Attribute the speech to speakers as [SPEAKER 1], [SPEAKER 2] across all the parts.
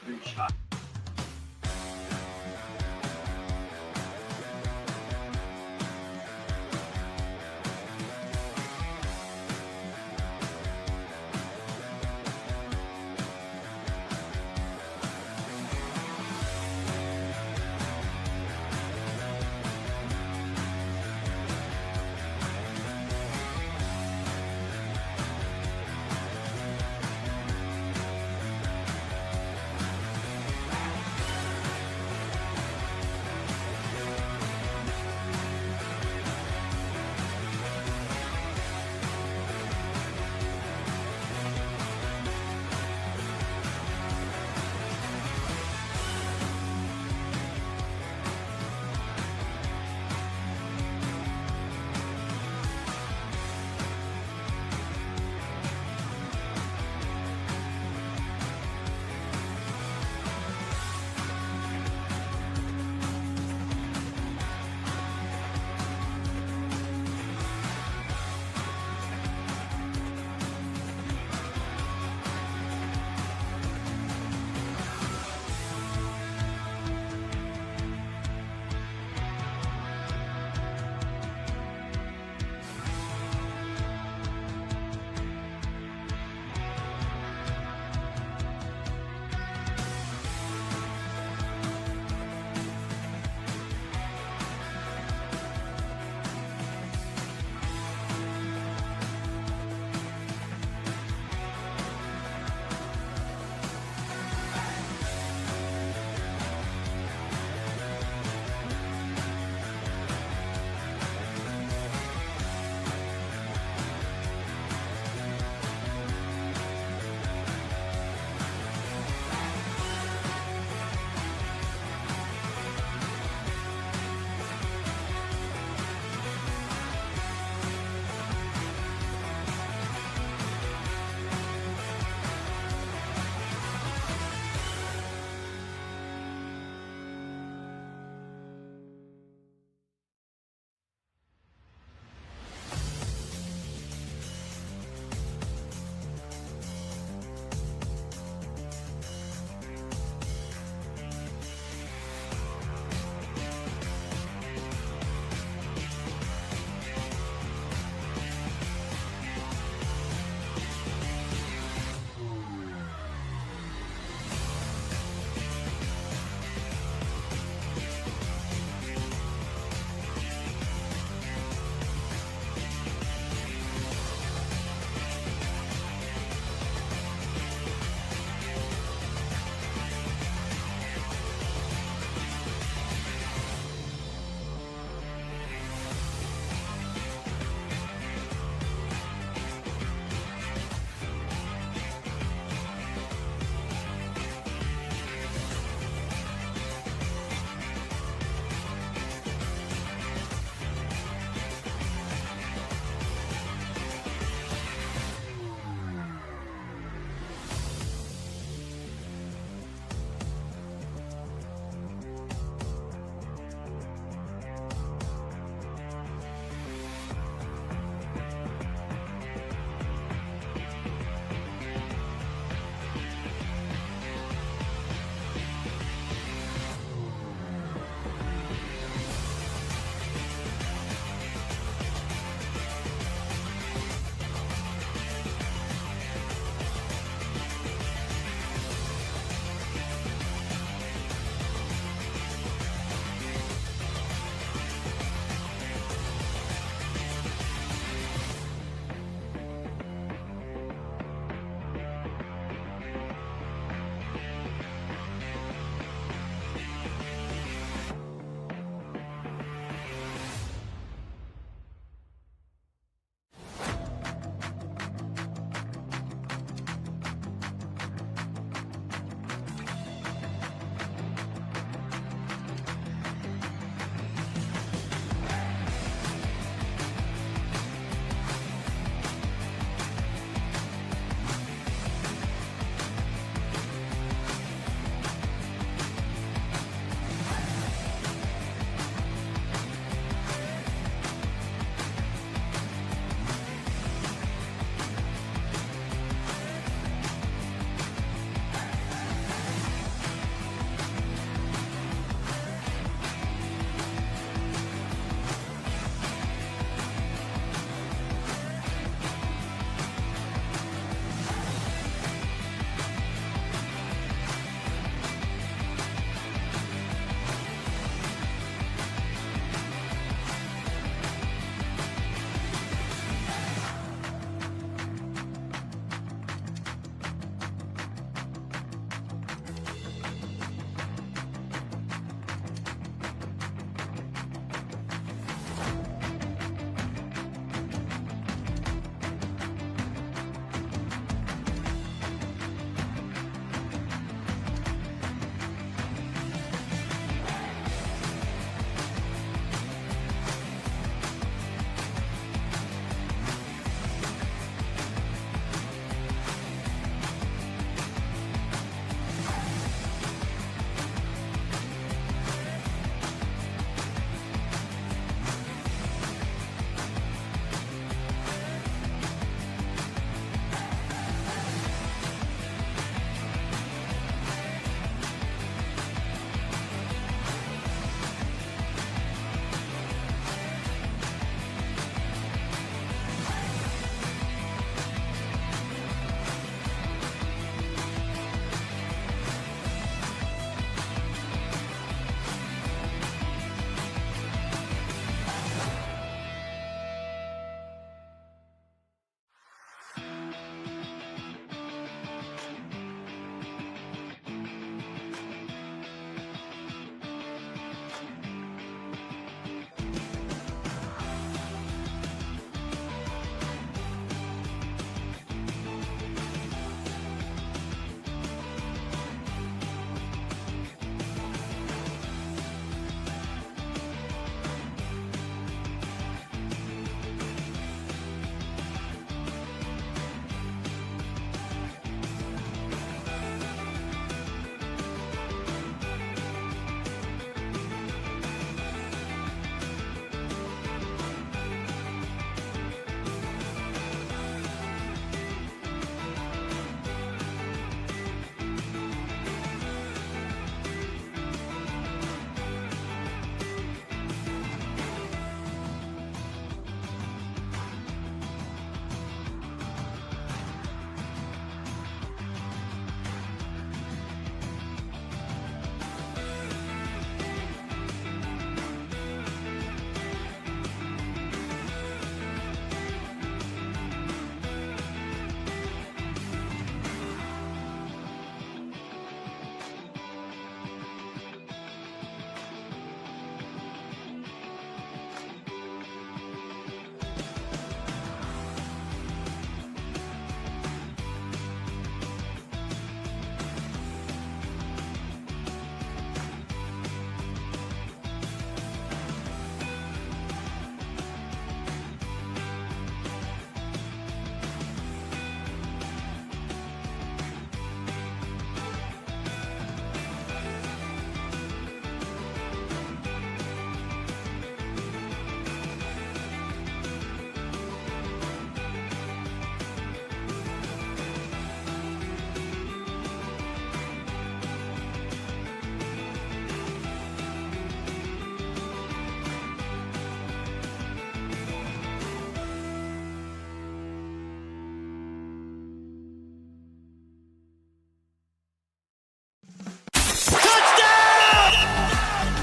[SPEAKER 1] Great shot.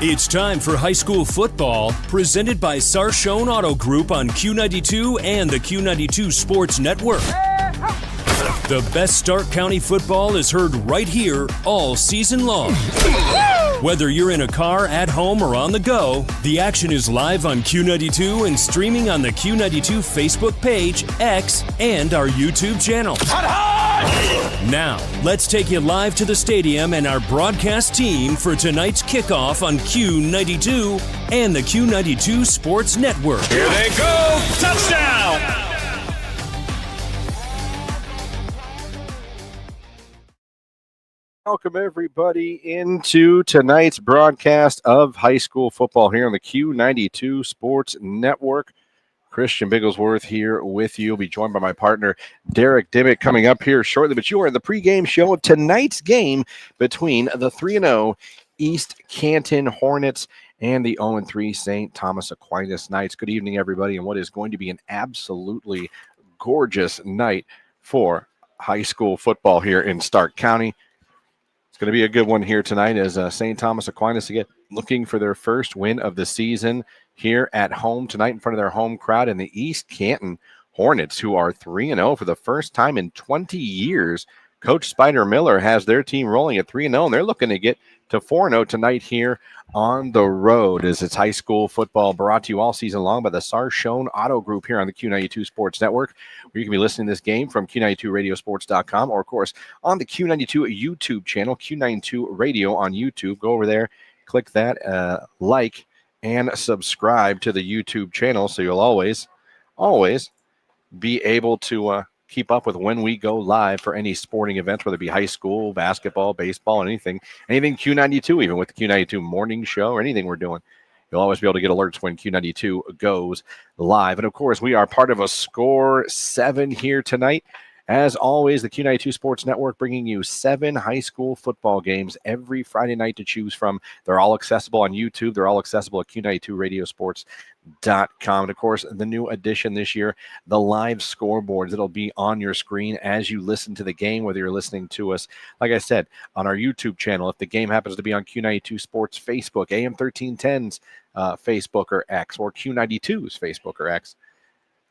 [SPEAKER 1] It's time for high school football, presented by Sarshone Auto Group on Q92 and the Q92 Sports Network. The best Stark County football is heard right here all season long. Whether you're in a car, at home, or on the go, the action is live on Q92 and streaming on the Q92 Facebook page, X, and our YouTube channel. Now, let's take you live to the stadium and our broadcast team for tonight's kickoff on Q92 and the Q92 Sports Network.
[SPEAKER 2] Here they go! Touchdown!
[SPEAKER 3] Welcome, everybody, into tonight's broadcast of high school football here on the Q92 Sports Network. Christian Bigglesworth here with you. I'll be joined by my partner, Derek Dimmick, coming up here shortly. But you are in the pregame show of tonight's game between the 3-0 East Canton Hornets and the 0-3 St. Thomas Aquinas Knights. Good evening, everybody, and what is going to be an absolutely gorgeous night for high school football here in Stark County. It's going to be a good one here tonight as St. Thomas Aquinas again looking for their first win of the season here at home tonight in front of their home crowd, and the East Canton Hornets, who are 3-0 for the first time in 20 years. Coach Spider Miller has their team rolling at 3-0, and they're looking to get to 4-0 tonight here on the road as it's high school football brought to you all season long by the Sarshone Auto Group here on the Q92 Sports Network, where you can be listening to this game from Q92radiosports.com or, of course, on the Q92 YouTube channel, Q92 Radio on YouTube. Go over there, click that, like, and subscribe to the YouTube channel so you'll always be able to keep up with when we go live for any sporting events, whether it be high school, basketball, baseball, anything Q92, even with the Q92 morning show or anything we're doing. You'll always be able to get alerts when Q92 goes live. And, of course, we are part of a Score 7 here tonight. As always, the Q92 Sports Network bringing you 7 high school football games every Friday night to choose from. They're all accessible on YouTube. They're all accessible at Q92radiosports.com. And, of course, the new addition this year, the live scoreboards that'll be on your screen as you listen to the game, whether you're listening to us, like I said, on our YouTube channel. If the game happens to be on Q92 Sports Facebook, AM 1310's Facebook or X, or Q92's Facebook or X,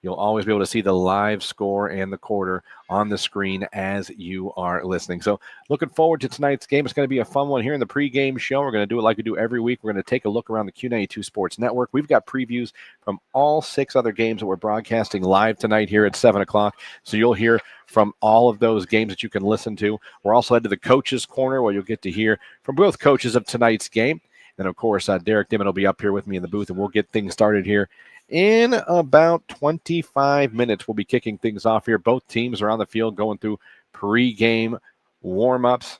[SPEAKER 3] you'll always be able to see the live score and the quarter on the screen as you are listening. So looking forward to tonight's game. It's going to be a fun one here in the pregame show. We're going to do it like we do every week. We're going to take a look around the Q92 Sports Network. We've got previews from all 6 other games that we're broadcasting live tonight here at 7 o'clock. So you'll hear from all of those games that you can listen to. We're also headed to the Coaches Corner, where you'll get to hear from both coaches of tonight's game. And, of course, Derek Dimmitt will be up here with me in the booth, and we'll get things started here in about 25 minutes. We'll be kicking things off here. Both teams are on the field going through pregame warm-ups,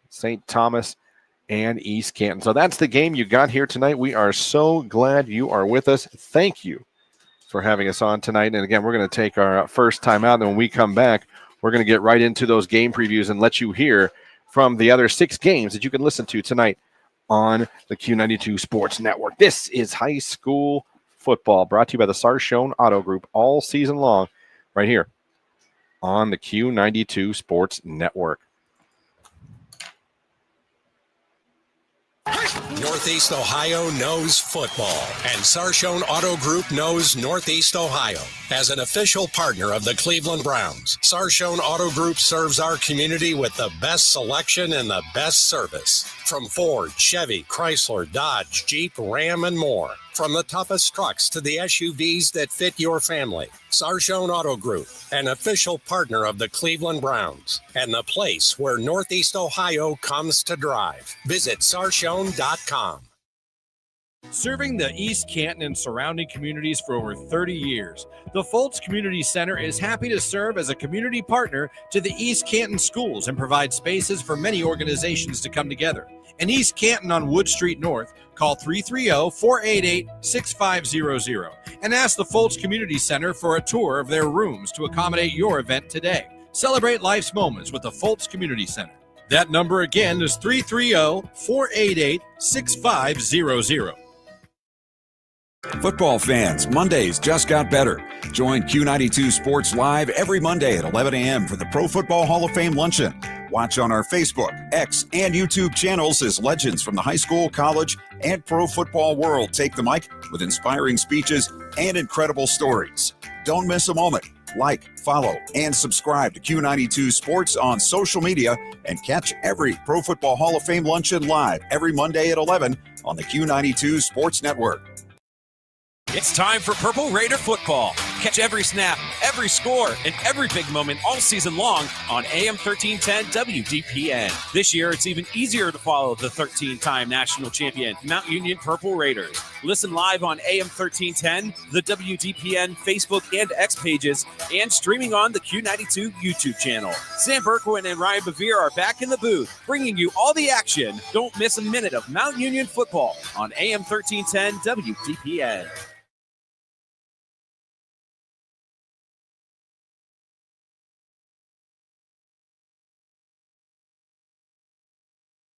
[SPEAKER 3] St. Thomas and East Canton. So that's the game you got here tonight. We are so glad you are with us. Thank you for having us on tonight. And, again, we're going to take our first time out, and when we come back, we're going to get right into those game previews and let you hear from the other 6 games that you can listen to tonight on the Q92 Sports Network. This is high school football brought to you by the Sarshone Auto Group all season long right here on the Q92 Sports Network.
[SPEAKER 4] Northeast Ohio knows football, and Sarshone Auto Group knows Northeast Ohio. As an official partner of the Cleveland Browns, Sarshone Auto Group serves our community with the best selection and the best service. From Ford, Chevy, Chrysler, Dodge, Jeep, Ram, and more. From the toughest trucks to the SUVs that fit your family. Sarshone Auto Group, an official partner of the Cleveland Browns, and the place where Northeast Ohio comes to drive. Visit Sarshone.com.
[SPEAKER 2] Serving the East Canton and surrounding communities for over 30 years, the Foltz Community Center is happy to serve as a community partner to the East Canton schools and provide spaces for many organizations to come together. In East Canton on Wood Street North, call 330-488-6500 and ask the Foltz Community Center for a tour of their rooms to accommodate your event today. Celebrate life's moments with the Foltz Community Center. That number again is 330-488-6500.
[SPEAKER 5] Football fans, Mondays just got better. Join Q92 Sports Live every Monday at 11 a.m. for the Pro Football Hall of Fame Luncheon. Watch on our Facebook, X, and YouTube channels as legends from the high school, college, and pro football world take the mic with inspiring speeches and incredible stories. Don't miss a moment. Like, follow, and subscribe to Q92 Sports on social media and catch every Pro Football Hall of Fame Luncheon live every Monday at 11 on the Q92 Sports Network.
[SPEAKER 2] It's time for Purple Raider football. Catch every snap, every score, and every big moment all season long on AM 1310 WDPN. This year, it's even easier to follow the 13-time national champion Mount Union Purple Raiders. Listen live on AM 1310, the WDPN Facebook and X pages, and streaming on the Q92 YouTube channel. Sam Berkwin and Ryan Bevere are back in the booth, bringing you all the action. Don't miss a minute of Mount Union football on AM 1310 WDPN.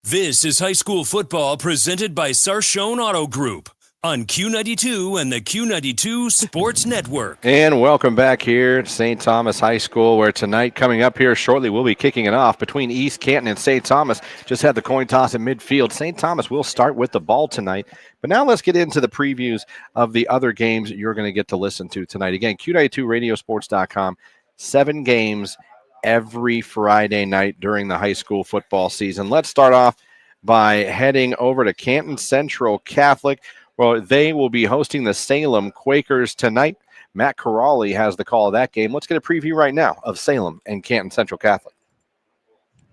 [SPEAKER 1] This is high school football presented by Sarshone Auto Group on Q92 and the Q92 Sports Network.
[SPEAKER 3] And welcome back here at St. Thomas High School, where tonight, coming up here shortly, we'll be kicking it off between East Canton and St. Thomas. Just had the coin toss in midfield. St. Thomas will start with the ball tonight. But now let's get into the previews of the other games you're going to get to listen to tonight. Again, Q92radiosports.com, 7 games every Friday night during the high school football season. Let's start off by heading over to Canton Central Catholic. Well, they will be hosting the Salem Quakers tonight. Matt Corrali has the call of that game. Let's get a preview right now of Salem and Canton Central Catholic.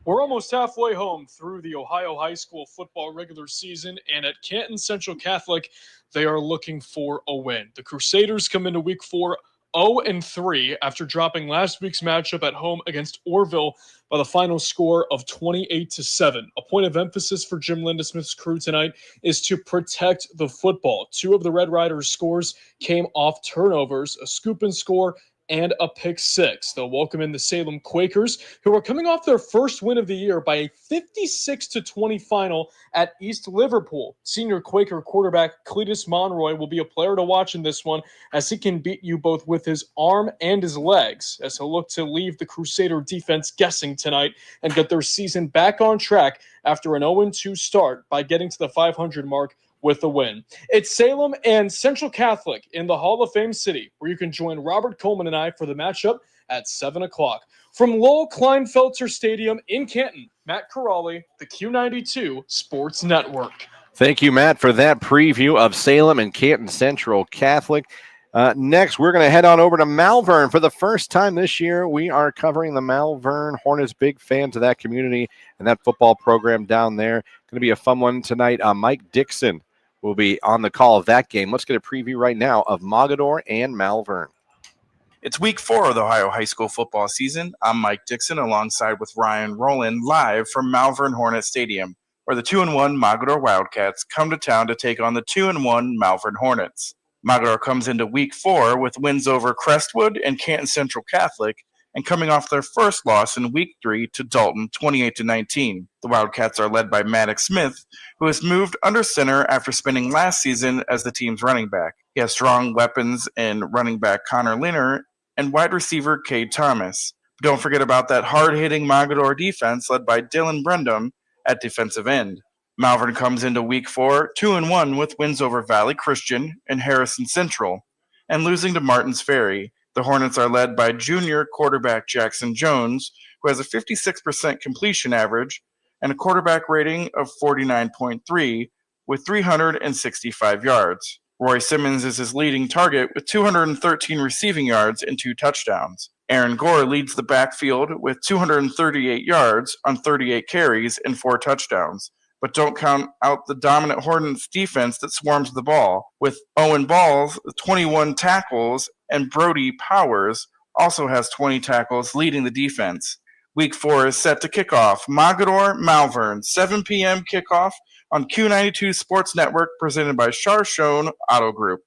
[SPEAKER 6] We're almost halfway home through the Ohio high school football regular season, and at Canton Central Catholic, they are looking for a win. The Crusaders come into week 4 0-3 after dropping last week's matchup at home against Orville by the final score of 28-7. A point of emphasis for Jim Lindesmith's crew tonight is to protect the football. 2 of the Red Riders' scores came off turnovers, a scoop and score, and a pick 6. They'll welcome in the Salem Quakers, who are coming off their first win of the year by a 56-20 final at East Liverpool. Senior Quaker quarterback Cletus Monroy will be a player to watch in this one, as he can beat you both with his arm and his legs, as he'll look to leave the Crusader defense guessing tonight and get their season back on track after an 0-2 start by getting to the 500 mark with a win. It's Salem and Central Catholic in the Hall of Fame City, where you can join Robert Coleman and I for the matchup at 7 o'clock. From Lowell Kleinfelter Stadium in Canton, Matt Corrali, the Q92 Sports Network.
[SPEAKER 3] Thank you, Matt, for that preview of Salem and Canton Central Catholic. Next, we're going to head on over to Malvern. For the first time this year, we are covering the Malvern Hornets. Big fans of that community and that football program down there. Going to be a fun one tonight. Mike Dixon will be on the call of that game. Let's get a preview right now of Mogador and Malvern.
[SPEAKER 7] It's week 4 of the Ohio high school football season. I'm Mike Dixon alongside with Ryan Rowland live from Malvern Hornet Stadium, where the 2-1 Mogador Wildcats come to town to take on the 2-1 Malvern Hornets. Mogador comes into week 4 with wins over Crestwood and Canton Central Catholic, and coming off their first loss in week 3 to Dalton 28-19. The Wildcats are led by Maddox Smith, who has moved under center after spending last season as the team's running back. He has strong weapons in running back Connor Liner and wide receiver Cade Thomas. Don't forget about that hard-hitting Mogador defense led by Dylan Brendam at defensive end. Malvern comes into week 4 2-1 with wins over Valley Christian and Harrison Central, and losing to Martins Ferry. The Hornets are led by junior quarterback Jackson Jones, who has a 56% completion average and a quarterback rating of 49.3 with 365 yards. Roy Simmons is his leading target with 213 receiving yards and 2 touchdowns. Aaron Gore leads the backfield with 238 yards on 38 carries and 4 touchdowns. But don't count out the dominant Hornets defense that swarms the ball, with Owen Balls, 21 tackles, and Brody Powers also has 20 tackles leading the defense. Week 4 is set to kick off. Mogador, Malvern, 7 p.m. kickoff on Q92 Sports Network, presented by Sarshone Auto Group.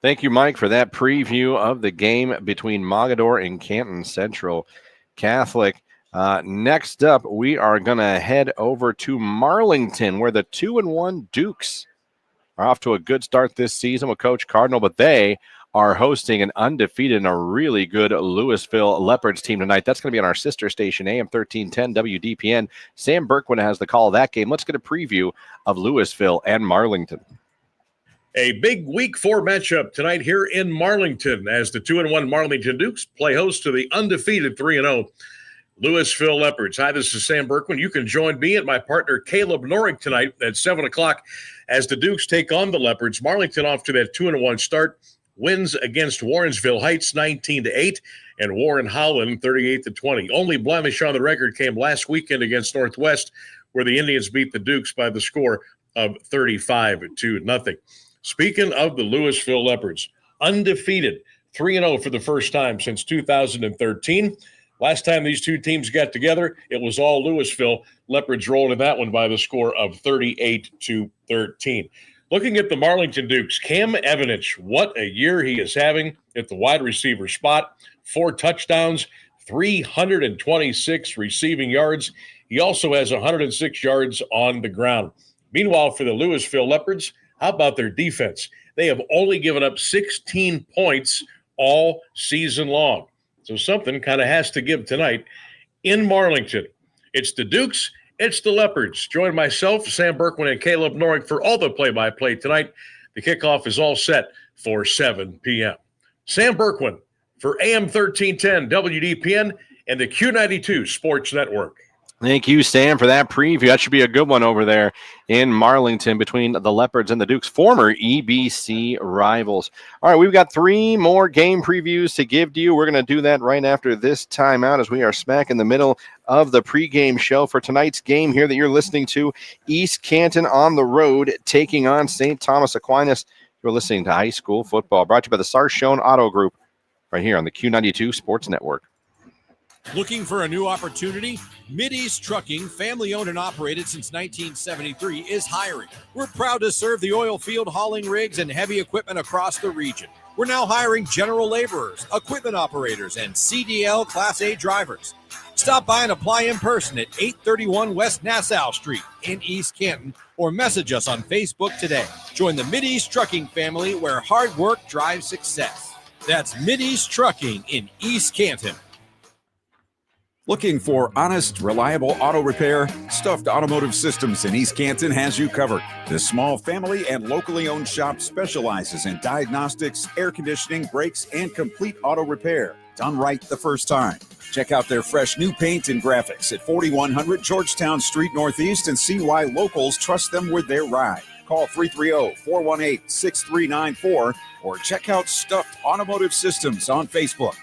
[SPEAKER 3] Thank you, Mike, for that preview of the game between Mogador and Canton Central Catholic. Next up, we are going to head over to Marlington, where the 2-1 Dukes are off to a good start this season with Coach Cardinal, but they are hosting an undefeated and a really good Louisville Leopards team tonight. That's going to be on our sister station, AM 1310 WDPN. Sam Berkwin has the call of that game. Let's get a preview of Louisville and Marlington.
[SPEAKER 8] A big Week 4 matchup tonight here in Marlington as the 2-1 Marlington Dukes play host to the undefeated 3-0 Louisville Leopards. Hi, this is Sam Berkwin. You can join me and my partner Caleb Norick tonight at 7 o'clock as the Dukes take on the Leopards. Marlington off to that 2-1 start. Wins against Warrensville Heights 19-8 and Warren Howland 38-20. Only blemish on the record came last weekend against Northwest, where the Indians beat the Dukes by the score of 35-0. Speaking of the Louisville Leopards, undefeated 3-0 for the first time since 2013. Last time these two teams got together, it was all Louisville. Leopards rolled in that one by the score of 38-13. Looking at the Marlington Dukes, Cam Evanich, what a year he is having at the wide receiver spot. 4 touchdowns, 326 receiving yards. He also has 106 yards on the ground. Meanwhile, for the Louisville Leopards, how about their defense? They have only given up 16 points all season long. So something kind of has to give tonight in Marlington. It's the Dukes. It's the Leopards. Join myself, Sam Berkwin, and Caleb Norick for all the play-by-play tonight. The kickoff is all set for 7 p.m. Sam Berkwin for AM 1310 WDPN and the Q92 Sports Network.
[SPEAKER 3] Thank you, Sam, for that preview. That should be a good one over there in Marlington between the Leopards and the Dukes, former EBC rivals. All right, we've got 3 more game previews to give to you. We're going to do that right after this timeout as we are smack in the middle of the pregame show for tonight's game here that you're listening to. East Canton on the road taking on St. Thomas Aquinas. You're listening to high school football, brought to you by the Sarshone Auto Group right here on the Q92 Sports Network.
[SPEAKER 2] Looking for a new opportunity? Mideast Trucking, family owned and operated since 1973, is hiring. We're proud to serve the oil field, hauling rigs, and heavy equipment across the region. We're now hiring general laborers, equipment operators, and CDL Class A drivers. Stop by and apply in person at 831 West Nassau Street in East Canton or message us on Facebook today. Join the Mideast Trucking family where hard work drives success. That's Mideast Trucking in East Canton.
[SPEAKER 5] Looking for honest, reliable auto repair? Stuffed Automotive Systems in East Canton has you covered. This small family and locally owned shop specializes in diagnostics, air conditioning, brakes, and complete auto repair. Done right the first time. Check out their fresh new paint and graphics at 4100 Georgetown Street Northeast and see why locals trust them with their ride. Call 330-418-6394 or check out Stuffed Automotive Systems on Facebook.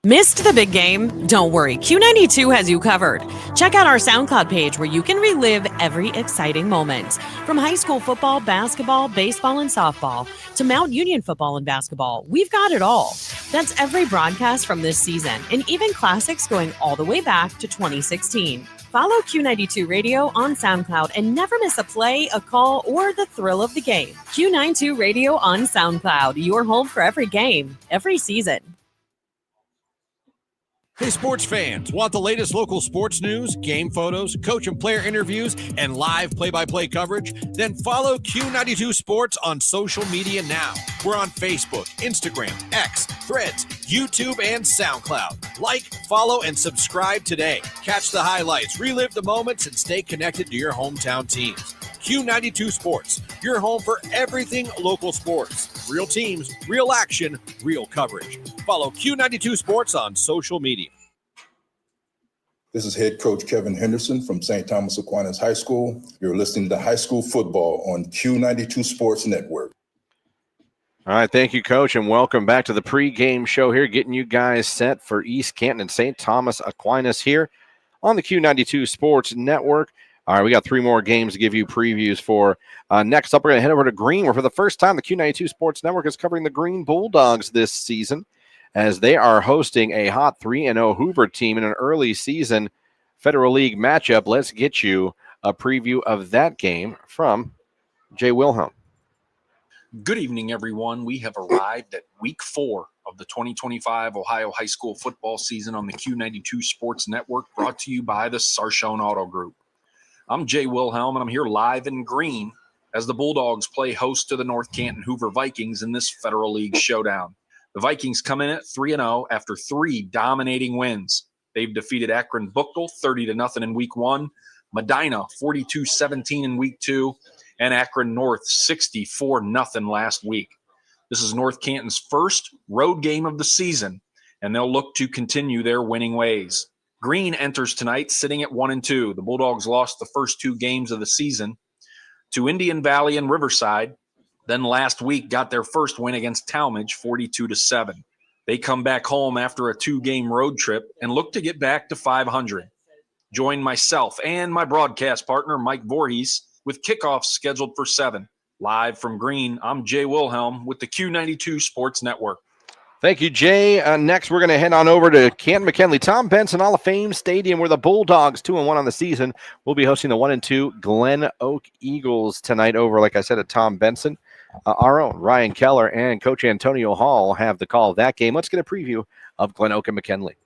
[SPEAKER 9] Missed the big game? Don't worry, Q92 has you covered. Check out our SoundCloud page where you can relive every exciting moment. From high school football, basketball, baseball, and softball to Mount Union football and basketball, we've got it all. That's every broadcast from this season and even classics going all the way back to 2016. Follow Q92 Radio on SoundCloud and never miss a play, a call, or the thrill of the game. Q92 Radio on SoundCloud, your home for every game, every season.
[SPEAKER 2] Hey, sports fans, want the latest local sports news, game photos, coach and player interviews, and live play-by-play coverage? Then follow Q92 Sports on social media now. We're on Facebook, Instagram, X, Threads, YouTube, and SoundCloud. Like, follow, and subscribe today. Catch the highlights, relive the moments, and stay connected to your hometown teams. Q92 Sports, your home for everything local sports. Real teams, real action, real coverage. Follow Q92 Sports on social media.
[SPEAKER 10] This is head coach Kevin Henderson from St. Thomas Aquinas High School. You're listening to High School Football on Q92 Sports Network.
[SPEAKER 3] All right, thank you, Coach, and welcome back to the pregame show here, getting you guys set for East Canton and St. Thomas Aquinas here on the Q92 Sports Network. All right, we got 3 more games to give you previews for. Next up, we're going to head over to Green, where for the first time, the Q92 Sports Network is covering the Green Bulldogs this season, as they are hosting a hot 3-0 Hoover team in an early season Federal League matchup. Let's get you a preview of that game from Jay Wilhelm.
[SPEAKER 11] Good evening, everyone. We have arrived at week 4 of the 2025 Ohio high school football season on the Q92 Sports Network, brought to you by the Sarshone Auto Group. I'm Jay Wilhelm, and I'm here live in green as the Bulldogs play host to the North Canton Hoover Vikings in this Federal League showdown. The Vikings come in at 3-0 after 3 dominating wins. They've defeated Akron Buchtel 30-0 in Week 1, Medina 42-17 in Week 2, and Akron North 64-0 last week. This is North Canton's first road game of the season, and they'll look to continue their winning ways. Green enters tonight sitting at 1-2. The Bulldogs lost the first 2 games of the season to Indian Valley and Riverside, then last week got their first win against Talmadge 42-7. They come back home after a 2-game road trip and look to get back to 500. Join myself and my broadcast partner, Mike Voorhees, with kickoffs scheduled for 7. Live from Green, I'm Jay Wilhelm with the Q92 Sports Network.
[SPEAKER 3] Thank you, Jay. Next, we're going to head on over to Canton McKinley, Tom Benson Hall of Fame Stadium, where the Bulldogs, 2-1 on the season, will be hosting the 1-2 Glen Oak Eagles tonight over, like I said, at Tom Benson. Our own Ryan Keller and Coach Antonio Hall have the call of that game. Let's get a preview of Glen Oak and McKinley.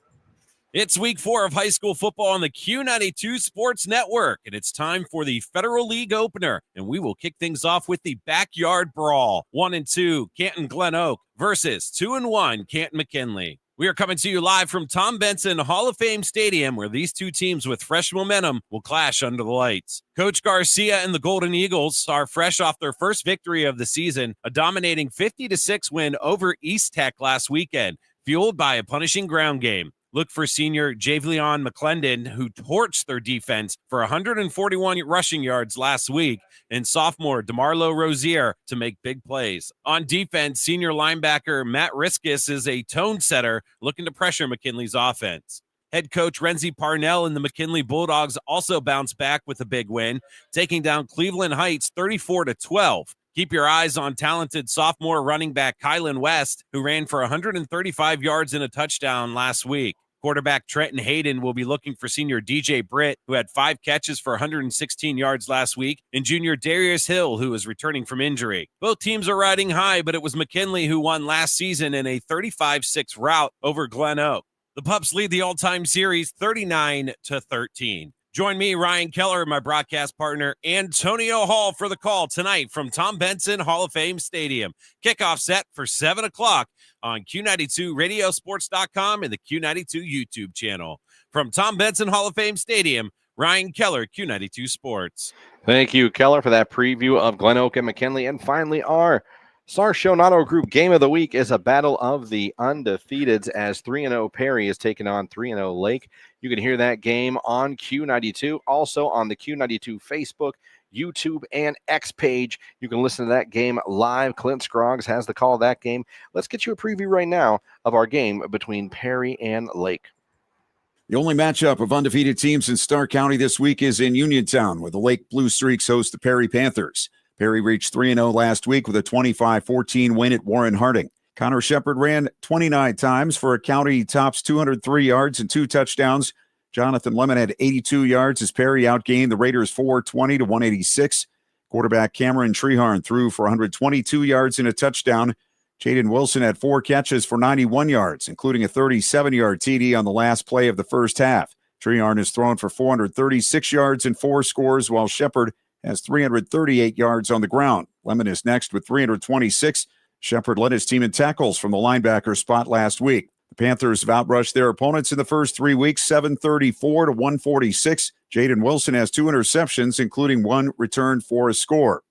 [SPEAKER 2] It's week 4 of high school football on the Q92 Sports Network, and it's time for the Federal League opener, and we will kick things off with the backyard brawl. 1-2 Canton Glen Oak versus 2-1 Canton McKinley. We are coming to you live from Tom Benson Hall of Fame Stadium, where these two teams with fresh momentum will clash under the lights. Coach Garcia and the Golden Eagles are fresh off their first victory of the season, a dominating 50-6 win over East Tech last weekend, fueled by a punishing ground game. Look for senior Javlion McClendon, who torched their defense for 141 rushing yards last week, and sophomore DeMarlo Rozier to make big plays. On defense, senior linebacker Matt Riskus is a tone setter looking to pressure McKinley's offense. Head coach Renzi Parnell and the McKinley Bulldogs also bounced back with a big win, taking down Cleveland Heights 34-12. Keep your eyes on talented sophomore running back Kylan West, who ran for 135 yards and a touchdown last week. Quarterback Trenton Hayden will be looking for senior DJ Britt, who had 5 catches for 116 yards last week, and junior Darius Hill, who is returning from injury. Both teams are riding high, but it was McKinley who won last season in a 35-6 rout over Glen Oak. The Pups lead the all-time series 39-13. Join me, Ryan Keller, and my broadcast partner, Antonio Hall, for the call tonight from Tom Benson Hall of Fame Stadium. Kickoff set for 7 o'clock on Q92 Radiosports.com and the Q92 YouTube channel. From Tom Benson Hall of Fame Stadium, Ryan Keller, Q92 Sports.
[SPEAKER 3] Thank you, Keller, for that preview of Glen Oak and McKinley. And finally, our Sarshone Auto Group Game of the Week is a battle of the undefeateds as 3-0 Perry is taking on 3-0 Lake. You can hear that game on Q92, also on the Q92 Facebook, YouTube, and X page. You can listen to that game live. Clint Scroggs has the call of that game. Let's get you a preview right now of our game between Perry and Lake.
[SPEAKER 5] The only matchup of undefeated teams in Stark County this week is in Uniontown, where the Lake Blue Streaks host the Perry Panthers. Perry reached 3-0 last week with a 25-14 win at Warren Harding. Connor Shepard ran 29 times for a county tops 203 yards and 2 touchdowns. Jonathan Lemon had 82 yards as Perry outgained the Raiders 420-186. Quarterback Cameron Treharn threw for 122 yards and a touchdown. Jaden Wilson had 4 catches for 91 yards, including a 37-yard TD on the last play of the first half. Treharn has thrown for 436 yards and 4 scores, while Shepard has 338 yards on the ground. Lemon is next with 326. Shepard led his team in tackles from the linebacker spot last week. The Panthers have outrushed their opponents in the first 3 weeks, 734-146. Jaden Wilson has 2 interceptions, including 1 returned for a score.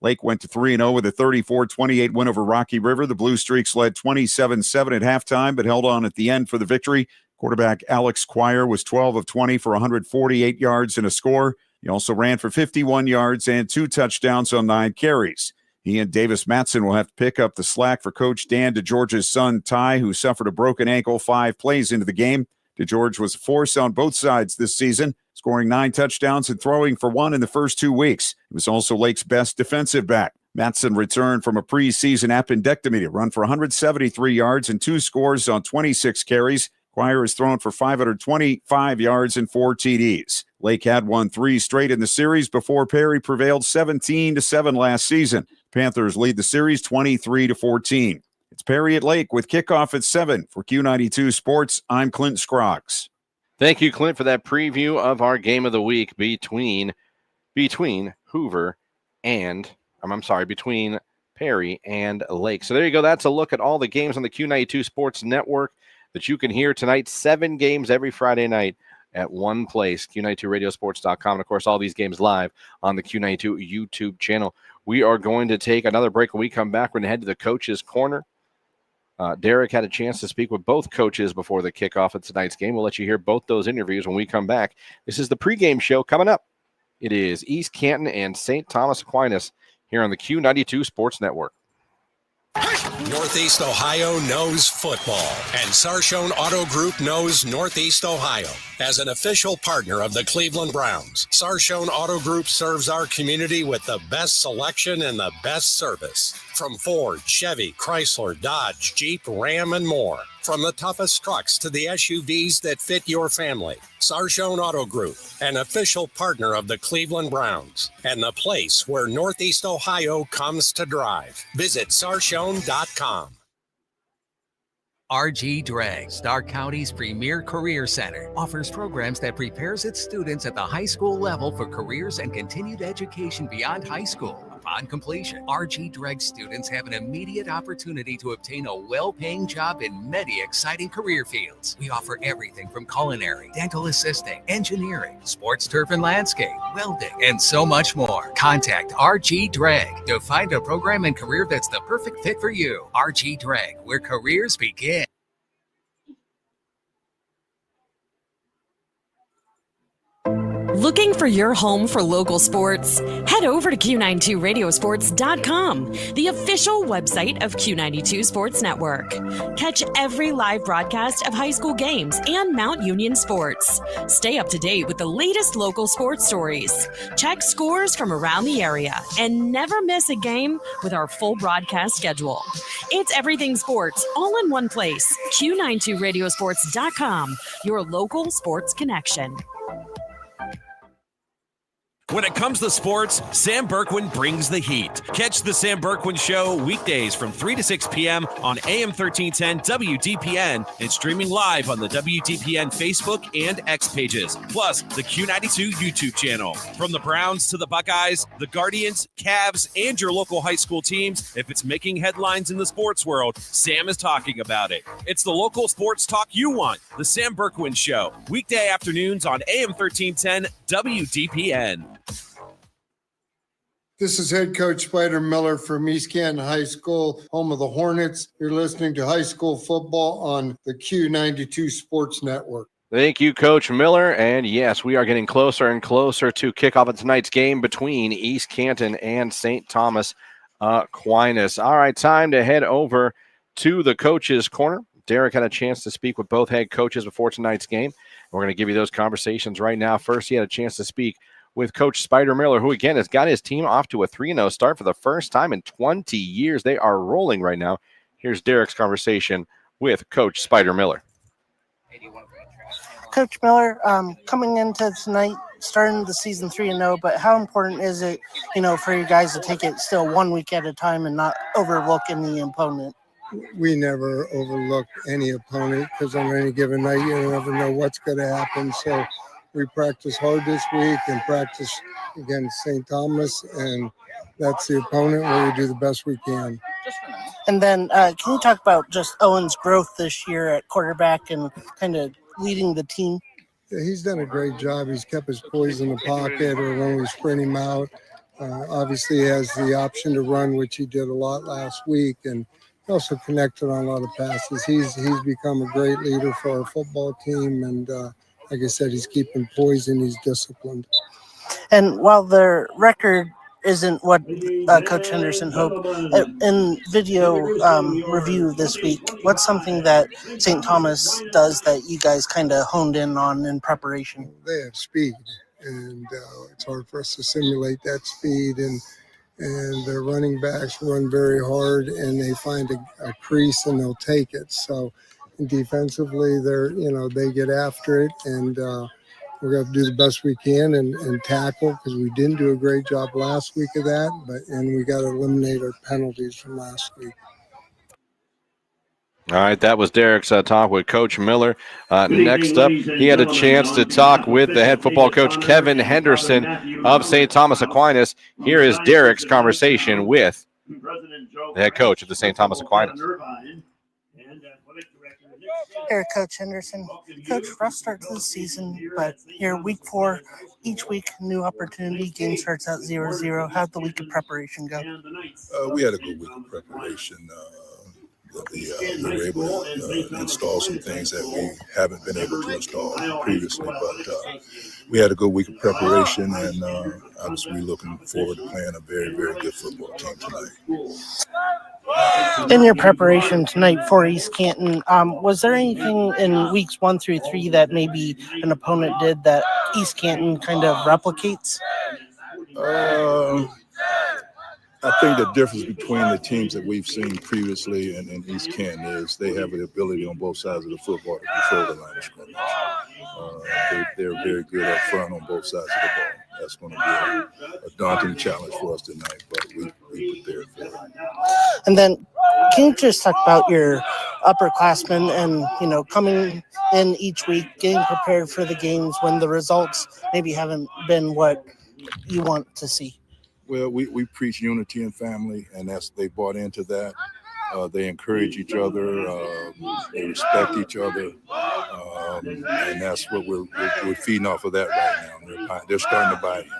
[SPEAKER 5] Lake went to 3-0 with a 34-28 win over Rocky River. The Blue Streaks led 27-7 at halftime, but held on at the end for the victory. Quarterback Alex Quire was 12 of 20 for 148 yards and a score. He also ran for 51 yards and 2 touchdowns on 9 carries. He and Davis Matson will have to pick up the slack for Coach Dan DeGeorge's son, Ty, who suffered a broken ankle 5 plays into the game. DeGeorge was a force on both sides this season, scoring 9 touchdowns and throwing for 1 in the first 2 weeks. He was also Lake's best defensive back. Matson returned from a preseason appendectomy to run for 173 yards and 2 scores on 26 carries. Quire has thrown for 525 yards and 4 TDs. Lake had won 3 straight in the series before Perry prevailed 17-7 last season. Panthers lead the series 23-14. It's Perry at Lake with kickoff at 7 for Q92 Sports. I'm Clint Scroggs.
[SPEAKER 3] Thank you, Clint, for that preview of our game of the week between Hoover and, between Perry and Lake. So there you go. That's a look at all the games on the Q92 Sports Network that you can hear tonight. 7 games every Friday night at one place, Q92radiosports.com. And, of course, all these games live on the Q92 YouTube channel. We are going to take another break. When we come back, we're going to head to the Coach's Corner. Derek had a chance to speak with both coaches before the kickoff of tonight's game. We'll let you hear both those interviews when we come back. This is the pregame show coming up. It is East Canton and St. Thomas Aquinas here on the Q92 Sports Network.
[SPEAKER 4] Northeast Ohio knows football, and Sarshone Auto Group knows Northeast Ohio. As an official partner of the Cleveland Browns, Sarshone Auto Group serves our community with the best selection and the best service. From Ford, Chevy, Chrysler, Dodge, Jeep, Ram, and more. From the toughest trucks to the SUVs that fit your family. Sarshone Auto Group, an official partner of the Cleveland Browns, and the place where Northeast Ohio comes to drive. Visit sarshone.com.
[SPEAKER 12] RG Drag, Stark County's premier career center, offers programs that prepares its students at the high school level for careers and continued education beyond high school. Upon completion, RG Drag students have an immediate opportunity to obtain a well-paying job in many exciting career fields. We offer everything from culinary, dental assisting, engineering, sports turf and landscape, welding, and so much more. Contact RG Drag to find a program and career that's the perfect fit for you. RG Drag, where careers begin.
[SPEAKER 9] Looking for your home for local sports? Head over to Q92radiosports.com, the official website of Q92 Sports Network. Catch every live broadcast of high school games and Mount Union sports. Stay up to date with the latest local sports stories. Check scores from around the area and never miss a game with our full broadcast schedule. It's everything sports all in one place. Q92radiosports.com, your local sports connection.
[SPEAKER 13] When it comes to sports, Sam Berkwin brings the heat. Catch the Sam Berkwin Show weekdays from 3 to 6 p.m. on AM 1310 WDPN and streaming live on the WDPN Facebook and X pages, plus the Q92 YouTube channel. From the Browns to the Buckeyes, the Guardians, Cavs, and your local high school teams, if it's making headlines in the sports world, Sam is talking about it. It's the local sports talk you want. The Sam Berkwin Show, weekday afternoons on AM 1310 WDPN.
[SPEAKER 14] This is head coach Spider Miller from East Canton High School, home of the Hornets. You're listening to high school football on the Q92 Sports Network.
[SPEAKER 3] Thank you, Coach Miller. And yes, we are getting closer and closer to kickoff of tonight's game between East Canton and St. Thomas Aquinas. All right, time to head over to the Coach's Corner. Derek had a chance to speak with both head coaches before tonight's game. We're going to give you those conversations right now. First, he had a chance to speak with Coach Spider Miller, who, again, has got his team off to a 3-0 start for the first time in 20 years. They are rolling right now. Here's Derek's conversation with Coach Spider Miller.
[SPEAKER 15] Coach Miller, coming into tonight, starting the season 3-0, but how important is it, for you guys to take it still 1 week at a time and not overlook any opponent?
[SPEAKER 14] We never overlook any opponent because on any given night, you never know what's going to happen. So we practice hard this week and practice against St. Thomas, and that's the opponent where we do the best we can.
[SPEAKER 15] And then can you talk about just Owen's growth this year at quarterback and kind of leading the team?
[SPEAKER 14] Yeah, he's done a great job. He's kept his poise in the pocket or when we sprint him out. Obviously, he has the option to run, which he did a lot last week, and he also connected on a lot of passes. He's become a great leader for our football team, and like I said, he's keeping poise and he's disciplined.
[SPEAKER 15] And while the record isn't what Coach Henderson hoped, in video review this week, what's something that St. Thomas does that you guys kind of honed in on in preparation?
[SPEAKER 14] They have speed, and it's hard for us to simulate that speed. And their running backs run very hard, and they find a crease and they'll take it. So defensively, they get after it, and we're going to do the best we can and tackle, because we didn't do a great job last week of that, and we got to eliminate our penalties from last week.
[SPEAKER 3] All right, that was Derek's talk with Coach Miller. Next up, he had a chance to talk with the head football coach, Kevin Henderson of St. Thomas Aquinas. Here is Derek's conversation with the head coach of the St. Thomas Aquinas.
[SPEAKER 15] Here, Coach Henderson. Coach, rough start to the season, but here, week 4, each week, new opportunity. Game starts out 0-0. How'd the week of preparation go?
[SPEAKER 10] We had a good week of preparation. We were able to install some things that we haven't been able to install previously, but we had a good week of preparation, and obviously looking forward to playing a very, very good football team tonight.
[SPEAKER 15] In your preparation tonight for East Canton, was there anything in weeks 1 through 3 that maybe an opponent did that East Canton kind of replicates?
[SPEAKER 10] I think the difference between the teams that we've seen previously and East Canton is they have the ability on both sides of the football to control the line of scrimmage. They're very good up front on both sides of the ball. That's going to be a daunting challenge for us tonight, but we prepared for it.
[SPEAKER 15] And then, can you just talk about your upperclassmen and, coming in each week, getting prepared for the games when the results maybe haven't been what you want to see?
[SPEAKER 10] Well, we preach unity and family, and they bought into that. They encourage each other. They respect each other, and that's what we're feeding off of that right now. They're starting to buy in.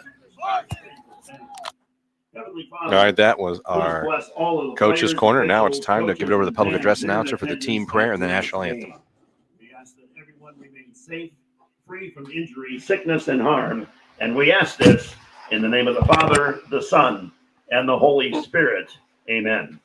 [SPEAKER 3] All right, that was our coach's corner. Now it's time to give it over to the public address announcer for the team prayer and the national anthem.
[SPEAKER 16] We ask that everyone remain safe, free from injury, sickness, and harm, and we ask this in the name of the Father, the Son, and the Holy Spirit. Amen.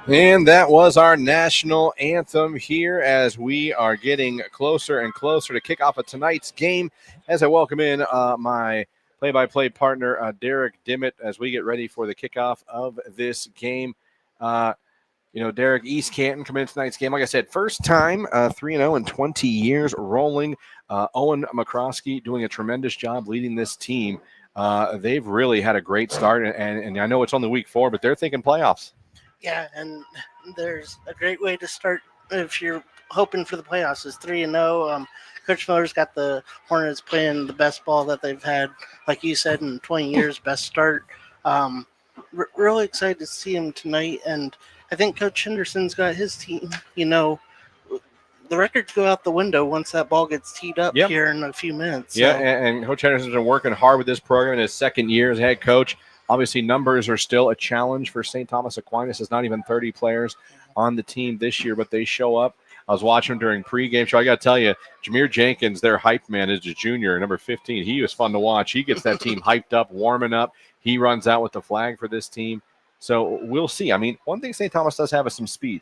[SPEAKER 3] And that was our national anthem here as we are getting closer and closer to kickoff of tonight's game. As I welcome in my play-by-play partner, Derek Dimmitt, as we get ready for the kickoff of this game. Derek, East Canton coming into tonight's game. Like I said, first time 3-0 in 20 years rolling. Owen McCroskey doing a tremendous job leading this team. They've really had a great start, and I know it's only week 4, but they're thinking playoffs.
[SPEAKER 15] Yeah, and there's a great way to start if you're hoping for the playoffs is 3-0. Coach Miller's got the Hornets playing the best ball that they've had, like you said, in 20 years, best start. Really excited to see him tonight, and I think Coach Henderson's got his team, the records go out the window once that ball gets teed up here in a few minutes.
[SPEAKER 3] Yeah, and Coach Henderson's been working hard with this program in his second year as head coach. Obviously, numbers are still a challenge for St. Thomas Aquinas. There's not even 30 players on the team this year, but they show up. I was watching them during pregame show. I got to tell you, Jameer Jenkins, their hype man, is a junior, number 15. He was fun to watch. He gets that team hyped up, warming up. He runs out with the flag for this team. So we'll see. I mean, one thing St. Thomas does have is some speed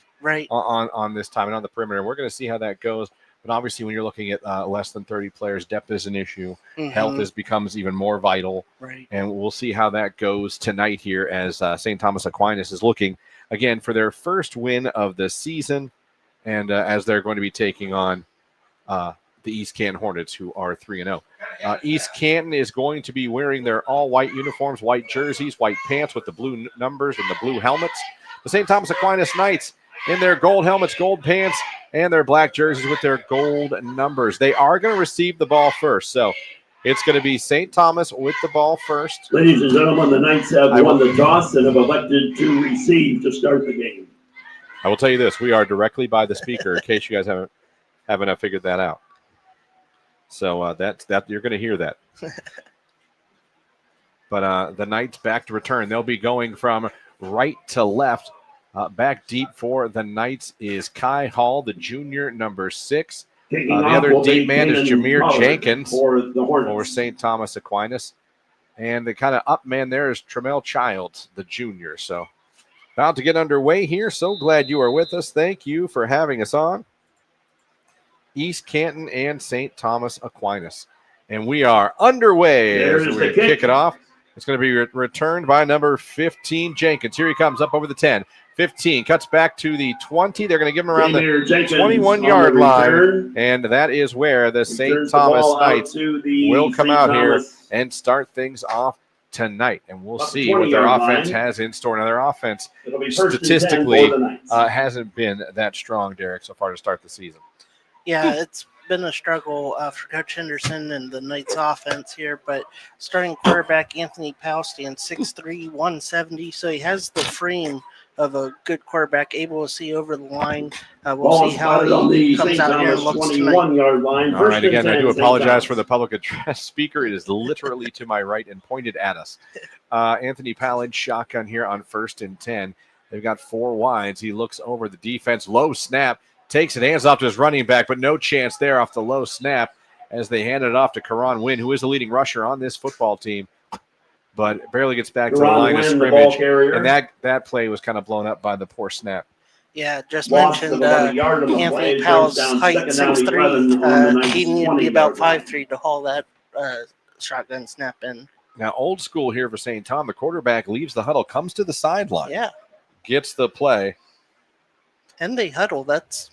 [SPEAKER 3] on this time and on the perimeter. We're going to see how that goes. But obviously, when you're looking at less than 30 players, depth is an issue.
[SPEAKER 15] Mm-hmm.
[SPEAKER 3] Health becomes even more vital.
[SPEAKER 15] Right.
[SPEAKER 3] And we'll see how that goes tonight here as St. Thomas Aquinas is looking, again, for their first win of the season. And as they're going to be taking on the East Canton Hornets, who are 3-0. East Canton is going to be wearing their all-white uniforms, white jerseys, white pants with the blue numbers and the blue helmets. The St. Thomas Aquinas Knights in their gold helmets, gold pants, and their black jerseys with their gold numbers. They are going to receive the ball first. So it's going to be St. Thomas with the ball first.
[SPEAKER 16] Ladies and gentlemen, the Knights have won the toss and have elected to receive to start the game.
[SPEAKER 3] I will tell you this. We are directly by the speaker in case you guys haven't figured that out. So that you're going to hear that. But the Knights back to return. They'll be going from right to left. Back deep for the Knights is Kai Hall, the junior, number 6. The other deep man is Jameer Jenkins for St. Thomas Aquinas. And the kind of up man there is Tremel Childs, the junior. So about to get underway here. So glad you are with us. Thank you for having us on. East Canton and St. Thomas Aquinas. And we are underway as we kick it off. It's going to be returned by number 15, Jenkins. Here he comes up over the 10. 15 cuts back to the 20. They're going to give him around the 21-yard line. And that is where the St. Thomas Knights will come out here and start things off tonight. And we'll see what their offense has in store. Now, their offense statistically hasn't been that strong, Derek, so far to start the season.
[SPEAKER 15] Yeah, it's been a struggle for Coach Henderson and the Knights offense here, but starting quarterback Anthony Powell stands 6'3", 170, so he has the frame of a good quarterback, able to see over the line. We'll see how he comes out here and looks tonight.
[SPEAKER 3] All right, again, I do apologize for the public address speaker. It is literally to my right and pointed at us. Anthony Powell in shotgun here on 1st and 10. They've got 4 wides. He looks over the defense. Low snap. Takes it, hands off to his running back, but no chance there off the low snap as they hand it off to Karan Wynn, who is the leading rusher on this football team, but barely gets back to the line of scrimmage. And that play was kind of blown up by the poor snap.
[SPEAKER 15] Yeah, just mentioned Anthony Powell's height, 6'3". He needed to be about 5'3" to haul that shotgun snap in.
[SPEAKER 3] Now, old school here for St. Tom. The quarterback leaves the huddle, comes to the sideline.
[SPEAKER 15] Yeah.
[SPEAKER 3] Gets the play.
[SPEAKER 15] And they huddle. That's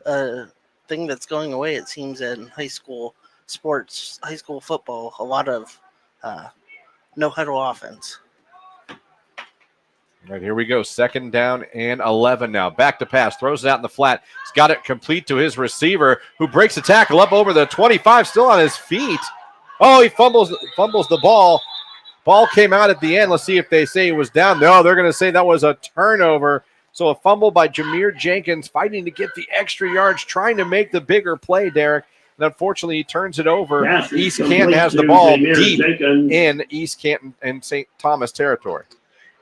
[SPEAKER 15] a thing that's going away, it seems, in high school sports, high school football. A lot of no huddle offense.
[SPEAKER 3] All right, here we go. 2nd down and 11 now. Back to pass. Throws it out in the flat. He's got it complete to his receiver, who breaks the tackle up over the 25, still on his feet. Oh, he fumbles the ball. Ball came out at the end. Let's see if they say it was down. No, they're going to say that was a turnover. So a fumble by Jameer Jenkins, fighting to get the extra yards, trying to make the bigger play, Derek. And unfortunately, he turns it over. East Canton has the ball deep in East Canton and St. Thomas territory.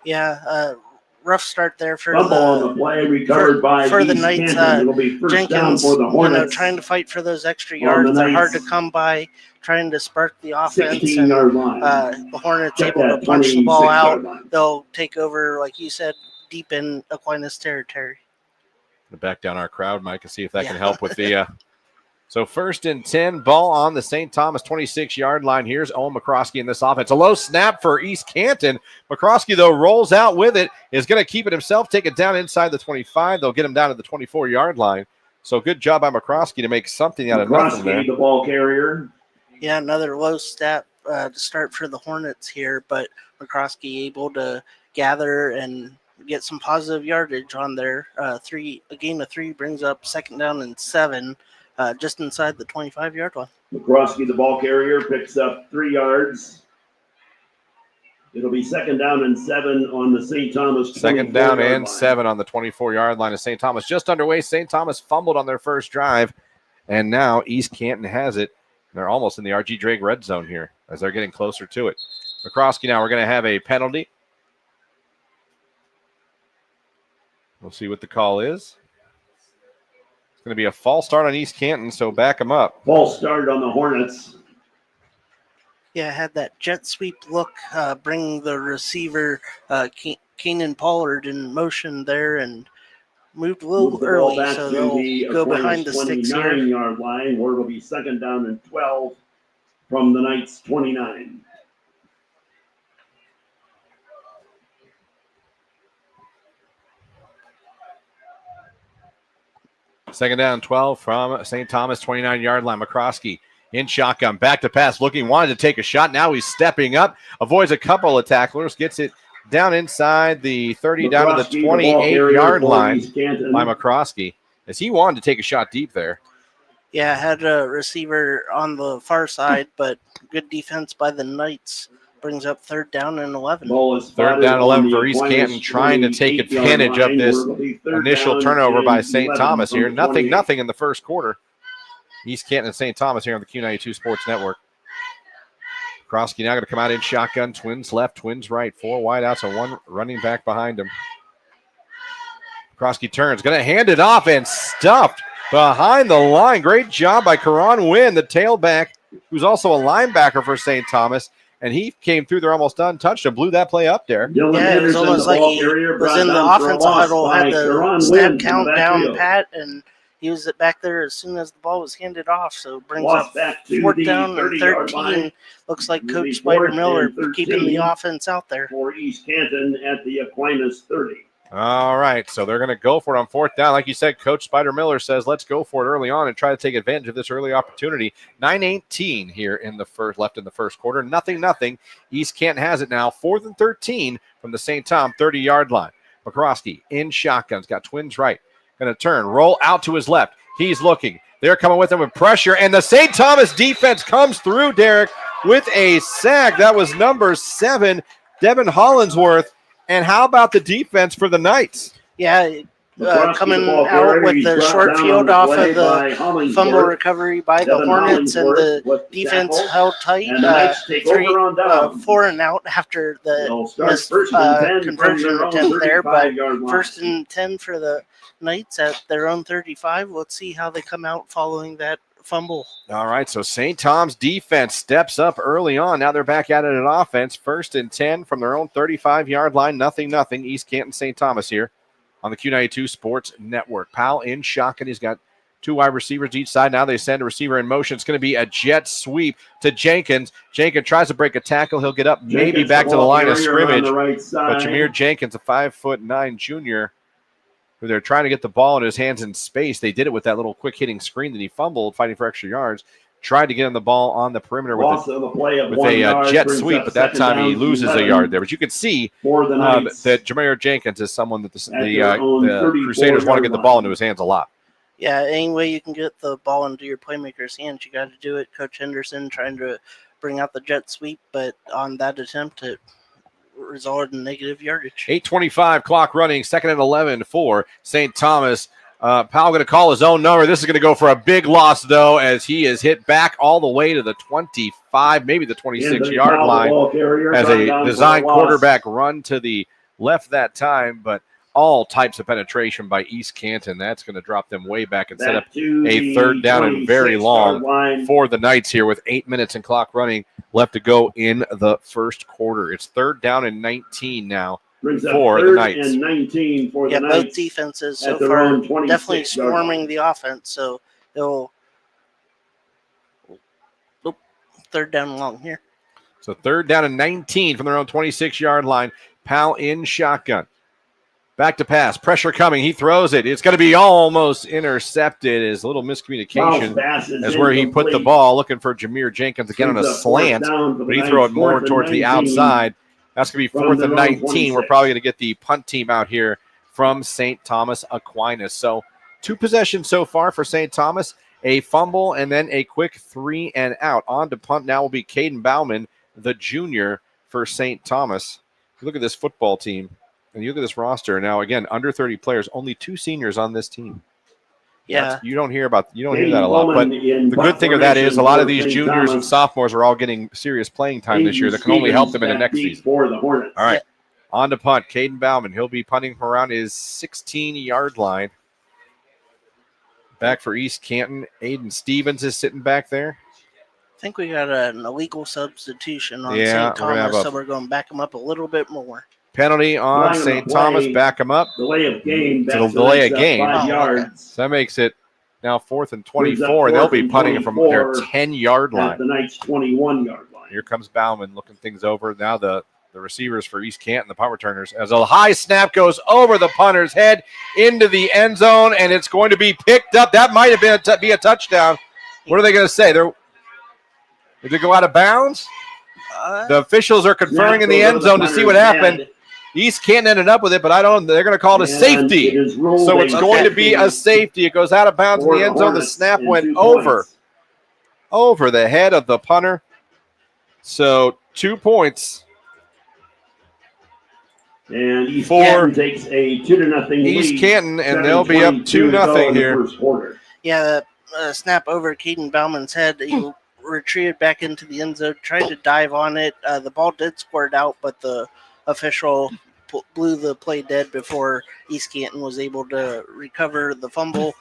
[SPEAKER 15] Yeah, rough start there for the Knights. Jenkins, trying to fight for those extra yards. They're hard to come by, trying to spark the offense. And the Hornets able to punch the ball out. They'll take over, like you said, deep in Aquinas territory.
[SPEAKER 3] Back down our crowd, Mike, and see if that can help with the. So 1st and 10, ball on the St. Thomas 26-yard line. Here's Owen McCroskey in this offense. A low snap for East Canton. McCroskey, though, rolls out with it, is going to keep it himself, take it down inside the 25. They'll get him down to the 24-yard line. So good job by McCroskey to make something out of nothing there.
[SPEAKER 16] The ball carrier.
[SPEAKER 15] Yeah, another low step to start for the Hornets here, but McCroskey able to gather and get some positive yardage on there. A gain of 3 brings up 2nd down and 7, just inside the 25-yard line.
[SPEAKER 16] McCroskey, the ball carrier, picks up 3 yards. It'll be 2nd down and 7 on the St. Thomas
[SPEAKER 3] 2nd down and 7 on the 24-yard line of St. Thomas. Just underway. St. Thomas fumbled on their first drive, and now East Canton has it. They're almost in the R.G. Drake red zone here as they're getting closer to it. McCroskey, now we're going to have a penalty. We'll see what the call is. It's going to be a false start on East Canton, so back them up.
[SPEAKER 16] False start on the Hornets.
[SPEAKER 15] Yeah, had that jet sweep look, bring the receiver, Keenan Pollard, in motion there and moved a little early, so they'll go behind the sticks here.
[SPEAKER 16] 29-yard line, where it'll be 2nd down and 12 from the Knights' 29.
[SPEAKER 3] Second down, 12 from St. Thomas, 29-yard line. McCroskey in shotgun, back to pass, wanted to take a shot. Now he's stepping up, avoids a couple of tacklers, gets it down inside the 30, down to the 28-yard line by McCroskey, as he wanted to take a shot deep there.
[SPEAKER 15] Yeah, had a receiver on the far side, but good defense by the Knights brings up 3rd down and 11.
[SPEAKER 3] 3rd down 11 for East Canton, trying to take advantage of this initial turnover by St. Thomas here. Nothing in the first quarter. East Canton and St. Thomas here on the Q92 Sports Network. Krosky now going to come out in shotgun. Twins left, twins right. 4 wideouts and 1 running back behind him. Krosky turns, going to hand it off and stuffed behind the line. Great job by Karan Wynn, the tailback, who's also a linebacker for St. Thomas. And he came through there almost untouched and blew that play up there.
[SPEAKER 15] Yeah, it was almost like he was in the offensive huddle, had the snap count down pat, and he was back there as soon as the ball was handed off. So it brings up 4th down and 13. Looks like Coach Spider-Miller keeping the offense out there.
[SPEAKER 16] For East Canton at the Aquinas 30.
[SPEAKER 3] All right, so they're going to go for it on 4th down. Like you said, Coach Spider-Miller says, let's go for it early on and try to take advantage of this early opportunity. 9:18 here in the left in the first quarter. Nothing. East Canton has it now. 4th and 13 from the St. Tom 30-yard line. McCroskey in shotguns, got twins right. Going to turn, roll out to his left. He's looking. They're coming with him with pressure, and the St. Thomas defense comes through, Derek, with a sack. That was number 7, Devin Hollinsworth. And how about the defense for the Knights?
[SPEAKER 15] Yeah, coming out with the short field off of the fumble recovery by the Hornets, and the defense held tight. 4 and out after the missed conversion attempt there, but 1st and 10 for the Knights at their own 35. Let's see how they come out following that fumble.
[SPEAKER 3] All right, so St. Tom's defense steps up early on. Now they're back at it at offense. 1st and 10 from their own 35-yard line. Nothing. East Canton, St. Thomas here on the Q92 Sports Network. Powell in shotgun. He's got 2 wide receivers each side. Now they send a receiver in motion. It's going to be a jet sweep to Jenkins. Jenkins tries to break a tackle. He'll get up maybe back to the line of scrimmage. But Jameer Jenkins, a 5'9" junior, who they're trying to get the ball in his hands in space. They did it with that little quick hitting screen that he fumbled, fighting for extra yards. Tried to get him the ball on the perimeter with a jet sweep, but that time he loses a yard there. But you can see that Jameer Jenkins is someone that the Crusaders want to get the ball into his hands a lot.
[SPEAKER 15] Yeah, any way you can get the ball into your playmaker's hands, you got to do it. Coach Henderson trying to bring out the jet sweep, but on that attempt, it resulted in negative yardage.
[SPEAKER 3] 8:25 clock running, 2nd and 11 for St. Thomas. Powell going to call his own number. This is going to go for a big loss, though, as he is hit back all the way to the 25, maybe the 26-yard line, as a design quarterback run to the left that time, but all types of penetration by East Canton. That's going to drop them way back and set up a 3rd down and very long for the Knights here with 8 minutes and clock running left to go in the first quarter. It's 3rd down and 19 now for the Knights.
[SPEAKER 16] And 19 for the Knights.
[SPEAKER 15] Both defenses so far definitely swarming the offense, so they'll 3rd down and long here.
[SPEAKER 3] So 3rd down and 19 from their own 26-yard line. Powell in shotgun. Back to pass. Pressure coming. He throws it. It's going to be almost intercepted. Is a little miscommunication as where he put the ball, looking for Jameer Jenkins again on a slant, but he threw it more towards the outside. That's going to be 4th and 19. We're probably going to get the punt team out here from St. Thomas Aquinas. So 2 possessions so far for St. Thomas, a fumble and then a quick 3 and out. On to punt now will be Caden Bauman, the junior for St. Thomas. Look at this football team. And you look at this roster now. Again, under 30 players, only 2 seniors on this team.
[SPEAKER 15] Yeah,
[SPEAKER 3] you don't hear that a lot. But the good thing of that is a lot of these juniors and sophomores are all getting serious playing time this year. That can only help them in the next season. All right, on to punt. Caden Bauman. He'll be punting from around his 16-yard line. Back for East Canton. Aiden Stevens is sitting back there.
[SPEAKER 15] I think we got an illegal substitution on St. Thomas, so we're going to back them up a little bit more.
[SPEAKER 3] Penalty on St. Thomas. Back him up.
[SPEAKER 16] Delay of game.
[SPEAKER 3] Delay of game. So that makes it now 4th and 24. They'll be punting from their 10-yard line.
[SPEAKER 16] The Knights' 21-yard line.
[SPEAKER 3] Here comes Bauman looking things over. Now the receivers for East Canton, the punt returners, as a high snap goes over the punter's head into the end zone, and it's going to be picked up. That might have been be a touchdown. What are they going to say? Did they go out of bounds? The officials are conferring in the end zone to see what happened. East Canton ended up with it, but I don't know. They're going to call it a safety. So it's going to be a safety. It goes out of bounds in the end zone. The snap went over the head of the punter. So 2 points.
[SPEAKER 16] And East Canton takes a 2-0 lead.
[SPEAKER 3] East Canton, and they'll be up 2-0 here.
[SPEAKER 15] Yeah, the snap over Caden Bauman's head. He retreated back into the end zone, tried to dive on it. The ball did squirt out, but the official blew the play dead before East Canton was able to recover the fumble.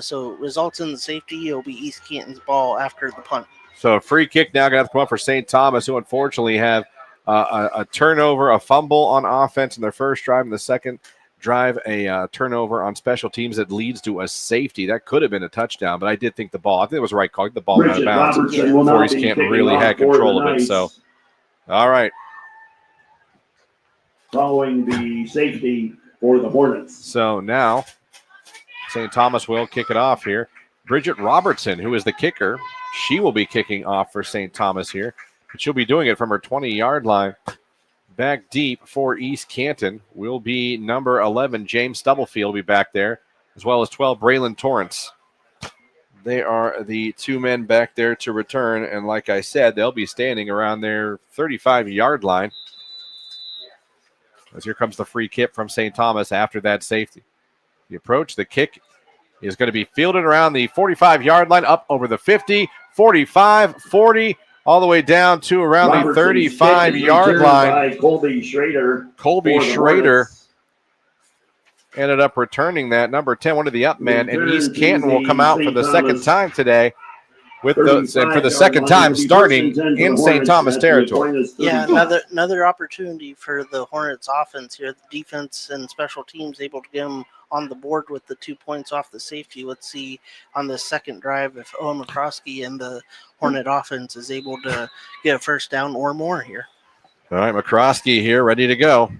[SPEAKER 15] So results in the safety. It'll be East Canton's ball after the punt.
[SPEAKER 3] So a free kick now going to have to come up for St. Thomas, who unfortunately have a turnover, a fumble on offense in their first drive, and the second drive a turnover on special teams that leads to a safety. That could have been a touchdown, but I did think I think it was the right call. The ball went out of bounds before East Canton really had control of it. So, all right.
[SPEAKER 16] Following the safety for the Hornets.
[SPEAKER 3] So now St. Thomas will kick it off here. Bridget Robertson, who is the kicker, she will be kicking off for St. Thomas here. But she'll be doing it from her 20-yard line. Back deep for East Canton will be number 11, James Stubblefield, will be back there, as well as 12, Braylon Torrance. They are the two men back there to return, and like I said, they'll be standing around their 35-yard line. As here comes the free kick from St. Thomas after that safety. The approach, the kick is going to be fielded around the 45-yard line, up over the 50, 45, 40, all the way down to around the 35-yard line.
[SPEAKER 16] By Colby Schrader.
[SPEAKER 3] Colby Schrader ended up returning that. Number 10, one of the up men, and East Canton will come out for the second time today with and for the second time starting in St. Thomas territory.
[SPEAKER 15] Yeah, another opportunity for the Hornets offense here. The defense and special teams able to get them on the board with the 2 points off the safety. Let's see on the second drive if Owen McCroskey and the Hornet offense is able to get a first down or more here.
[SPEAKER 3] All right, McCroskey here, ready to go.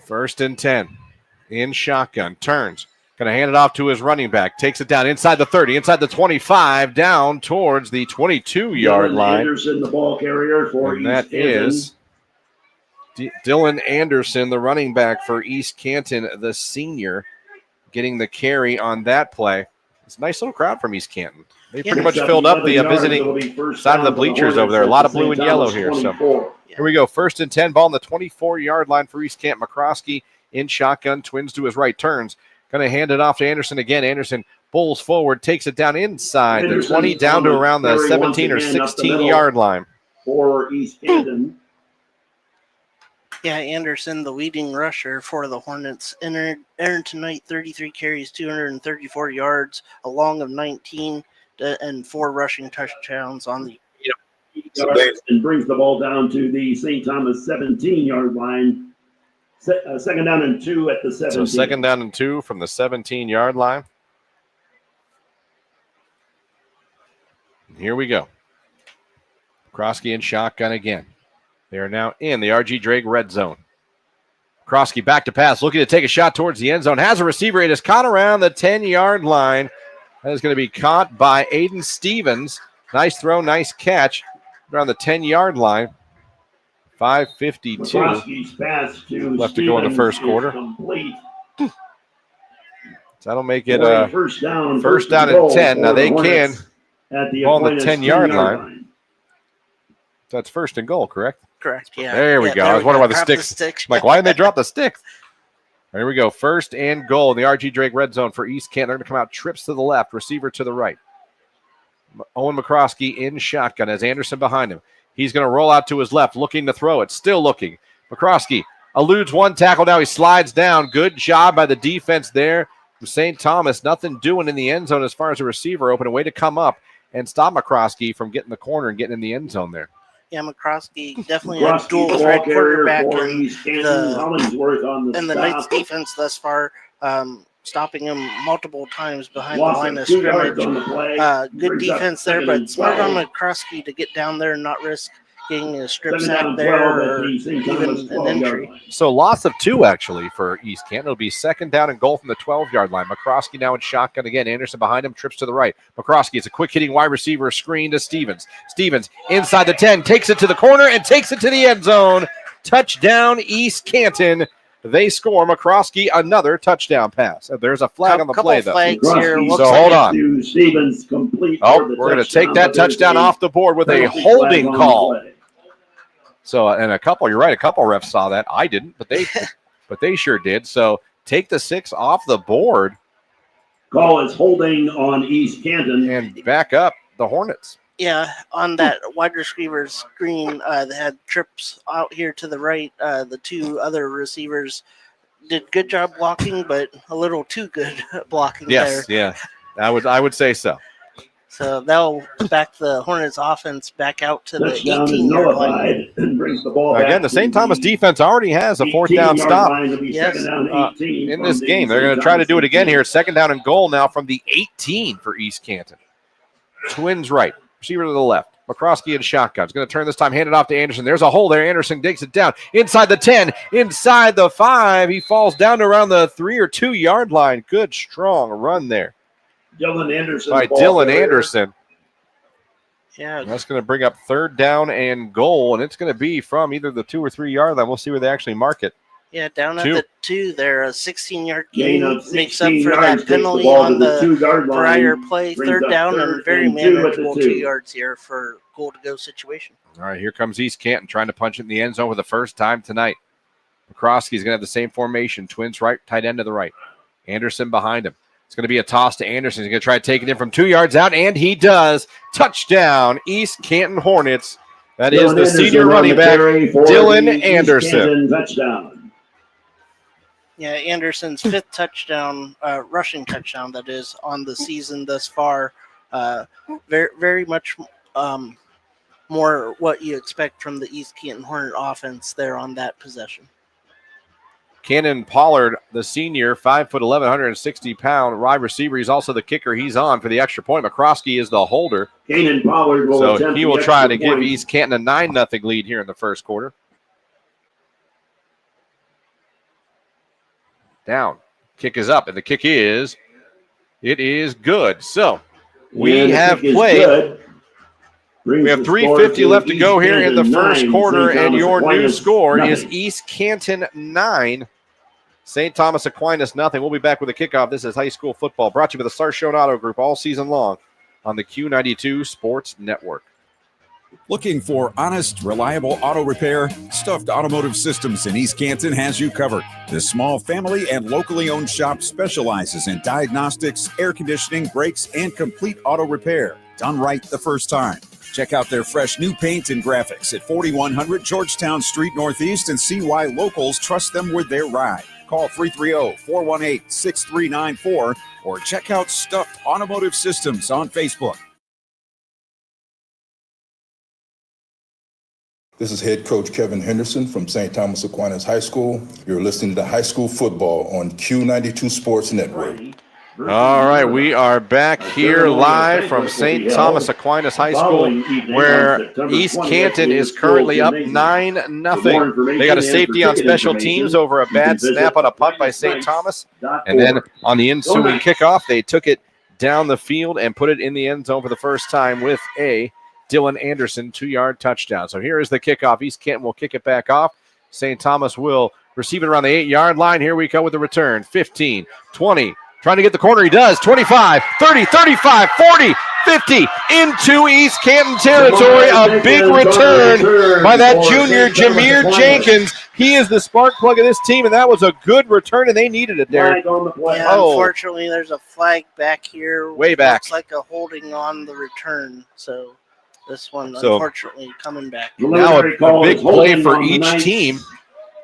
[SPEAKER 3] 1st and 10. In shotgun, turns. Going to hand it off to his running back. Takes it down inside the 30, inside the 25, down towards the 22-yard line.
[SPEAKER 16] Anderson, the ball carrier for
[SPEAKER 3] and that is Dylan Anderson, the running back for East Canton, the senior, getting the carry on that play. It's a nice little crowd from East Canton. They pretty much filled up the visiting side of the bleachers over there. A lot of blue and yellow here. So here we go. 1st and 10, ball on the 24-yard line for East Canton. McCroskey in shotgun, twins to his right, turns. Going to hand it off to Anderson again. Anderson bowls forward, takes it down inside the 20, down to around the 17 or 16-yard line.
[SPEAKER 16] For East Canton.
[SPEAKER 15] Yeah, Anderson, the leading rusher for the Hornets, entered tonight 33 carries, 234 yards, a long of 19, and 4 rushing touchdowns on the
[SPEAKER 16] and brings the ball down to the St. Thomas 17-yard line. Second down and 2 at the 17.
[SPEAKER 3] So 2nd down and 2 from the 17-yard line. And here we go. Krosky in shotgun again. They are now in the R.G. Drake red zone. Krosky back to pass, looking to take a shot towards the end zone. Has a receiver. It is caught around the 10-yard line. That is going to be caught by Aiden Stevens. Nice throw, nice catch around the 10-yard line. 5:52 left to go in the first quarter. So that'll make it first down and 10. Now they can ball on the 10-yard line. So that's 1st and goal, correct?
[SPEAKER 15] Correct, yeah.
[SPEAKER 3] There we go. I was wondering why the sticks. Like, why did they drop the sticks? There we go. 1st and goal in the R.G. Drake red zone for East Canton. They're going to come out, trips to the left, receiver to the right. Owen McCroskey in shotgun as Anderson behind him. He's going to roll out to his left, looking to throw it. Still looking. McCroskey eludes one tackle. Now he slides down. Good job by the defense there from St. Thomas. Nothing doing in the end zone as far as a receiver open. A way to come up and stop McCroskey from getting the corner and getting in the end zone there.
[SPEAKER 15] Yeah, McCroskey definitely a dual threat quarterback in the Knights defense thus far, stopping him multiple times behind the line of scrimmage. Good defense there, but smart on McCroskey to get down there and not risk getting a strip
[SPEAKER 16] Second
[SPEAKER 15] sack
[SPEAKER 16] down and
[SPEAKER 15] there
[SPEAKER 16] 12 at
[SPEAKER 15] or
[SPEAKER 16] the St.
[SPEAKER 15] even
[SPEAKER 16] Thomas
[SPEAKER 15] an
[SPEAKER 16] 12-yard
[SPEAKER 15] entry.
[SPEAKER 16] line.
[SPEAKER 3] So loss of 2 actually for East Canton. It'll be second down and goal from the 12-yard line. McCroskey now in shotgun again. Anderson behind him, trips to the right. McCroskey is a quick hitting wide receiver screen to Stevens. Stevens inside the 10, takes it to the corner and takes it to the end zone. Touchdown East Canton. They score. McCroskey another touchdown pass. There's a flag on the play though.
[SPEAKER 15] Flags here.
[SPEAKER 3] So hold on.
[SPEAKER 16] To Stevens complete
[SPEAKER 3] Oh,
[SPEAKER 16] for the
[SPEAKER 3] we're going to
[SPEAKER 16] touchdown,
[SPEAKER 3] take that
[SPEAKER 16] but there's
[SPEAKER 3] touchdown
[SPEAKER 16] a
[SPEAKER 3] off the board with a
[SPEAKER 16] penalty
[SPEAKER 3] holding
[SPEAKER 16] flag on the
[SPEAKER 3] call.
[SPEAKER 16] play.
[SPEAKER 3] So, and you're right, a couple refs saw that. I didn't, but they sure did. So take the 6 off the board.
[SPEAKER 16] Call is holding on East Canton.
[SPEAKER 3] And back up the Hornets.
[SPEAKER 15] Yeah, on that wide receiver screen, they had trips out here to the right. The 2 other receivers did good job blocking, but a little too good blocking there.
[SPEAKER 3] Yes, yeah. I would say so.
[SPEAKER 15] So that'll back the Hornets offense back out to the
[SPEAKER 16] Touchdown is
[SPEAKER 15] 18-yard line.
[SPEAKER 16] nullified and brings the ball back.
[SPEAKER 3] Again, the St. Thomas defense already has a 4th down
[SPEAKER 16] 18-yard
[SPEAKER 3] stop
[SPEAKER 16] line to be second down 18
[SPEAKER 3] in
[SPEAKER 16] from
[SPEAKER 3] this
[SPEAKER 16] the
[SPEAKER 3] game. They're
[SPEAKER 16] St.
[SPEAKER 3] going to try to do it
[SPEAKER 16] Thomas
[SPEAKER 3] again
[SPEAKER 16] 18.
[SPEAKER 3] here. Second down and goal now from the 18 for East Canton. Twins right, receiver to the left. McCroskey in shotgun. He's going to turn this time, hand it off to Anderson. There's a hole there. Anderson digs it down inside the 10, inside the 5. He falls down to around the 3 or 2 yard line. Good, strong run there
[SPEAKER 16] Dylan Anderson.
[SPEAKER 3] by Dylan Anderson.
[SPEAKER 15] Yeah.
[SPEAKER 3] That's going to bring up third down and goal, and it's going to be from either the 2 or 3 yard line. We'll see where they actually mark it.
[SPEAKER 15] Yeah, down at
[SPEAKER 3] 2.
[SPEAKER 15] the 2 there, a 16-yard
[SPEAKER 16] Gain
[SPEAKER 15] gain
[SPEAKER 16] of
[SPEAKER 15] makes up
[SPEAKER 16] 16
[SPEAKER 15] for
[SPEAKER 16] yards,
[SPEAKER 15] that
[SPEAKER 16] takes the
[SPEAKER 15] penalty
[SPEAKER 16] ball
[SPEAKER 15] on
[SPEAKER 16] to the
[SPEAKER 15] the
[SPEAKER 16] 2-yard line,
[SPEAKER 15] prior play.
[SPEAKER 16] brings
[SPEAKER 15] Third
[SPEAKER 16] up
[SPEAKER 15] down
[SPEAKER 16] third
[SPEAKER 15] and very
[SPEAKER 16] and 2 at the
[SPEAKER 15] manageable
[SPEAKER 16] 2.
[SPEAKER 15] 2 yards here for goal-to-go situation.
[SPEAKER 3] All right, here comes East Canton trying to punch it in the end zone for the first time tonight. McCroskey's going to have the same formation. Twins right, tight end to the right. Anderson behind him. It's going to be a toss to Anderson. He's going to try to take it in from 2 yards out, and he does. Touchdown, East Canton Hornets. That is
[SPEAKER 16] Dylan
[SPEAKER 3] the
[SPEAKER 16] Anderson
[SPEAKER 3] senior
[SPEAKER 16] on
[SPEAKER 3] running
[SPEAKER 16] the
[SPEAKER 3] back,
[SPEAKER 16] carry for
[SPEAKER 3] Dylan
[SPEAKER 16] the East
[SPEAKER 3] Anderson.
[SPEAKER 16] Canton touchdown.
[SPEAKER 15] Yeah, Anderson's 5th touchdown, rushing touchdown, that is, on the season thus far. Very, very much more what you expect from the East Canton Hornet offense there on that possession.
[SPEAKER 3] Cannon Pollard, the senior, 5'11", 160-pound wide receiver. He's also the kicker. He's on for the extra point. McCroskey is the holder.
[SPEAKER 16] Cannon Pollard will
[SPEAKER 3] So
[SPEAKER 16] attempt
[SPEAKER 3] he
[SPEAKER 16] the
[SPEAKER 3] will try to
[SPEAKER 16] extra
[SPEAKER 3] give
[SPEAKER 16] point.
[SPEAKER 3] East Canton a 9-0 lead here in the first quarter. Down. Kick is up, and the kick is good. So we
[SPEAKER 16] And the
[SPEAKER 3] have
[SPEAKER 16] kick is
[SPEAKER 3] played.
[SPEAKER 16] good. Brings
[SPEAKER 3] We have
[SPEAKER 16] the score
[SPEAKER 3] 3:50
[SPEAKER 16] to
[SPEAKER 3] left to go
[SPEAKER 16] East
[SPEAKER 3] here in the
[SPEAKER 16] Canton
[SPEAKER 3] first
[SPEAKER 16] 9,
[SPEAKER 3] quarter,
[SPEAKER 16] St.
[SPEAKER 3] and
[SPEAKER 16] Thomas
[SPEAKER 3] your new
[SPEAKER 16] Aquinas
[SPEAKER 3] score is
[SPEAKER 16] nothing.
[SPEAKER 3] East Canton 9, St. Thomas Aquinas nothing. We'll be back with a kickoff. This is high school football brought to you by the Sarshone Auto Group all season long on the Q92 Sports Network.
[SPEAKER 5] Looking for honest, reliable auto repair? Stuffed Automotive Systems in East Canton has you covered. This small family and locally owned shop specializes in diagnostics, air conditioning, brakes, and complete auto repair. Done right the first time. Check out their fresh new paint and graphics at 4100 Georgetown Street Northeast and see why locals trust them with their ride. Call 330-418-6394 or check out Stuffed Automotive Systems on Facebook.
[SPEAKER 10] This is head coach Kevin Henderson from St. Thomas Aquinas High School. You're listening to High School Football on Q92 Sports Network.
[SPEAKER 3] All right, we are back here live from St. Thomas Aquinas High School, where East Canton is currently up 9-0. They got a safety on special teams over a bad snap on a punt by St. Thomas. And then on the ensuing kickoff, they took it down the field and put it in the end zone for the first time with a Dylan Anderson 2-yard touchdown. So here is the kickoff. East Canton will kick it back off. St. Thomas will receive it around the 8-yard line. Here we go with the return. 15, 20, trying to get the corner. He does. 25, 30, 35, 40, 50 into East Canton territory. A big return by that junior, Jameer Jenkins. He is the spark plug of this team, and that was a good return, and they needed it there.
[SPEAKER 15] Yeah, unfortunately, there's a flag back here.
[SPEAKER 3] Way back.
[SPEAKER 15] Looks like a holding on the return. So this one,
[SPEAKER 3] So,
[SPEAKER 15] unfortunately, coming back.
[SPEAKER 3] Now a big play for each team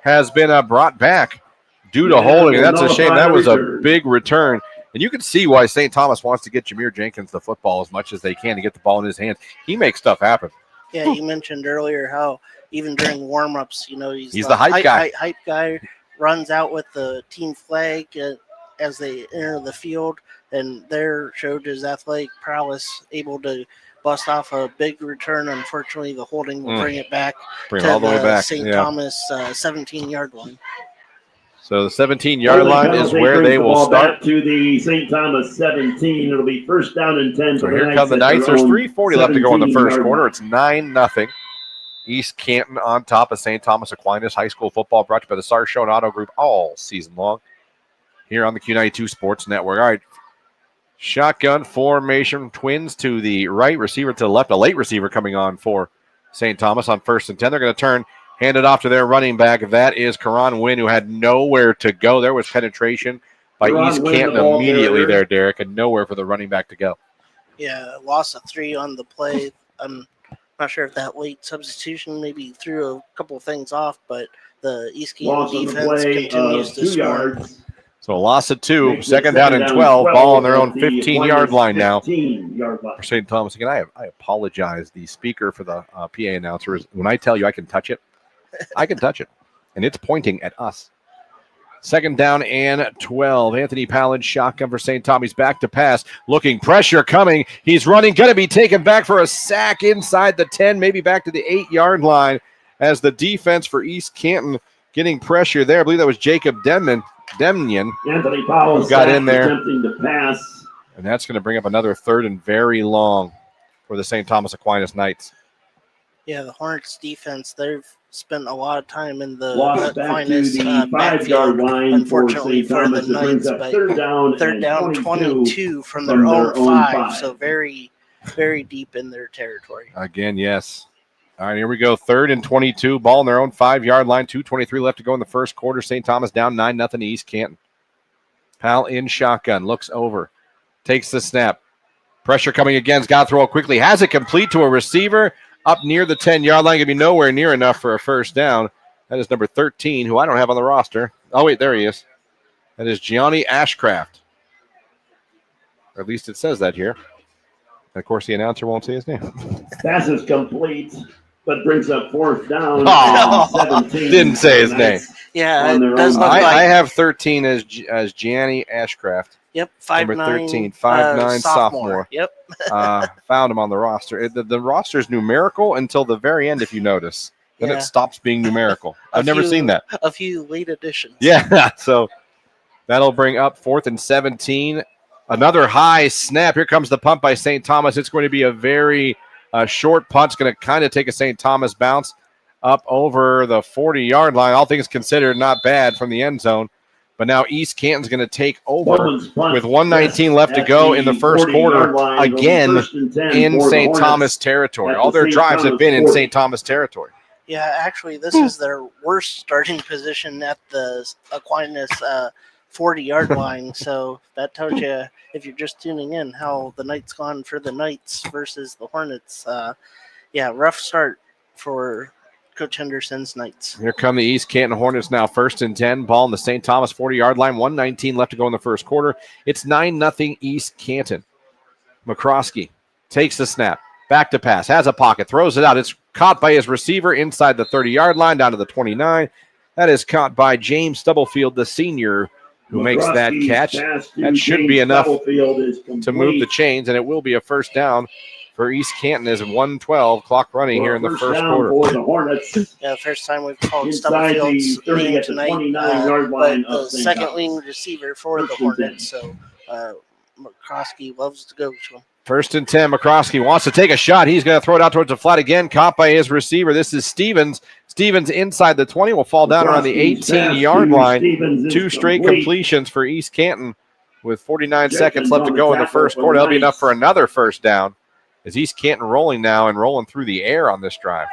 [SPEAKER 3] has been brought back due to holding. And that's a shame. That was a big return. And you can see why St. Thomas wants to get Jameer Jenkins the football as much as they can to get the ball in his hands. He makes stuff happen.
[SPEAKER 15] Yeah, you mentioned earlier how even during warm-ups, you know, he's
[SPEAKER 3] the hype guy.
[SPEAKER 15] Hype guy runs out with the team flag as they enter the field. and there showed his athletic prowess, able to bust off a big return. Unfortunately, the holding will bring it back
[SPEAKER 3] Bring
[SPEAKER 15] to
[SPEAKER 3] it all the way back.
[SPEAKER 15] St.
[SPEAKER 3] Yeah.
[SPEAKER 15] Thomas 17-yard line.
[SPEAKER 3] So the 17-yard line is where they will start.
[SPEAKER 16] Back to the St. Thomas 17. It'll be first down and 10.
[SPEAKER 3] So here come the Knights. There's 3:40 left to go in the first quarter. It's 9-0. East Canton on top of St. Thomas Aquinas High School football, brought to you by the Sarshone Auto Group all season long here on the Q92 Sports Network. All right, shotgun formation, Twins to the right, receiver to the left, a late receiver coming on for St. Thomas on 1st and 10. They're going to turn, hand it off to their running back. That is Karan Wynn, who had nowhere to go. There was penetration by East Canton immediately there, Derek, and nowhere for the running back to go.
[SPEAKER 15] Yeah, loss of 3 on the play. I'm not sure if that late substitution maybe threw a couple of things off, but the East Canton defense continues to score.
[SPEAKER 3] So a loss of 2, second down and 12, ball on their own 15-yard line now for St. Thomas. Again, I apologize. The speaker for the PA announcer is, when I tell you I can touch it, I can touch it, and it's pointing at us. Second down and 12. Anthony Palin, shotgun for St. Thomas, back to pass. Looking, pressure coming. He's running, going to be taken back for a sack inside the 10, maybe back to the 8-yard line as the defense for East Canton getting pressure there. I believe that was Jacob Demnian.
[SPEAKER 16] Anthony Powell
[SPEAKER 3] got in there.
[SPEAKER 16] Attempting to pass.
[SPEAKER 3] And that's going to bring up another 3rd and very long for the St. Thomas Aquinas Knights.
[SPEAKER 15] Yeah, the Hornets defense, they've spent a lot of time in the
[SPEAKER 16] Aquinas backfield,
[SPEAKER 15] unfortunately for the Knights, but third down 22 from their own 5, so very, very deep in their territory.
[SPEAKER 3] Again, yes. All right, here we go. 3rd and 22, ball on their own 5-yard line, 2:23 left to go in the first quarter. St. Thomas down 9-0 to East Canton. Pal in shotgun, looks over, takes the snap. Pressure coming again, got to throw it quickly, has it complete to a receiver up near the 10-yard line. Going to be nowhere near enough for a first down. That is number 13, who I don't have on the roster. Oh, wait, there he is. That is Gianni Ashcraft. Or at least it says that here. And of course, the announcer won't say his name.
[SPEAKER 16] Pass is complete, but brings up 4th down.
[SPEAKER 3] Oh,
[SPEAKER 16] 17.
[SPEAKER 3] Didn't say his name.
[SPEAKER 15] Yeah, it does look like.
[SPEAKER 3] I have 13 as Gianni Ashcraft.
[SPEAKER 15] Yep, 5'9",
[SPEAKER 3] number 13, 5'9", sophomore.
[SPEAKER 15] Yep.
[SPEAKER 3] Found him on the roster. The roster is numerical until the very end, if you notice. Then it stops being numerical. I've never seen that.
[SPEAKER 15] A few late additions.
[SPEAKER 3] Yeah, so that'll bring up 4th and 17. Another high snap. Here comes the punt by St. Thomas. It's going to be a very short punt. It's going to kind of take a St. Thomas bounce up over the 40-yard line. All things considered, not bad from the end zone. But now East Canton's going to take over with 1:19 left to go in the first quarter, again in St. Thomas territory. All their drives have been in St. Thomas territory.
[SPEAKER 15] Yeah, actually, this is their worst starting position at the Aquinas 40-yard line. So that tells you, if you're just tuning in, how the night's gone for the Knights versus the Hornets. Rough start for Coach Henderson's Knights.
[SPEAKER 3] Here come the East Canton Hornets now. 1st and 10. Ball in the St. Thomas 40-yard line. 1:19 left to go in the first quarter. It's 9-0 East Canton. McCroskey takes the snap. Back to pass. Has a pocket. Throws it out. It's caught by his receiver inside the 30-yard line down to the 29. That is caught by James Stubblefield, the senior, who makes that catch. That should be enough to move the chains, and it will be a first down for East Canton as 1:12 clock running here in the first quarter.
[SPEAKER 15] Yeah, first time we've called Stubblefield's name tonight, but the second wing receiver for the Hornets. So McCroskey loves to go to him.
[SPEAKER 3] 1st and 10. McCroskey wants to take a shot. He's going to throw it out towards the flat again. Caught by his receiver. This is Stevens. Stevens inside the 20 will fall down around the 18-yard line. 2 straight completions for East Canton with 49 seconds left to go in the first quarter. That'll be enough for another first down. Is East Canton rolling now and rolling through the air on this drive?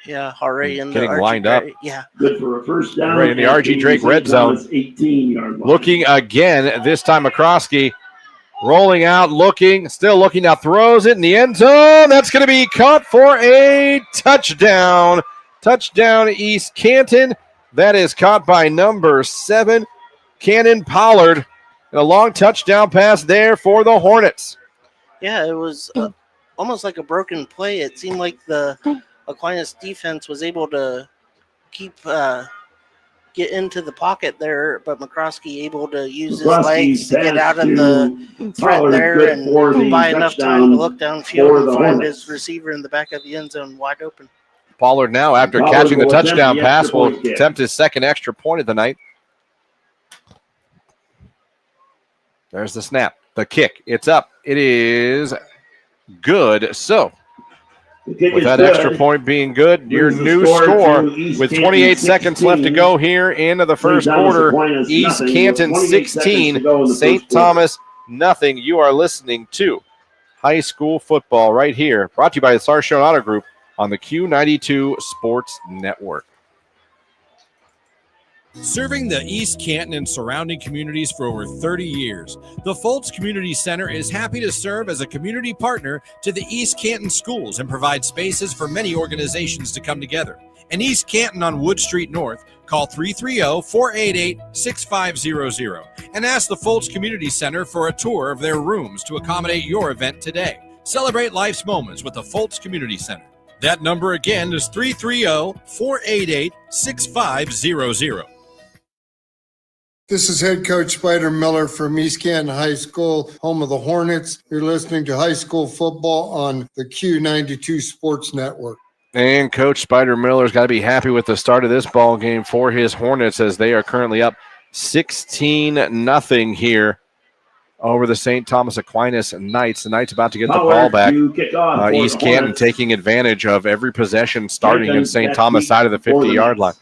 [SPEAKER 15] Yeah, already in
[SPEAKER 3] getting
[SPEAKER 15] the
[SPEAKER 3] lined up.
[SPEAKER 15] Yeah,
[SPEAKER 16] good for a first down.
[SPEAKER 3] Right in the RG Drake red zone.
[SPEAKER 16] 18-yard line.
[SPEAKER 3] Looking again. This time McCroskey rolling out, still looking now. Throws it in the end zone. That's going to be caught for a touchdown. Touchdown East Canton. That is caught by number 7, Cannon Pollard. And a long touchdown pass there for the Hornets.
[SPEAKER 15] Yeah, it was almost like a broken play. It seemed like the Aquinas defense was able to keep get into the pocket there, but McCroskey able to use his legs to get out of the threat there and buy enough time to look downfield and find his receiver in the back of the end zone wide open.
[SPEAKER 3] Pollard now, after catching the touchdown pass, will attempt his second extra point of the night. There's the snap, the kick. It's up. It is good. So, with that extra point being good, your new score with 28 seconds left to go here into the first quarter. East Canton 16, St. Thomas nothing. You are listening to high school football right here, brought to you by the Sarshone Auto Group on the Q92 Sports Network.
[SPEAKER 2] Serving the East Canton and surrounding communities for over 30 years, the Foltz Community Center is happy to serve as a community partner to the East Canton schools and provide spaces for many organizations to come together. In East Canton on Wood Street North, call 330-488-6500 and ask the Foltz Community Center for a tour of their rooms to accommodate your event today. Celebrate life's moments with the Foltz Community Center. That number again is 330-488-6500.
[SPEAKER 14] This is head coach Spider Miller from East Canton High School, home of the Hornets. You're listening to high school football on the Q92 Sports Network.
[SPEAKER 3] And Coach Spider Miller's got to be happy with the start of this ball game for his Hornets, as they are currently up 16-0 here over the St. Thomas Aquinas Knights. The Knights about to get the ball back. East Canton taking advantage of every possession starting in St. Thomas side of the 50-yard line.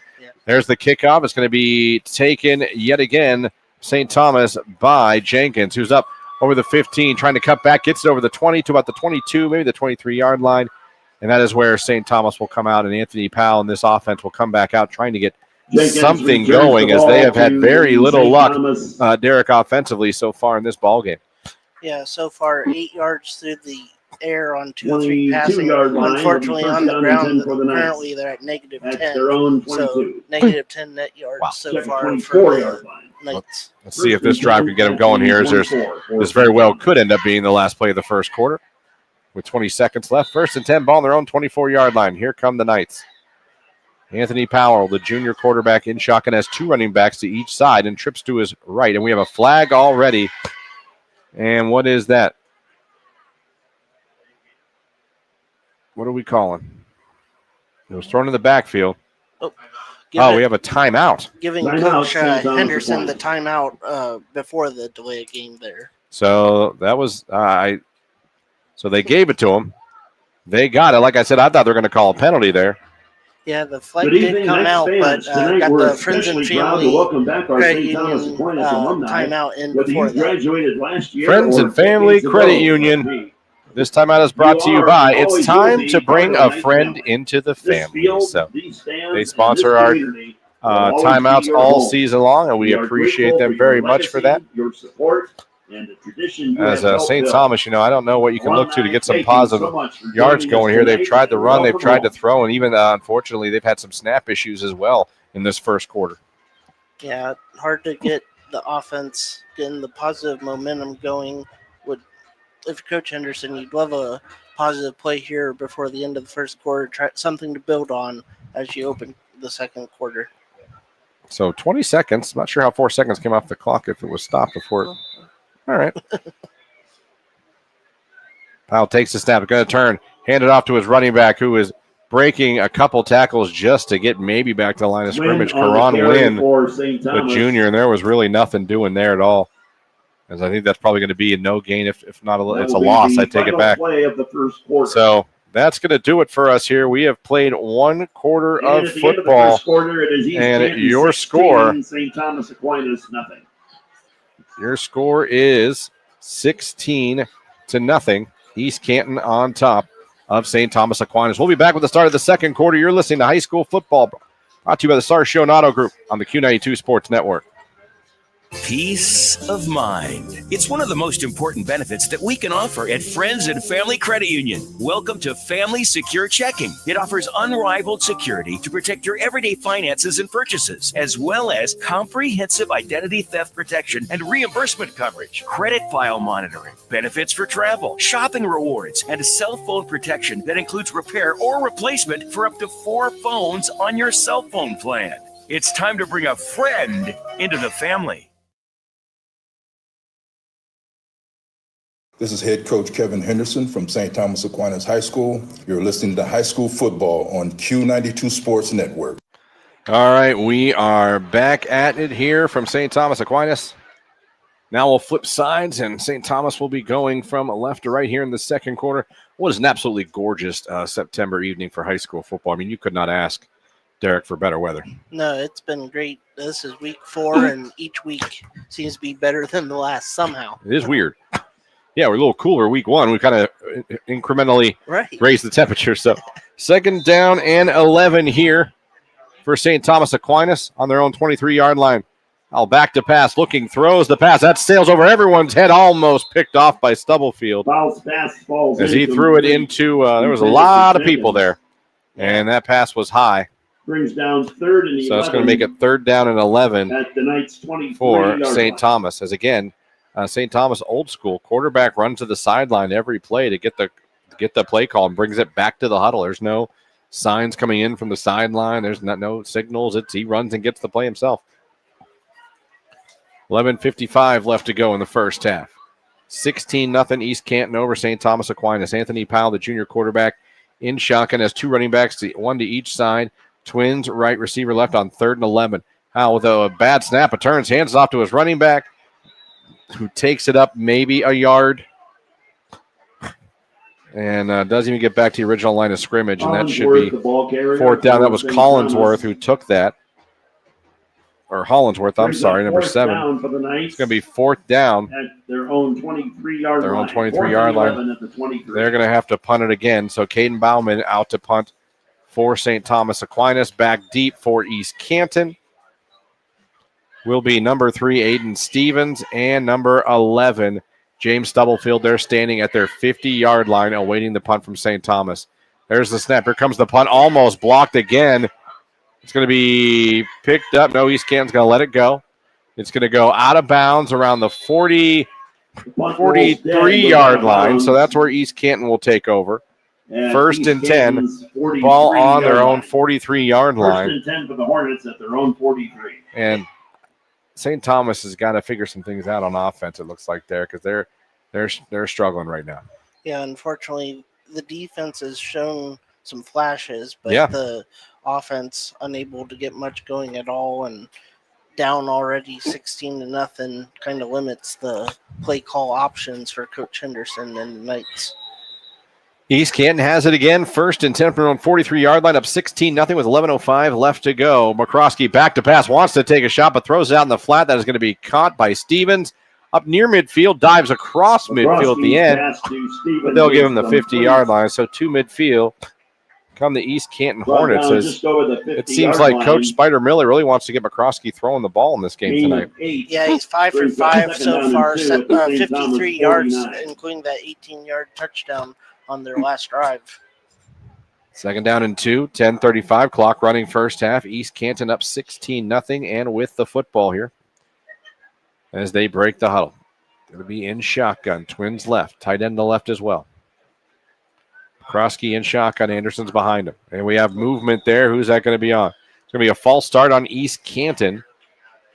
[SPEAKER 3] There's the kickoff. It's going to be taken yet again, St. Thomas, by Jenkins, who's up over the 15, trying to cut back, gets it over the 20 to about the 22, maybe the 23-yard line. And that is where St. Thomas will come out, and Anthony Powell and this offense will come back out trying to get something going, as they have had very little luck, Derek, offensively so far in this ball game.
[SPEAKER 15] Yeah, so far 8 yards through the air on 2 or 3 passing. Unfortunately, on the ground, currently they're at negative 10. So negative 10 net yards so far for the Knights.
[SPEAKER 3] Let's see if this drive can get them going here, as this very well could end up being the last play of the first quarter. With 20 seconds left, 1st and 10, ball on their own 24-yard line. Here come the Knights. Anthony Powell, the junior quarterback, in shotgun, has 2 running backs to each side and trips to his right. And we have a flag already. And what is that? What are we calling? It was thrown in the backfield. We have a timeout.
[SPEAKER 15] Giving Coach Henderson the timeout before the delay of game there.
[SPEAKER 3] So that was so they gave it to him. They got it. Like I said, I thought they were going to call a penalty there.
[SPEAKER 15] Yeah, the flag did come out, but got the Friends and Family Credit Union timeout in before that.
[SPEAKER 3] Friends and Family Credit Union. This timeout is brought to you by It's Time to Bring a Friend into the Family. So they sponsor our timeouts all season long, and we appreciate them very much for that. As St. Thomas, I don't know what you can look to get some positive yards going here. They've tried to run, they've tried to throw, and even, unfortunately, they've had some snap issues as well in this first quarter.
[SPEAKER 15] Yeah, hard to get the offense, getting the positive momentum going. If Coach Henderson, you'd love a positive play here before the end of the first quarter, try something to build on as you open the second quarter.
[SPEAKER 3] So 20 seconds. Not sure how 4 seconds came off the clock if it was stopped before it. All right. Powell takes the snap. Going to turn. Hand it off to his running back, who is breaking a couple tackles just to get maybe back to the line of scrimmage. Karan Wynn, the junior, and there was really nothing doing there at all. As I think that's probably going to be a no gain. If not, it's a loss. I take it back. So that's going to do it for us here. We have played 1 quarter of football. And your score.
[SPEAKER 16] St. Thomas Aquinas, nothing.
[SPEAKER 3] Your score is 16-0. East Canton on top of St. Thomas Aquinas. We'll be back with the start of the second quarter. You're listening to high school football, brought to you by the Sarshone Auto Group on the Q92 Sports Network.
[SPEAKER 17] Peace of mind. It's one of the most important benefits that we can offer at Friends and Family Credit Union. Welcome to Family Secure Checking. It offers unrivaled security to protect your everyday finances and purchases, as well as comprehensive identity theft protection and reimbursement coverage, credit file monitoring, benefits for travel, shopping rewards, and cell phone protection that includes repair or replacement for up to 4 phones on your cell phone plan. It's time to bring a friend into the family.
[SPEAKER 10] This is head coach Kevin Henderson from St. Thomas Aquinas High School. You're listening to High School Football on Q92 Sports Network.
[SPEAKER 3] All right, we are back at it here from St. Thomas Aquinas. Now we'll flip sides, and St. Thomas will be going from left to right here in the second quarter. What is an absolutely gorgeous September evening for high school football. I mean, you could not ask, Derek, for better weather.
[SPEAKER 15] No, it's been great. This is week 4, and each week seems to be better than the last somehow.
[SPEAKER 3] It is weird. Yeah, we're a little cooler week 1. We kind of incrementally raised the temperature. So second down and 11 here for St. Thomas Aquinas on their own 23-yard line. Back to pass, looking, throws the pass. That sails over everyone's head, almost picked off by Stubblefield. As he threw it into, there was a lot of people there, and that pass was high.
[SPEAKER 16] Brings down 3rd and 11.
[SPEAKER 3] So it's going to make it 3rd down and 11
[SPEAKER 16] at the Knights' 23
[SPEAKER 3] for St. Thomas. As again, St. Thomas old school quarterback runs to the sideline every play to get the play call and brings it back to the huddle. There's no signs coming in from the sideline. There's no signals. He runs and gets the play himself. 11:55 left to go in the first half. 16-0 East Canton over St. Thomas Aquinas. Anthony Powell, the junior quarterback, in shotgun, has 2 running backs, one to each side. Twins, right receiver left on 3rd and 11. Powell with a bad snap, it turns, hands off to his running back, who takes it up maybe a yard and doesn't even get back to the original line of scrimmage, and that should be 4th down. That was Collinsworth who took that. Or Hollinsworth, I'm sorry, number 7. It's going to be 4th down.
[SPEAKER 16] At their own 23-yard line.
[SPEAKER 3] Their own 23-yard line. They're going to have to punt it again. So Caden Bauman out to punt for St. Thomas Aquinas. Back deep for East Canton will be number 3, Aiden Stevens, and number 11, James Stubblefield. They're standing at their 50-yard line awaiting the punt from St. Thomas. There's the snap. Here comes the punt. Almost blocked again. It's going to be picked up. No, East Canton's going to let it go. It's going to go out of bounds around the 43-yard line. So that's where East Canton will take over. First and 10. Ball on their own 43-yard line.
[SPEAKER 16] First and 10 for the Hornets at their own 43.
[SPEAKER 3] And St. Thomas has got to figure some things out on offense, it looks like, there, because they're struggling right now.
[SPEAKER 15] Yeah, unfortunately, the defense has shown some flashes, but the offense unable to get much going at all, and down already 16-0 kind of limits the play call options for Coach Henderson and the Knights.
[SPEAKER 3] East Canton has it again. First and 10 from their own 43-yard line, up 16-0 with 11:05 left to go. McCroskey back to pass, wants to take a shot, but throws it out in the flat. That is going to be caught by Stevens. Up near midfield, dives across midfield at the end. But they'll give him the 50-yard line. So to midfield come the East Canton Hornets. It seems like Coach Spider Miller really wants to get McCroskey throwing the ball in this game tonight.
[SPEAKER 15] Yeah, he's 5 for 5 so far, 53 yards, including that 18-yard touchdown on their last drive.
[SPEAKER 3] Second down and 2, 10:35 clock running first half. East Canton up 16-0 and with the football here as they break the huddle. Going to be in shotgun. Twins left, tight end to left as well. Krosky in shotgun. Anderson's behind him. And we have movement there. Who's that going to be on? It's going to be a false start on East Canton.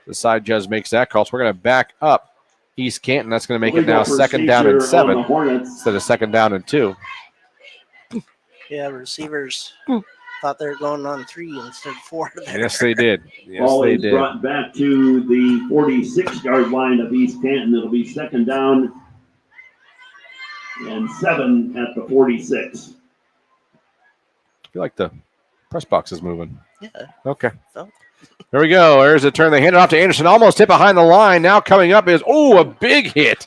[SPEAKER 3] The side judge makes that call. So we're going to back up East Canton. That's going to make it now second down and 7 instead of second down and 2.
[SPEAKER 15] Yeah, receivers thought they were going on 3 instead of 4.
[SPEAKER 3] Yes, they did. Yes,
[SPEAKER 16] Ball
[SPEAKER 3] they
[SPEAKER 16] is
[SPEAKER 3] did.
[SPEAKER 16] brought back to the 46-yard line of East Canton. It'll be second down and 7 at the 46.
[SPEAKER 3] I feel like the press box is moving.
[SPEAKER 15] Yeah.
[SPEAKER 3] Okay. There we go. There's a turn. They hand it off to Anderson. Almost hit behind the line. Now coming up is, a big hit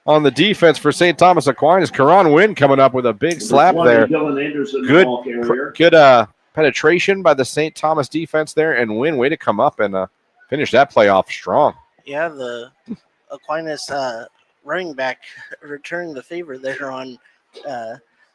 [SPEAKER 3] on the defense for St. Thomas Aquinas. Karan Wynn coming up with a big slap there. Good penetration by the St. Thomas defense there. And Wynn, way to come up and finish that play off strong.
[SPEAKER 15] Yeah, the Aquinas running back returning the favor there on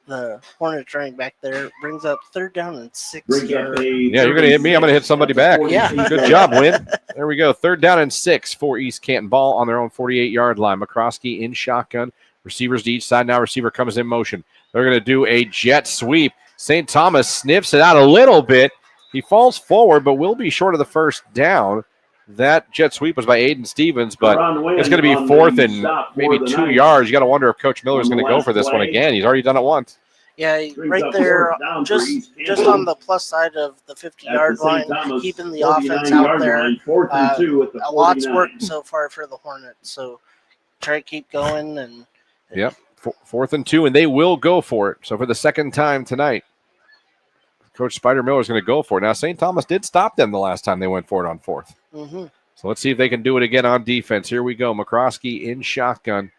[SPEAKER 15] the Hornets running back there. Brings up third down and 6 here.
[SPEAKER 3] Yeah, you're going to hit me. I'm going to hit somebody back.
[SPEAKER 15] Yeah.
[SPEAKER 3] Good job, Wynn. There we go. Third down and 6 for East Canton. Ball on their own 48-yard line. McCroskey in shotgun. Receivers to each side. Now receiver comes in motion. They're going to do a jet sweep. St. Thomas sniffs it out a little bit. He falls forward, but will be short of the first down. That jet sweep was by Aiden Stevens, but it's going to be 4th and maybe 2 yards. You got to wonder if Coach Miller is going to go for this one again. He's already done it once.
[SPEAKER 15] Yeah, right there, just on the plus side of the 50-yard line, keeping the offense out there. A lot's worked so far for the Hornets, so try to keep going. And
[SPEAKER 3] yep, 4th and 2, and they will go for it. So for the second time tonight, Coach Spider Miller is going to go for it. Now, St. Thomas did stop them the last time they went for it on 4th.
[SPEAKER 15] Mm-hmm.
[SPEAKER 3] So let's see if they can do it again on defense. Here we go. McCroskey in shotgun.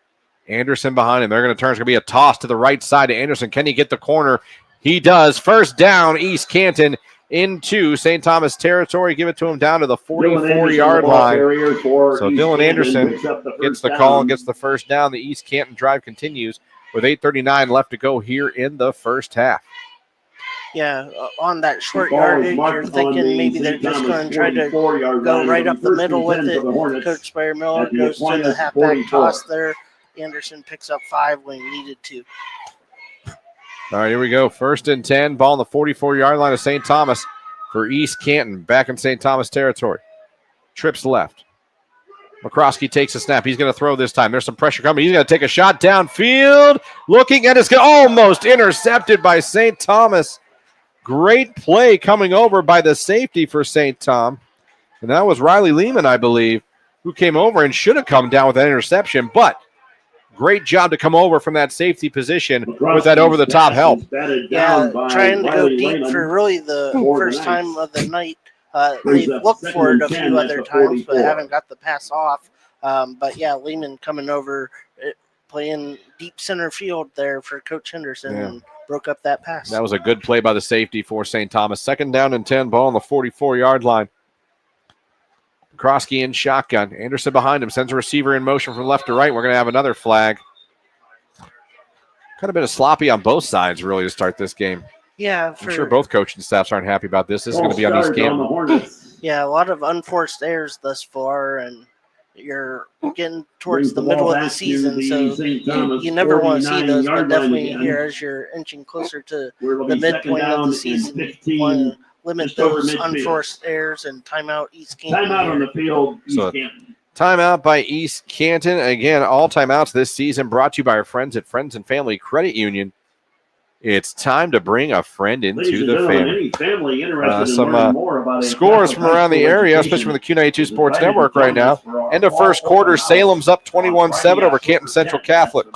[SPEAKER 3] Anderson behind him. They're going to turn. It's going to be a toss to the right side to Anderson. Can he get the corner? He does. First down, East Canton into St. Thomas territory. Give it to him down to the 44-yard line. So Dylan Anderson gets the call and gets the first down. The East Canton drive continues with 8:39 left to go here in the first half.
[SPEAKER 15] Yeah, on that short yardage, you're thinking maybe they're just going to try to go right up the middle with it. Coach Spider Miller goes to the halfback toss there. Anderson picks up 5 when he needed to.
[SPEAKER 3] All right, here we go. 1st and 10, ball on the 44-yard line of St. Thomas for East Canton, back in St. Thomas territory. Trips left. McCroskey takes a snap. He's going to throw this time. There's some pressure coming. He's going to take a shot downfield. Looking at it, almost intercepted by St. Thomas. Great play coming over by the safety for St. Tom. And that was Riley Lehman, I believe, who came over and should have come down with that interception. But great job to come over from that safety position with that over-the-top help.
[SPEAKER 15] Yeah, trying to go deep for really the first time of the night. They've looked for it a few other times, but haven't got the pass off. But, yeah, Lehman coming over, playing deep center field there for Coach Henderson.
[SPEAKER 3] Yeah.
[SPEAKER 15] And broke up that pass.
[SPEAKER 3] That was a good play by the safety for St. Thomas. 2nd down and 10, ball on the 44-yard line. Krosky in shotgun. Anderson behind him, sends a receiver in motion from left to right. We're going to have another flag. Kind of been a sloppy on both sides, really, to start this game.
[SPEAKER 15] Yeah.
[SPEAKER 3] I'm sure both coaching staffs aren't happy about this. This is going to be on East Canton.
[SPEAKER 15] Yeah, a lot of unforced errors thus far, and you're getting towards the middle of the season, so you never want to see those, but definitely here as you're inching closer to the midpoint of the season, you want to limit those unforced errors and timeout East Canton.
[SPEAKER 16] Timeout on the field, East Canton.
[SPEAKER 3] Timeout by East Canton. Again, all timeouts this season brought to you by our friends at Friends and Family Credit Union. It's time to bring a friend into the family. Some scores from around the area, especially from the Q92 Sports Network right now. End of first quarter, Salem's up 21-7 over Canton Central Catholic.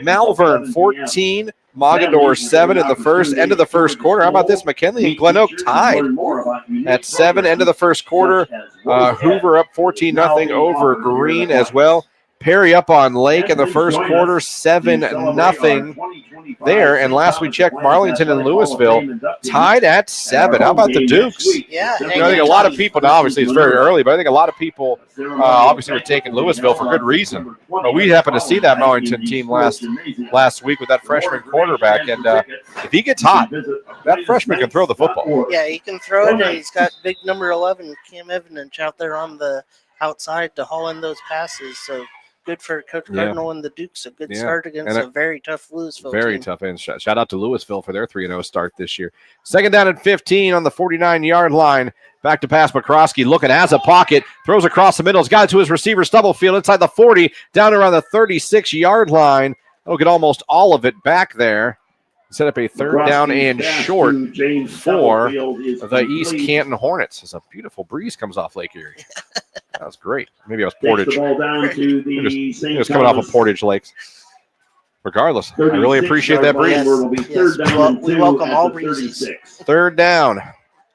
[SPEAKER 3] Malvern 14, Mogador 7 in the first. End of the first quarter. How about this? McKinley and Glen Oak tied at 7. End of the first quarter. Hoover up 14-0 over Green as well. Perry up on Lake in the first quarter, 7-0 there. And last we checked, Marlington and Louisville tied at 7. How about the Dukes?
[SPEAKER 15] Yeah.
[SPEAKER 3] I think a lot of people, now obviously it's very early, but I think a lot of people obviously were taking Louisville for good reason. But we happened to see that Marlington team last week with that freshman quarterback. And if he gets hot, that freshman can throw the football.
[SPEAKER 15] Yeah, he can throw it. And he's got big number 11, Cam Evanich, out there on the outside to haul in those passes. So good for Coach Cardinal and the Dukes. A good start against a very tough Louisville team.
[SPEAKER 3] Very tough. And shout out to Louisville for their 3-0 start this year. 2nd down and 15 on the 49-yard line. Back to pass. McCroskey looking, has a pocket, throws across the middle. He's got it to his receiver, Stubblefield, inside the 40, down around the 36-yard line. He'll get almost all of it back there. Set up a 3rd down and short for the East Canton Hornets. As a beautiful breeze comes off Lake Erie. That was great. Maybe I was Portage. It was coming off of Portage Lakes. Regardless, I really appreciate that breeze.
[SPEAKER 15] We welcome all breezes.
[SPEAKER 3] 3rd down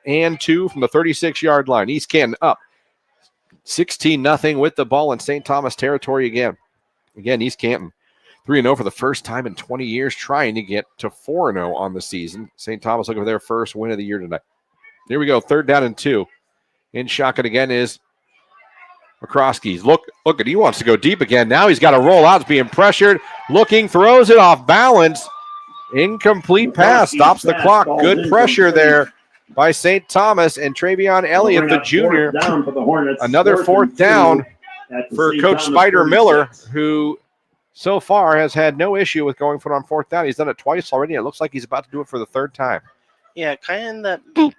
[SPEAKER 3] and 2 from the 36-yard line. East Canton up 16-0 with the ball in St. Thomas territory again. Again, East Canton 3-0 for the first time in 20 years, trying to get to 4-0 on the season. St. Thomas looking for their first win of the year tonight. Here we go, 3rd down and 2. In shotgun again is McCroskey. Look at, he wants to go deep again. Now he's got to roll out. He's being pressured. Looking, throws it off balance. Incomplete pass. Stops the clock. Good pressure there by St. Thomas and Travion Elliott, the junior. Another 4th down for Coach Spider Miller, who so far has had no issue with going for it on 4th down. He's done it twice already. It looks like he's about to do it for the 3rd time.
[SPEAKER 15] Yeah, kind of that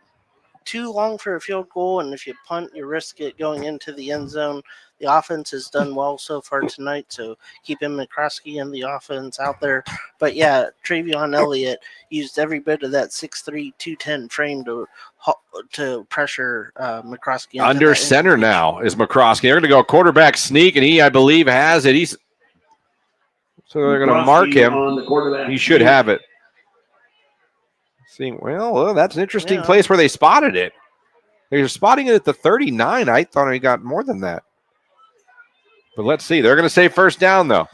[SPEAKER 15] too long for a field goal, and if you punt, you risk it going into the end zone. The offense has done well so far tonight, so keeping McCroskey and the offense out there. But, yeah, Travion Elliott used every bit of that 6'3", 210 frame to pressure McCroskey.
[SPEAKER 3] Under center now is McCroskey. They're going to go quarterback sneak, and he, I believe, has it. So they're going to mark him. He should have it. See, well, that's an interesting place where they spotted it. They're spotting it at the 39. I thought he got more than that. But let's see. They're going to say first down, though.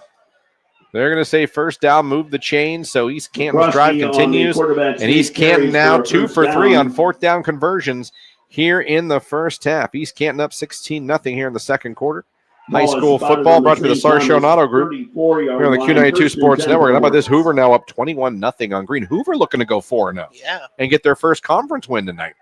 [SPEAKER 3] They're going to say first down, move the chain, so East Canton's drive continues. And East Canton now 2 for 3 on fourth down conversions here in the first half. East Canton up 16-0 here in the second quarter. High school football brought to you by the Sarshone Auto Group here on the Q92 Sports Network. How about this? Hoover now up 21-0 on Green. Hoover looking to go 4-0 and get their first conference win tonight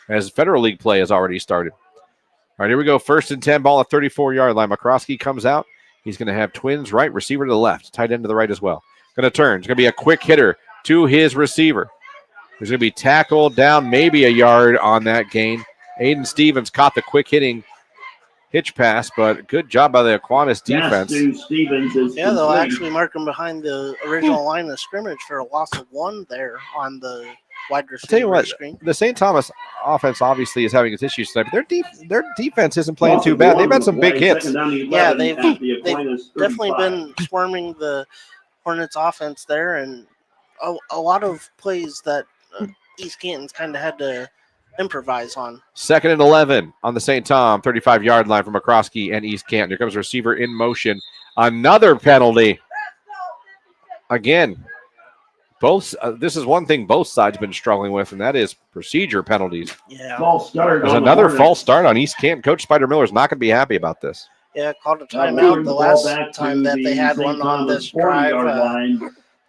[SPEAKER 3] as Federal League play has already started. All right, here we go. 1st and 10, ball at 34-yard line. McCroskey comes out. He's going to have twins right, receiver to the left, tight end to the right as well. Going to turn. It's going to be a quick hitter to his receiver. There's going to be tackled down maybe a yard on that gain. Aiden Stevens caught the quick hitting hitch pass, but good job by the Aquinas defense.
[SPEAKER 15] Yeah, they'll actually mark him behind the original line of scrimmage for a loss of 1 there on the wide receiver
[SPEAKER 3] I'll tell you what,
[SPEAKER 15] screen.
[SPEAKER 3] the St. Thomas offense obviously is having its issues tonight, but their defense isn't playing too bad. They've had some big hits.
[SPEAKER 15] Yeah, they've definitely been swarming the Hornets offense there, and a lot of plays that East Canton's kind of had to improvise on.
[SPEAKER 3] 2nd and 11 on the St. Tom, 35-yard line from McCroskey and East Canton. Here comes the receiver in motion. Another penalty. Again, this is one thing both sides have been struggling with, and that is procedure penalties.
[SPEAKER 15] Yeah.
[SPEAKER 3] False start. There's another false start on East Canton. Coach Spider Miller is not going to be happy about this.
[SPEAKER 15] Yeah, called a timeout the last time that they had one on this drive.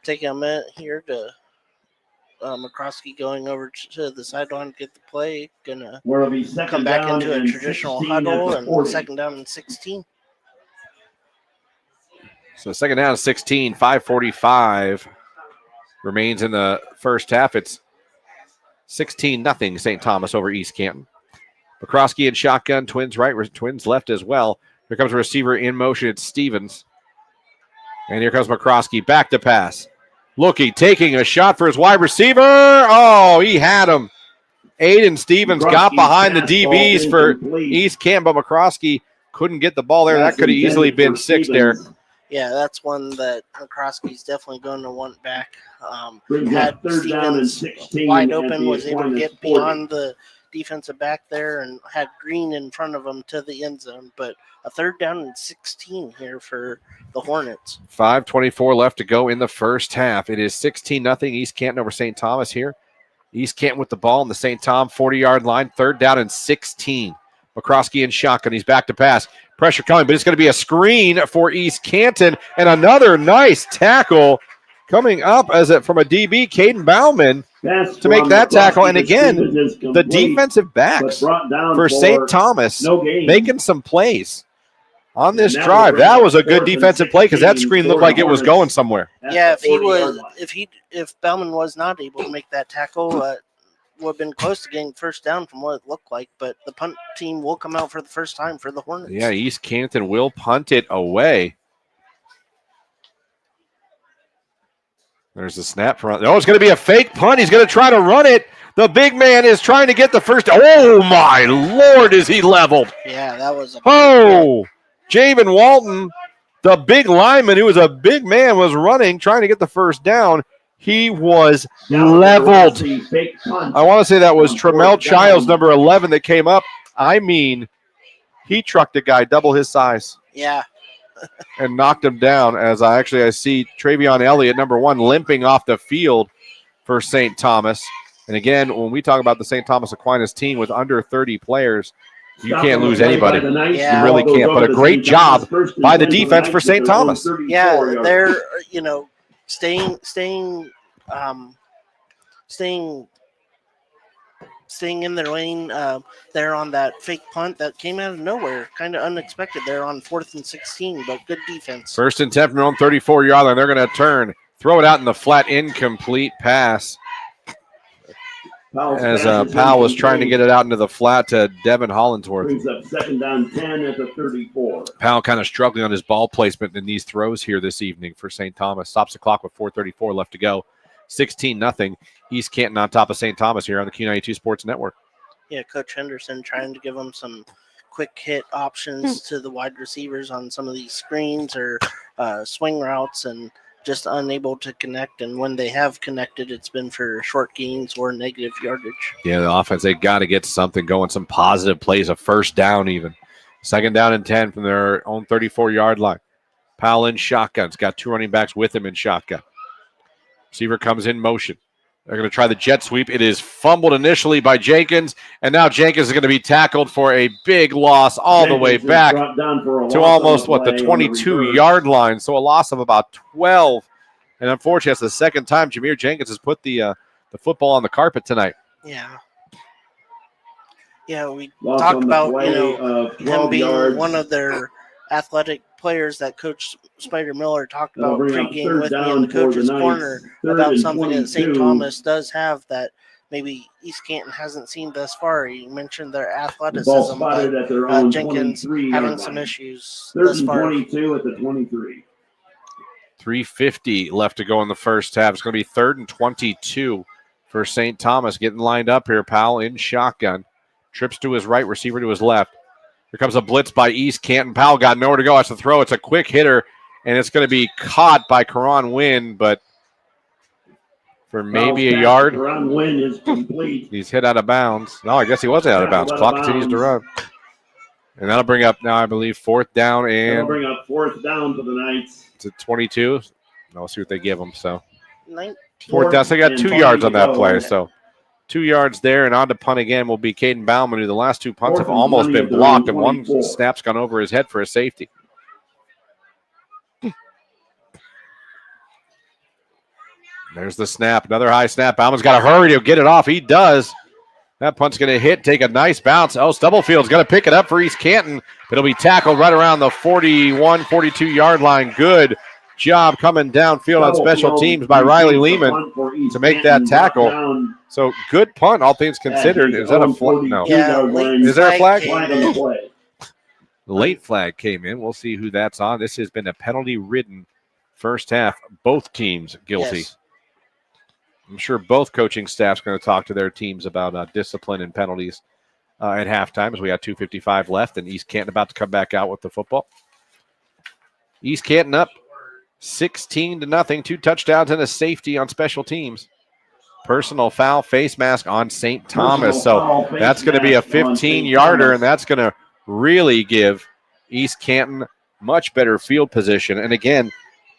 [SPEAKER 15] Taking a minute here to McCroskey going over to the sideline to get the play. Gonna come back into a traditional huddle and 2nd down and 16.
[SPEAKER 3] So 2nd down and 16, 5:45 remains in the first half. It's 16-0 St. Thomas over East Canton. McCroskey and shotgun, twins right, twins left as well. Here comes a receiver in motion. It's Stevens. And here comes McCroskey back to pass. Looking, taking a shot for his wide receiver. Oh, he had him. Aiden Stevens got behind the DBs for East Canton, but McCroskey couldn't get the ball there. That could have easily been 6 there.
[SPEAKER 15] Yeah, that's one that McCroskey's definitely going to want back. Had Stevens wide open, was able to get beyond the defensive back there and had Green in front of him to the end zone. But a 3rd down and 16 here for the Hornets.
[SPEAKER 3] 5:24 left to go in the first half. It is 16-0 East Canton over St. Thomas here. East Canton with the ball in the St. Tom 40-yard line, 3rd down and 16. McCroskey in shotgun. He's back to pass. Pressure coming, but it's going to be a screen for East Canton. And another nice tackle coming up from a DB, Caden Bauman, to make that tackle. And again, the defensive backs for St. Thomas making some plays on this drive. That was a good defensive play because that screen looked like it was going somewhere.
[SPEAKER 15] Yeah, if Bauman was not able to make that tackle, would have been close to getting first down from what it looked like, but the punt team will come out for the first time for the Hornets.
[SPEAKER 3] Yeah, East Canton will punt it away. There's the snap front. Oh, it's going to be a fake punt. He's going to try to run it. The big man is trying to get the first. Oh, my Lord, is he leveled.
[SPEAKER 15] Yeah, that was
[SPEAKER 3] Javen Walton, the big lineman who was a big man, was running, trying to get the first down. He was leveled. I want to say that was Tremel Childs, number 11, that came up. I mean, he trucked a guy double his size.
[SPEAKER 15] Yeah.
[SPEAKER 3] And knocked him down as I see Travion Elliott, number 1, limping off the field for St. Thomas. And again, when we talk about the St. Thomas Aquinas team with under 30 players, you can't lose anybody. You really can't. But a great job by the defense for St. Thomas.
[SPEAKER 15] Yeah, they're, staying in their lane there on that fake punt that came out of nowhere. Kind of unexpected there on 4th and 16, but good defense.
[SPEAKER 3] 1st and 10 from their own 34-yard line. They're going to turn, throw it out in the flat, incomplete pass. as Powell was trying to get it out into the flat to Devin Hollingsworth.
[SPEAKER 16] Brings up 2nd down 10 at the 34.
[SPEAKER 3] Powell kind of struggling on his ball placement in these throws here this evening for St. Thomas. Stops the clock with 4:34 left to go. 16-0. East Canton on top of St. Thomas here on the Q92 Sports Network.
[SPEAKER 15] Yeah, Coach Henderson trying to give them some quick hit options to the wide receivers on some of these screens or swing routes, and just unable to connect. And when they have connected, it's been for short gains or negative yardage.
[SPEAKER 3] Yeah, the offense, they got to get something going, some positive plays, a first down even. 2nd down and 10 from their own 34-yard line. Powell in shotgun. He's got 2 running backs with him in shotgun. Receiver comes in motion. They're going to try the jet sweep. It is fumbled initially by Jenkins, and now Jenkins is going to be tackled for a big loss all the way back to almost, the 22-yard line, so a loss of about 12. And unfortunately, that's the second time Jameer Jenkins has put the football on the carpet tonight.
[SPEAKER 15] Yeah. Yeah, we talked about, him being one of their athletic players that Coach Spider Miller talked about pregame with me in the coach's corner about something that St. Thomas does have that maybe East Canton hasn't seen thus far. He mentioned their athleticism, but Jenkins having some issues thus far.
[SPEAKER 16] 22 at the 23.
[SPEAKER 3] 3:50 left to go in the first half. It's going to be 3rd and 22 for St. Thomas. Getting lined up here. Powell in shotgun. Trips to his right, receiver to his left. Here comes a blitz by East Canton. Powell got nowhere to go. That's the throw. It's a quick hitter, and it's going to be caught by Karan Wynn, but for maybe a yard.
[SPEAKER 16] Karan Wynn is complete.
[SPEAKER 3] He's hit out of bounds. No, I guess he was out of bounds. Clock continues to run. And that'll bring up now, I believe, 4th down. And
[SPEAKER 16] that'll bring up 4th down for the Knights.
[SPEAKER 3] To 22. I'll see what they give them. So
[SPEAKER 15] 4th
[SPEAKER 3] down. So they got 2 yards on that play. So 2 yards there, and on to punt again will be Caden Bauman, who the last 2 punts have almost been blocked, and one snap's gone over his head for a safety. There's the snap. Another high snap. Bauman's got to hurry to get it off. He does. That punt's going to hit, take a nice bounce. Oh, Stubblefield's going to pick it up for East Canton. It'll be tackled right around the 41, 42-yard line. Good job coming downfield on special teams by Riley Lehman to make that tackle. So good punt, all things considered. Is that a flag? No.
[SPEAKER 15] Yeah,
[SPEAKER 3] is there a flag?
[SPEAKER 16] Play.
[SPEAKER 3] Late flag came in. We'll see who that's on. This has been a penalty-ridden first half. Both teams guilty.
[SPEAKER 15] Yes.
[SPEAKER 3] I'm sure both coaching staffs are going to talk to their teams about discipline and penalties at halftime, as we got 2:55 left, and East Canton about to come back out with the football. East Canton up 16-0, 2 touchdowns and a safety on special teams. Personal foul, face mask on St. Thomas. So that's going to be a 15-yarder, and that's going to really give East Canton much better field position. And again,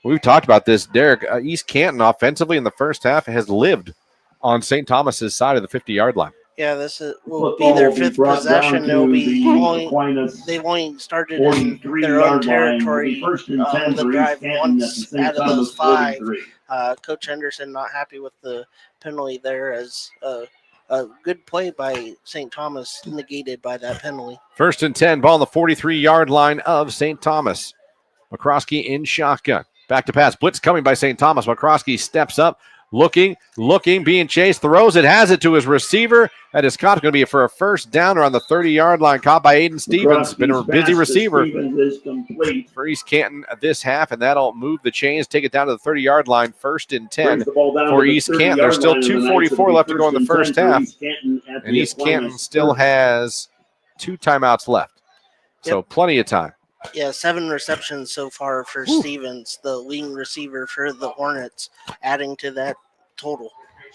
[SPEAKER 3] we've talked about this, Derek. East Canton offensively in the first half has lived on St. Thomas's side of the 50-yard line.
[SPEAKER 15] Yeah, this will be their 5th possession. They've only started in their own territory on the drive once out of those 5. Coach Henderson not happy with the penalty there, as a good play by St. Thomas negated by that penalty.
[SPEAKER 3] 1st and 10, ball on the 43-yard line of St. Thomas. McCroskey in shotgun. Back to pass. Blitz coming by St. Thomas. McCroskey steps up. Looking, being chased, throws it, has it to his receiver. That is caught. Going to be for a first downer on the 30-yard line. Caught by Aiden Stevens. Been a busy receiver for East Canton this half, and that'll move the chains, take it down to the 30-yard line. 1st and 10 for East Canton. There's still 2:44 left to go in the first half, and East Canton still has 2 timeouts left. So plenty of time.
[SPEAKER 15] Yeah, 7 receptions so far for Stevens, the leading receiver for the Hornets, adding to that total.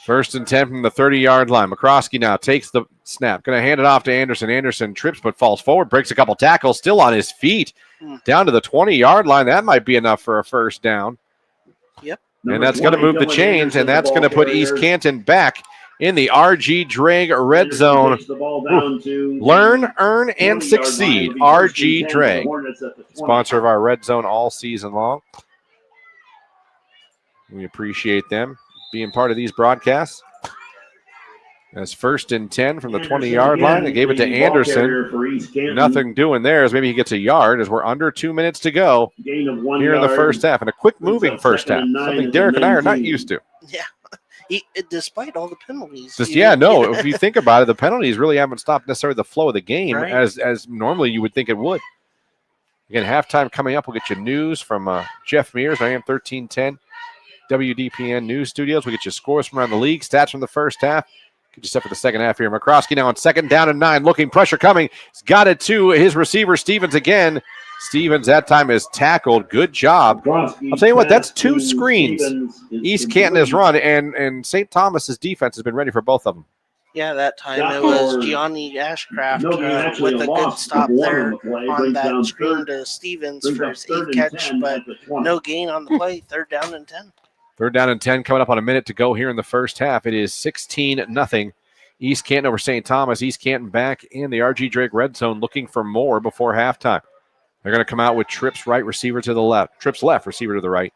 [SPEAKER 3] 1st and 10 from the 30-yard line. McCroskey now takes the snap. Going to hand it off to Anderson. Anderson trips but falls forward, breaks a couple tackles, still on his feet. Down to the 20-yard line. That might be enough for a first down.
[SPEAKER 15] Yep.
[SPEAKER 3] And that's going to move the chains, and that's going to put East Canton back in the RG Drag red zone. Learn, earn, and succeed. RG Drag, sponsor of our red zone all season long. We appreciate them being part of these broadcasts. That's 1st and 10 from the 20-yard line. They gave it to Anderson. Nothing doing there, as maybe he gets a yard, as we're under 2 minutes to go here in the first half. And a quick moving first half, something Derek and I are not used to.
[SPEAKER 15] Yeah. despite all the penalties.
[SPEAKER 3] If you think about it, the penalties really haven't stopped necessarily the flow of the game
[SPEAKER 15] Right.
[SPEAKER 3] as normally you would think it would. Again, halftime coming up. We'll get you news from Jeff Mears, AM 1310 WDPN News Studios. We'll get you scores from around the league, stats from the first half. Get you set for the second half here. McCroskey now on second down and 9. Looking, pressure coming. He's got it to his receiver, Stevens again. Stevens that time is tackled. Good job. I'll tell you what, that's 2 screens East Canton has run, and St. Thomas's defense has been ready for both of them.
[SPEAKER 15] Yeah, that time it was Gianni Ashcraft with a good stop there on that screen to Stevens for his 8th catch, but no gain on the play. 3rd down and 10.
[SPEAKER 3] 3rd down and 10 coming up on a minute to go here in the first half. It is 16-0. East Canton over St. Thomas. East Canton back in the R.G. Drake red zone looking for more before halftime. They're going to come out with Tripp's right, receiver to the left. Tripp's left, receiver to the right.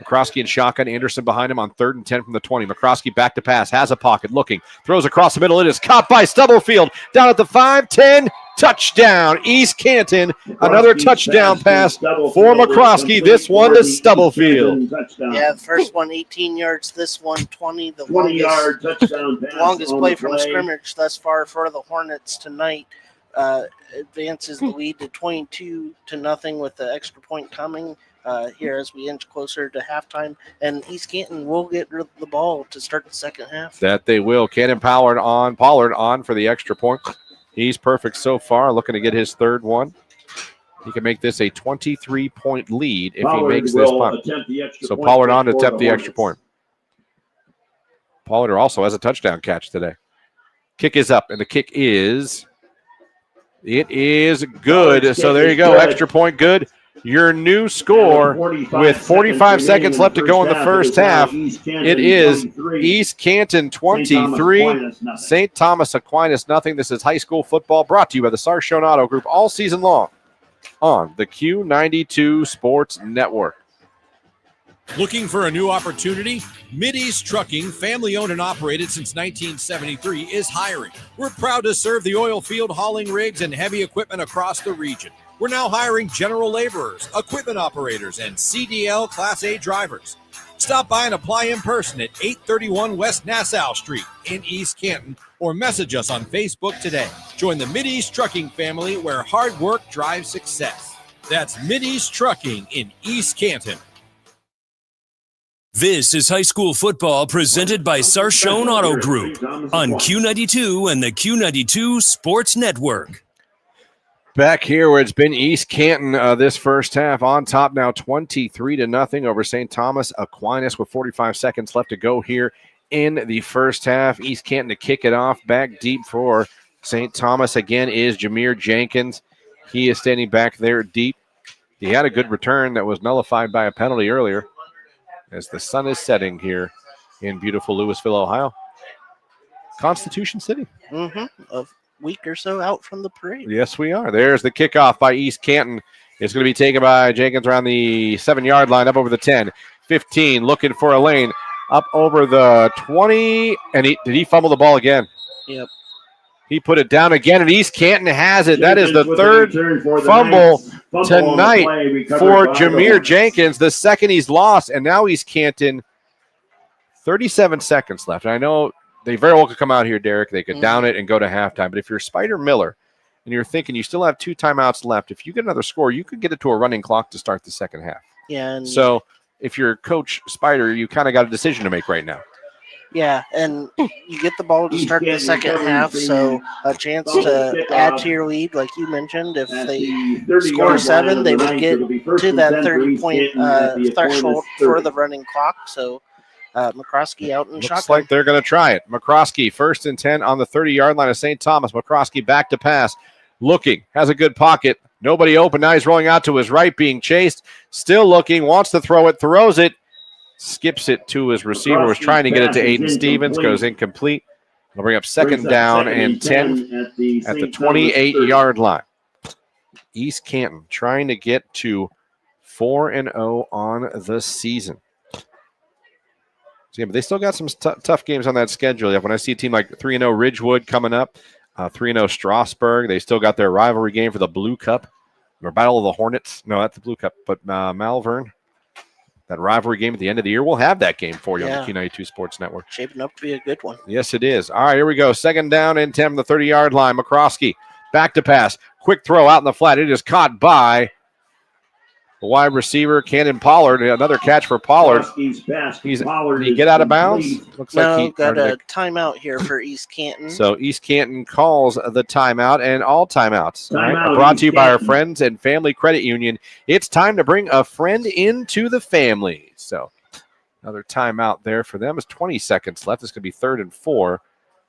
[SPEAKER 3] McCroskey and shotgun. Anderson behind him on 3rd and 10 from the 20. McCroskey back to pass. Has a pocket. Looking. Throws across the middle. It is caught by Stubblefield. Down at the 5, 10. Touchdown. East Canton. Another touchdown pass for McCroskey. This one to Stubblefield.
[SPEAKER 15] Yeah, the first one 18 yards. This one 20. The longest play from scrimmage thus far for the Hornets tonight. Advances the lead to 22-0 with the extra point coming here as we inch closer to halftime. And East Canton will get the ball to start the second half.
[SPEAKER 3] That they will. Cannon Pollard on for the extra point. He's perfect so far, looking to get his 3rd one. He can make this a 23-point lead if he makes this punt. So Pollard on to attempt the extra point. Pollard also has a touchdown catch today. Kick is up, and the kick is... It is good. So there you go. Extra point good. Your new score with 45 seconds left to go in the first half. It is East Canton 23, St. Thomas Aquinas nothing. This is high school football brought to you by the Sarshone Auto Group all season long on the Q92 Sports Network.
[SPEAKER 2] Looking for a new opportunity? Mideast Trucking, family owned and operated since 1973, is hiring. We're proud to serve the oil field, hauling rigs, and heavy equipment across the region. We're now hiring general laborers, equipment operators, and CDL Class A drivers. Stop by and apply in person at 831 West Nassau Street in East Canton, or message us on Facebook today. Join the Mideast Trucking family where hard work drives success. That's Mideast Trucking in East Canton.
[SPEAKER 1] This is high school football presented by Sarshone Auto Group on Q92 and the Q92 Sports Network.
[SPEAKER 3] Back here where it's been East Canton this first half on top now 23-0 over St. Thomas Aquinas with 45 seconds left to go here in the first half. East Canton to kick it off. Back deep for St. Thomas again is Jameer Jenkins. He is standing back there deep. He had a good return that was nullified by a penalty earlier. As the sun is setting here in beautiful Louisville, Ohio. Constitution City.
[SPEAKER 15] A week or so out from the parade.
[SPEAKER 3] Yes, we are. There's the kickoff by East Canton. It's going to be taken by Jenkins around the 7-yard line, up over the 10. 15, looking for a lane. Up over the 20. And did he fumble the ball again?
[SPEAKER 15] Yep.
[SPEAKER 3] He put it down again, and East Canton has it. That is the 3rd fumble tonight for Jameer Jenkins, the 2nd he's lost, and now East Canton, 37 seconds left. And I know they very well could come out here, Derek. They could down it and go to halftime. But if you're Spider Miller and you're thinking you still have 2 timeouts left, if you get another score, you could get it to a running clock to start the second half.
[SPEAKER 15] Yeah.
[SPEAKER 3] So if you're Coach Spider, you kind of got a decision to make right now.
[SPEAKER 15] Yeah, and you get the ball to start the second half, so a chance to add to your lead, like you mentioned. If they score 7, they would get to that 30-point threshold for the running clock. So McCroskey out in shotgun.
[SPEAKER 3] Looks like they're going to try it. McCroskey, 1st and 10 on the 30-yard line of St. Thomas. McCroskey back to pass. Looking, has a good pocket. Nobody open. Now he's rolling out to his right, being chased. Still looking, wants to throw it, throws it. Skips it to his receiver, was trying to get it to Aiden Stevens, goes incomplete. They'll bring up 2nd down and 10 at the 28-yard line. East Canton trying to get to 4-0 on the season. So, yeah, but they still got some tough games on that schedule. When I see a team like 3-0 Ridgewood coming up, 3-0 Strasburg, they still got their rivalry game for the Blue Cup, or Battle of the Hornets. No, that's the Blue Cup, but Malvern. that rivalry game at the end of the year. We'll have that game for you
[SPEAKER 15] Yeah.
[SPEAKER 3] on the Q92 Sports Network.
[SPEAKER 15] Shaping up to be a good one.
[SPEAKER 3] Yes, it is. All right, here we go. Second down and 10 from the 30-yard line. McCroskey back to pass. Quick throw out in the flat. It is caught by the wide receiver, Canton Pollard. Another catch for Pollard. Did he get out of bounds? Looks
[SPEAKER 15] No,
[SPEAKER 3] like he
[SPEAKER 15] got a timeout here for East Canton.
[SPEAKER 3] So East Canton calls the timeout, and all timeouts all right,
[SPEAKER 16] Timeout,
[SPEAKER 3] are brought to you
[SPEAKER 16] East
[SPEAKER 3] by our
[SPEAKER 16] Canton.
[SPEAKER 3] friends and Family Credit Union. It's time to bring a friend into the family. So another timeout there for them. It's 20 seconds left. It's going to be 3rd and 4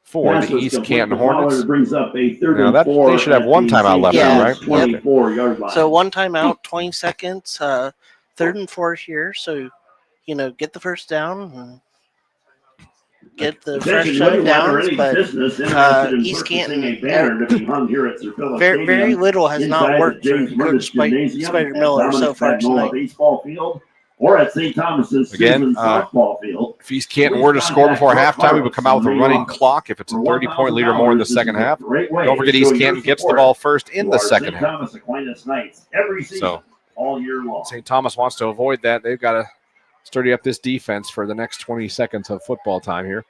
[SPEAKER 3] for
[SPEAKER 16] Pass
[SPEAKER 3] the
[SPEAKER 16] was
[SPEAKER 3] East
[SPEAKER 16] complete
[SPEAKER 3] Canton
[SPEAKER 16] to Pollard.
[SPEAKER 3] Hornets.
[SPEAKER 16] Brings up a 3rd
[SPEAKER 3] Now
[SPEAKER 16] and 4
[SPEAKER 3] they should have
[SPEAKER 16] at
[SPEAKER 3] one
[SPEAKER 16] the
[SPEAKER 3] timeout left
[SPEAKER 15] Yeah.
[SPEAKER 3] now, right?
[SPEAKER 16] 24-yard line.
[SPEAKER 15] So one timeout, 20 seconds, 3rd and 4 here. So, get the first down and get the fresh
[SPEAKER 16] Attention,
[SPEAKER 15] set of
[SPEAKER 16] whether or
[SPEAKER 15] downs.
[SPEAKER 16] any
[SPEAKER 15] But
[SPEAKER 16] business interested in
[SPEAKER 15] East
[SPEAKER 16] purchasing
[SPEAKER 15] Canton,
[SPEAKER 16] a banner to be hung here at Sir Phillips
[SPEAKER 15] very
[SPEAKER 16] Stadium,
[SPEAKER 15] little has not
[SPEAKER 16] inside
[SPEAKER 15] worked
[SPEAKER 16] the
[SPEAKER 15] for
[SPEAKER 16] James
[SPEAKER 15] Coach
[SPEAKER 16] Murdis Gymnasium
[SPEAKER 15] Spider
[SPEAKER 16] at
[SPEAKER 15] Miller so
[SPEAKER 16] Dominic
[SPEAKER 15] far
[SPEAKER 16] Padmola
[SPEAKER 15] tonight.
[SPEAKER 16] Baseball Field, or at St. Thomas's
[SPEAKER 3] Again,
[SPEAKER 16] Susan Softball Field.
[SPEAKER 3] If East Canton were to score before halftime, we would come out with a running clock if it's a 30-point lead or more in the second half. Don't forget East Canton gets the ball first in the second
[SPEAKER 16] St.
[SPEAKER 3] half.
[SPEAKER 16] Thomas Aquinas Knights every season,
[SPEAKER 3] So
[SPEAKER 16] all year long.
[SPEAKER 3] St. Thomas wants to avoid that. They've got to sturdy up this defense for the next 20 seconds of football time here.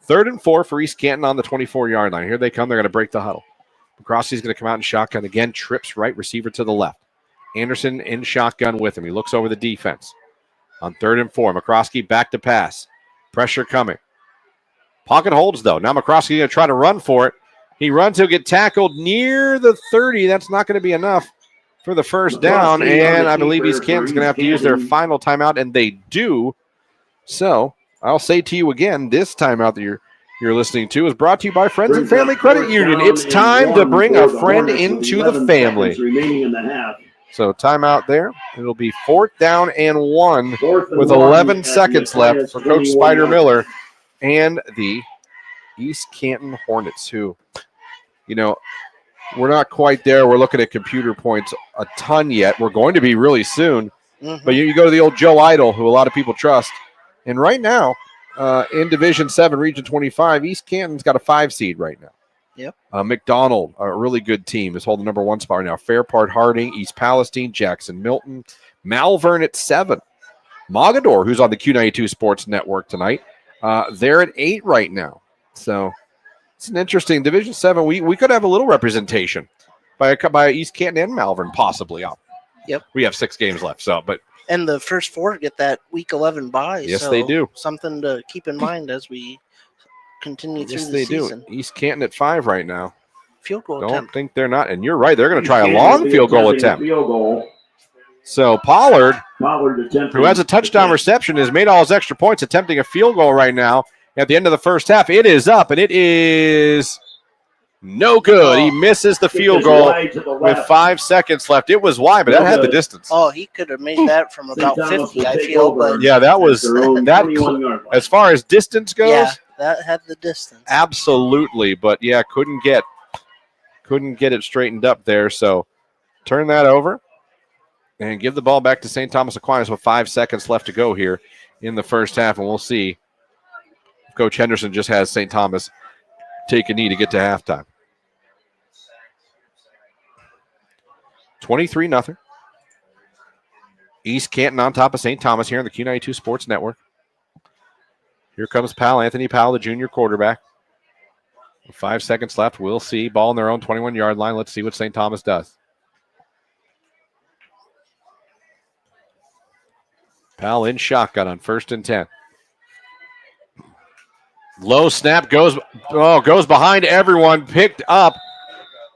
[SPEAKER 3] 3rd and 4 for East Canton on the 24-yard line. Here they come. They're going to break the huddle. McCroskey's going to come out in shotgun again. Trips right, receiver to the left. Anderson in shotgun with him. He looks over the defense. On 3rd and 4, McCroskey back to pass. Pressure coming. Pocket holds, though. Now McCroskey going to try to run for it. He runs. He'll get tackled near the 30. That's not going to be enough for the first down. And I believe East Canton's going to have to use their final timeout, and they do. So I'll say to you again, this timeout that you're listening to is brought to you by Friends and Family Credit Union. It's time to bring a friend into the family.
[SPEAKER 16] Remaining in the half.
[SPEAKER 3] So timeout there. It'll be 4th down and 1 with 11 seconds left for Coach Spider Miller and the East Canton Hornets, who, we're not quite there. We're looking at computer points a ton yet. We're going to be really soon.
[SPEAKER 15] Mm-hmm.
[SPEAKER 3] But you go to the old Joe Idol, who a lot of people trust. And right now, in Division 7, Region 25, East Canton's got a 5 seed right now.
[SPEAKER 15] Yep.
[SPEAKER 3] McDonald, a really good team, is holding number 1 spot right now. Fairport Harding, East Palestine, Jackson Milton, Malvern at 7. Mogador, who's on the Q92 Sports Network tonight, they're at 8 right now. So it's an interesting Division 7. We could have a little representation by East Canton and Malvern, possibly.
[SPEAKER 15] Yep.
[SPEAKER 3] We have 6 games left, but
[SPEAKER 15] And the first 4 get that Week 11 bye.
[SPEAKER 3] Yes,
[SPEAKER 15] so
[SPEAKER 3] they do.
[SPEAKER 15] Something to keep in mind as we continue through
[SPEAKER 3] yes,
[SPEAKER 15] the
[SPEAKER 3] they
[SPEAKER 15] season.
[SPEAKER 3] do. East Canton at 5 right now.
[SPEAKER 15] Field goal
[SPEAKER 3] Don't
[SPEAKER 15] attempt.
[SPEAKER 3] think they're not. And you're right. They're going to try a
[SPEAKER 16] East
[SPEAKER 3] long
[SPEAKER 16] Canton
[SPEAKER 3] field goal
[SPEAKER 16] attempting a
[SPEAKER 3] attempt.
[SPEAKER 16] Field goal.
[SPEAKER 3] So Pollard,
[SPEAKER 16] attempting
[SPEAKER 3] who has a touchdown reception, has made all his extra points, attempting a field goal right now at the end of the first half. It is up, and it is no good. He misses the field goal with 5 seconds left. It was wide, but that had the distance.
[SPEAKER 15] Oh, he could have made that from about 50, I feel. But
[SPEAKER 3] Yeah, that was that. As far as distance goes,
[SPEAKER 15] yeah, that had the distance.
[SPEAKER 3] absolutely. But yeah, couldn't get it straightened up there. So turn that over and give the ball back to St. Thomas Aquinas with 5 seconds left to go here in the first half, and we'll see if Coach Henderson just has St. Thomas take a knee to get to halftime. 23-0. East Canton on top of St. Thomas here on the Q92 Sports Network. Here comes Anthony Powell, the junior quarterback. With 5 seconds left. We'll see. Ball on their own 21-yard line. Let's see what St. Thomas does. Powell in shotgun on 1st and 10. Low snap goes behind everyone, picked up,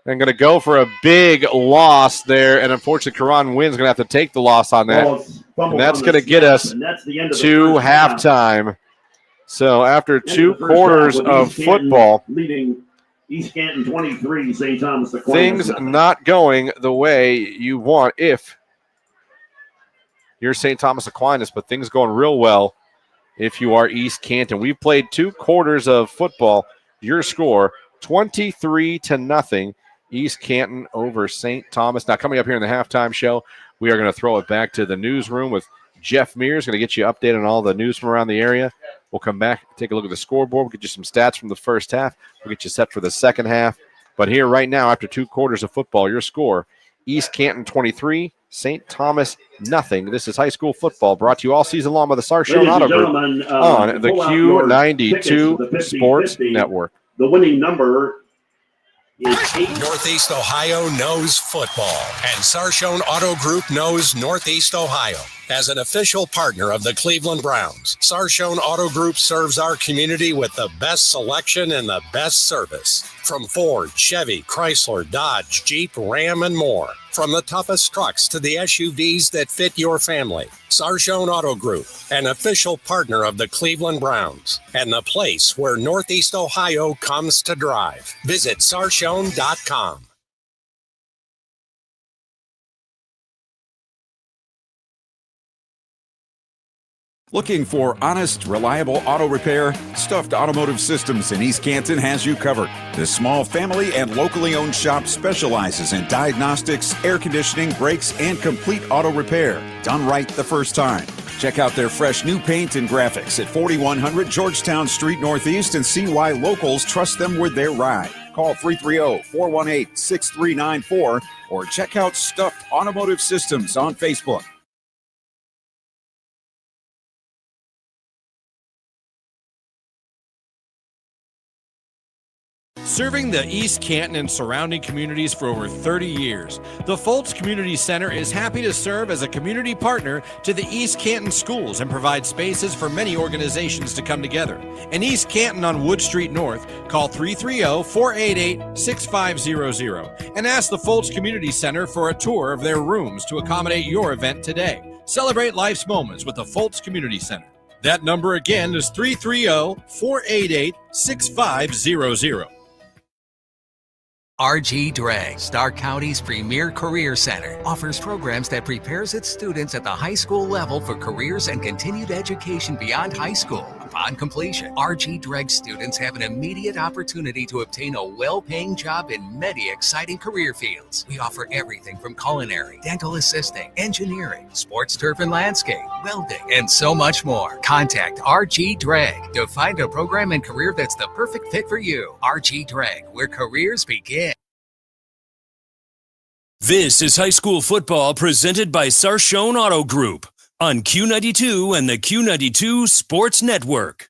[SPEAKER 3] and going to go for a big loss there. And unfortunately, Karan Wynn's going to have to take the loss on that. And that's going to get us to halftime. So after 2 quarters of football,
[SPEAKER 16] leading East Canton 23, St. Thomas Aquinas.
[SPEAKER 3] things not going the way you want if you're St. Thomas Aquinas, but things going real well if you are East Canton. We've played 2 quarters of football. Your score, 23-0. East Canton over St. Thomas. Now, coming up here in the halftime show, we are going to throw it back to the newsroom with Jeff Mears. Going to get you updated on all the news from around the area. We'll come back, take a look at the scoreboard. We'll get you some stats from the first half. We'll get you set for the second half. But here right now, after 2 quarters of football, your score, East Canton 23, St. Thomas nothing. This is high school football brought to you all season long by the Sarshone
[SPEAKER 16] Ladies
[SPEAKER 3] Auto
[SPEAKER 16] and
[SPEAKER 3] Group
[SPEAKER 16] gentlemen,
[SPEAKER 3] on the
[SPEAKER 16] pull out your tickets to the
[SPEAKER 3] Q92
[SPEAKER 16] 50-50.
[SPEAKER 3] Sports Network.
[SPEAKER 16] The winning number is 8.
[SPEAKER 4] Northeast Ohio knows football, and Sarshone Auto Group knows Northeast Ohio. As an official partner of the Cleveland Browns, Sarshone Auto Group serves our community with the best selection and the best service. From Ford, Chevy, Chrysler, Dodge, Jeep, Ram, and more. From the toughest trucks to the SUVs that fit your family. Sarshone Auto Group, an official partner of the Cleveland Browns, and the place where Northeast Ohio comes to drive. Visit sarshone.com.
[SPEAKER 5] Looking for honest, reliable auto repair? Stuffed Automotive Systems in East Canton has you covered. This small family and locally owned shop specializes in diagnostics, air conditioning, brakes, and complete auto repair. Done right the first time. Check out their fresh new paint and graphics at 4100 Georgetown Street Northeast and see why locals trust them with their ride. Call 330-418-6394 or check out Stuffed Automotive Systems on Facebook.
[SPEAKER 2] Serving the East Canton and surrounding communities for over 30 years, the Foltz Community Center is happy to serve as a community partner to the East Canton schools and provide spaces for many organizations to come together. In East Canton on Wood Street North, call 330-488-6500 and ask the Foltz Community Center for a tour of their rooms to accommodate your event today. Celebrate life's moments with the Foltz Community Center. That number again is 330-488-6500.
[SPEAKER 12] RG Drag, Stark County's premier career center, offers programs that prepares its students at the high school level for careers and continued education beyond high school. Upon completion, RG Drag students have an immediate opportunity to obtain a well-paying job in many exciting career fields. We offer everything from culinary, dental assisting, engineering, sports turf and landscape, welding, and so much more. Contact RG Drag to find a program and career that's the perfect fit for you. RG Drag, where careers begin.
[SPEAKER 1] This is high school football presented by Sarshone Auto Group on Q92 and the Q92 Sports Network.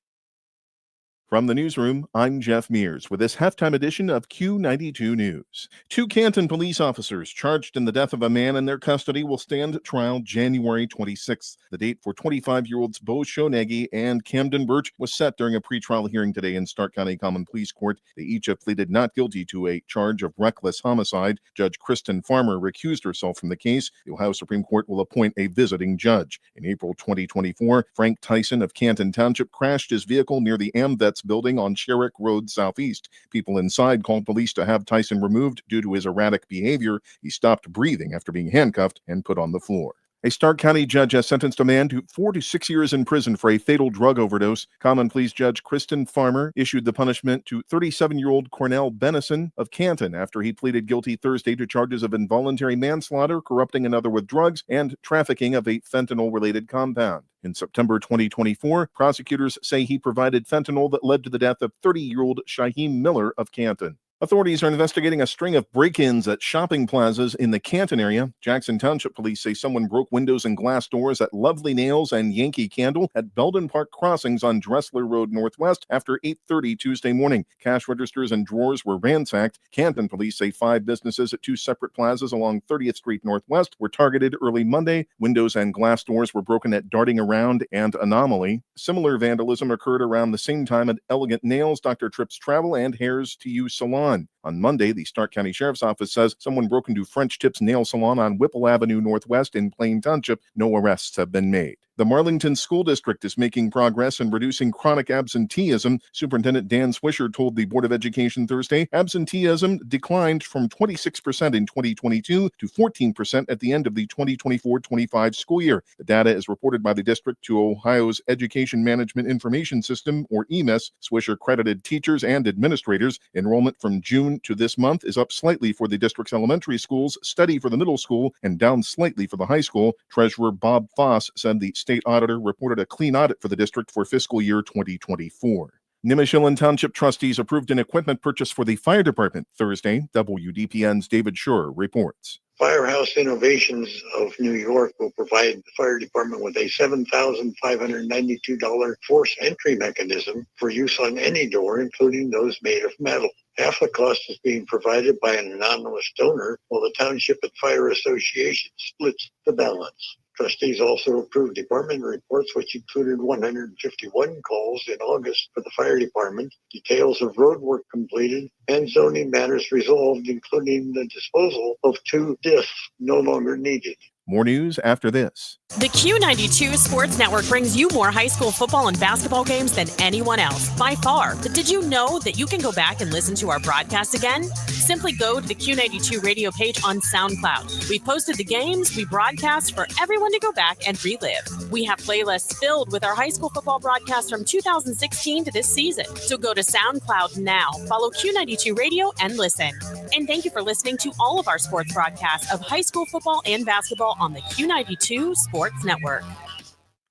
[SPEAKER 18] From the newsroom, I'm Jeff Mears with this halftime edition of Q92 News. 2 Canton police officers charged in the death of a man in their custody will stand trial January 26th. The date for 25-year-olds Bo Shonegi and Camden Birch was set during a pretrial hearing today in Stark County Common Pleas Court. They each have pleaded not guilty to a charge of reckless homicide. Judge Kristen Farmer recused herself from the case. The Ohio Supreme Court will appoint a visiting judge. In April 2024, Frank Tyson of Canton Township crashed his vehicle near the AmVets building on Sherrick Road Southeast. People inside called police to have Tyson removed due to his erratic behavior. He stopped breathing after being handcuffed and put on the floor. A Stark County judge has sentenced a man to 4 to 6 years in prison for a fatal drug overdose. Common Pleas Judge Kristen Farmer issued the punishment to 37-year-old Cornell Bennison of Canton after he pleaded guilty Thursday to charges of involuntary manslaughter, corrupting another with drugs, and trafficking of a fentanyl-related compound. In September 2024, prosecutors say he provided fentanyl that led to the death of 30-year-old Shaheem Miller of Canton. Authorities are investigating a string of break-ins at shopping plazas in the Canton area. Jackson Township Police say someone broke windows and glass doors at Lovely Nails and Yankee Candle at Belden Park Crossings on Dressler Road Northwest after 8:30 Tuesday morning. Cash registers and drawers were ransacked. Canton Police say 5 businesses at 2 separate plazas along 30th Street Northwest were targeted early Monday. Windows and glass doors were broken at Darting Around and Anomaly. Similar vandalism occurred around the same time at Elegant Nails, Dr. Tripp's Travel, and Hairs to You Salon. On Monday, the Stark County Sheriff's Office says someone broke into French Tip's Nail Salon on Whipple Avenue Northwest in Plain Township. No arrests have been made. The Marlington School District is making progress in reducing chronic absenteeism. Superintendent Dan Swisher told the Board of Education Thursday absenteeism declined from 26% in 2022 to 14% at the end of the 2024-25 school year. The data is reported by the district to Ohio's Education Management Information System, or EMIS. Swisher credited teachers and administrators. Enrollment from June to this month is up slightly for the district's elementary schools, steady for the middle school, and down slightly for the high school. Treasurer Bob Foss said the state auditor reported a clean audit for the district for fiscal year 2024. Nimishillen Township trustees approved an equipment purchase for the fire department Thursday. WDPN's David Schur reports.
[SPEAKER 19] Firehouse Innovations of New York will provide the fire department with a $7,592 force entry mechanism for use on any door, including those made of metal. Half the cost is being provided by an anonymous donor, while the Township and Fire Association splits the balance. Trustees also approved department reports, which included 151 calls in August for the fire department, details of road work completed, and zoning matters resolved, including the disposal of 2 discs no longer needed.
[SPEAKER 18] More news after this.
[SPEAKER 9] The Q92 Sports Network brings you more high school football and basketball games than anyone else, by far. But did you know that you can go back and listen to our broadcast again? Simply go to the Q92 radio page on SoundCloud. We've posted the games we broadcast for everyone to go back and relive. We have playlists filled with our high school football broadcasts from 2016 to this season. So go to SoundCloud now, follow Q92 Radio, and listen. And thank you for listening to all of our sports broadcasts of high school football and basketball on the Q92 Sports Network.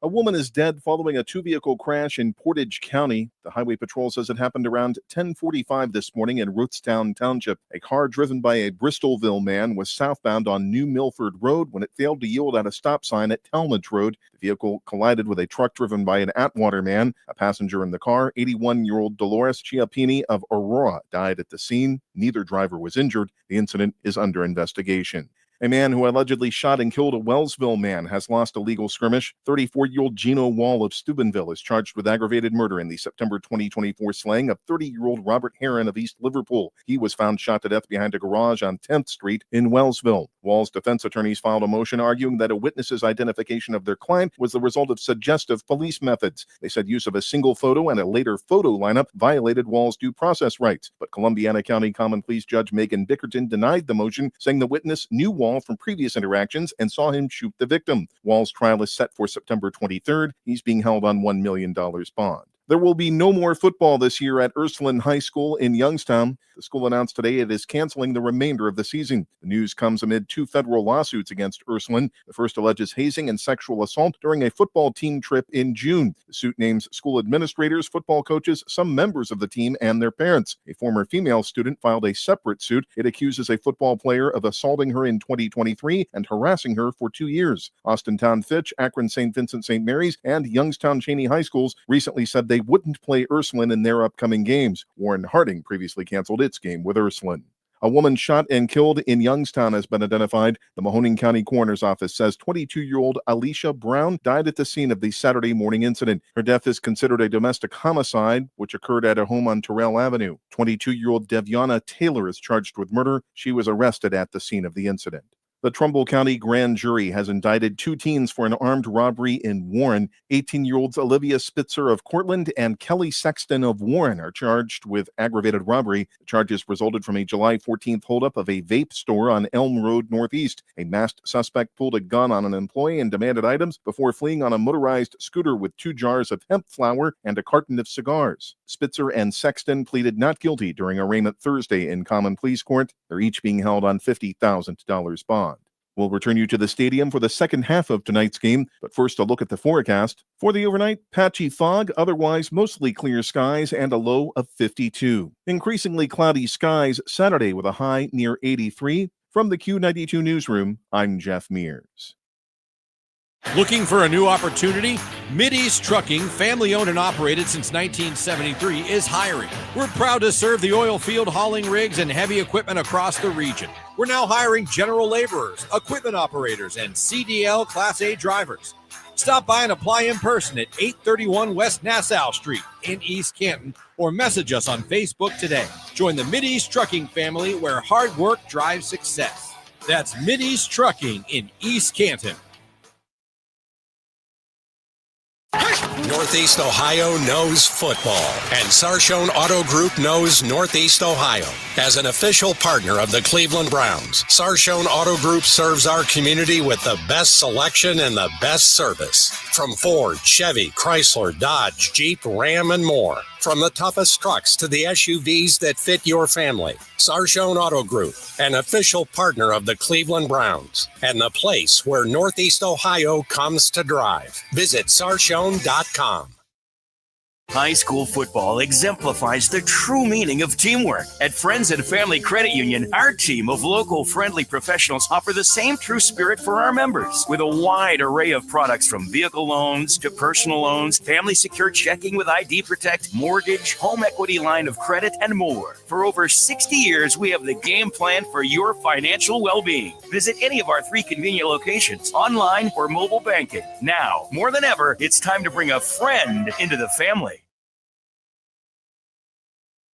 [SPEAKER 18] A woman is dead following a 2-vehicle crash in Portage County. The Highway Patrol says it happened around 10:45 this morning in Rootstown Township. A car driven by a Bristolville man was southbound on New Milford Road when it failed to yield at a stop sign at Talmadge Road. The vehicle collided with a truck driven by an Atwater man. A passenger in the car, 81-year-old Dolores Chiappini of Aurora, died at the scene. Neither driver was injured. The incident is under investigation. A man who allegedly shot and killed a Wellsville man has lost a legal skirmish. 34-year-old Gino Wall of Steubenville is charged with aggravated murder in the September 2024 slaying of 30-year-old Robert Heron of East Liverpool. He was found shot to death behind a garage on 10th Street in Wellsville. Wall's defense attorneys filed a motion arguing that a witness's identification of their client was the result of suggestive police methods. They said use of a single photo and a later photo lineup violated Wall's due process rights. But Columbiana County Common Pleas Judge Megan Bickerton denied the motion, saying the witness knew Wall from previous interactions and saw him shoot the victim. Wall's trial is set for September 23rd. He's being held on $1 million bond. There will be no more football this year at Ursuline High School in Youngstown. The school announced today it is canceling the remainder of the season. The news comes amid 2 federal lawsuits against Ursuline. The first alleges hazing and sexual assault during a football team trip in June. The suit names school administrators, football coaches, some members of the team, and their parents. A former female student filed a separate suit. It accuses a football player of assaulting her in 2023 and harassing her for 2 years. Austintown Fitch, Akron St. Vincent St. Mary's, and Youngstown Cheney High Schools recently said they wouldn't play Ursuline in their upcoming games. Warren Harding previously canceled its game with Ursuline. A woman shot and killed in Youngstown has been identified. The Mahoning County Coroner's Office says 22-year-old Alicia Brown died at the scene of the Saturday morning incident. Her death is considered a domestic homicide, which occurred at a home on Terrell Avenue. 22-year-old Deviana Taylor is charged with murder. She was arrested at the scene of the incident. The Trumbull County Grand Jury has indicted 2 teens for an armed robbery in Warren. 18-year-olds Olivia Spitzer of Cortland and Kelly Sexton of Warren are charged with aggravated robbery. The charges resulted from a July 14th holdup of a vape store on Elm Road Northeast. A masked suspect pulled a gun on an employee and demanded items before fleeing on a motorized scooter with 2 jars of hemp flour and a carton of cigars. Spitzer and Sexton pleaded not guilty during arraignment Thursday in Common Pleas Court. They're each being held on $50,000 bond. We'll return you to the stadium for the second half of tonight's game, but first a look at the forecast. For the overnight, patchy fog, otherwise mostly clear skies and a low of 52. Increasingly cloudy skies Saturday with a high near 83. From the Q92 newsroom, I'm Jeff Mears.
[SPEAKER 2] Looking for a new opportunity? Mideast Trucking, family owned and operated since 1973, is hiring. We're proud to serve the oil field, hauling rigs, and heavy equipment across the region. We're now hiring general laborers, equipment operators, and CDL Class A drivers. Stop by and apply in person at 831 West Nassau Street in East Canton, or message us on Facebook today. Join the Mideast Trucking family, where hard work drives success. That's Mideast Trucking in East Canton.
[SPEAKER 4] Northeast Ohio knows football, and Sarshone Auto Group knows Northeast Ohio. As an official partner of the Cleveland Browns, Sarshone Auto Group serves our community with the best selection and the best service. From Ford, Chevy, Chrysler, Dodge, Jeep, Ram, and more. From the toughest trucks to the SUVs that fit your family. Sarshone Auto Group, an official partner of the Cleveland Browns, and the place where Northeast Ohio comes to drive. Visit sarshone.com.
[SPEAKER 17] High school football exemplifies the true meaning of teamwork. At Friends and Family Credit Union, our team of local friendly professionals offer the same true spirit for our members with a wide array of products from vehicle loans to personal loans, family secure checking with ID Protect, mortgage, home equity line of credit, and more. For over 60 years, we have the game plan for your financial well-being. Visit any of our 3 convenient locations, online or mobile banking. Now, more than ever, it's time to bring a friend into the family.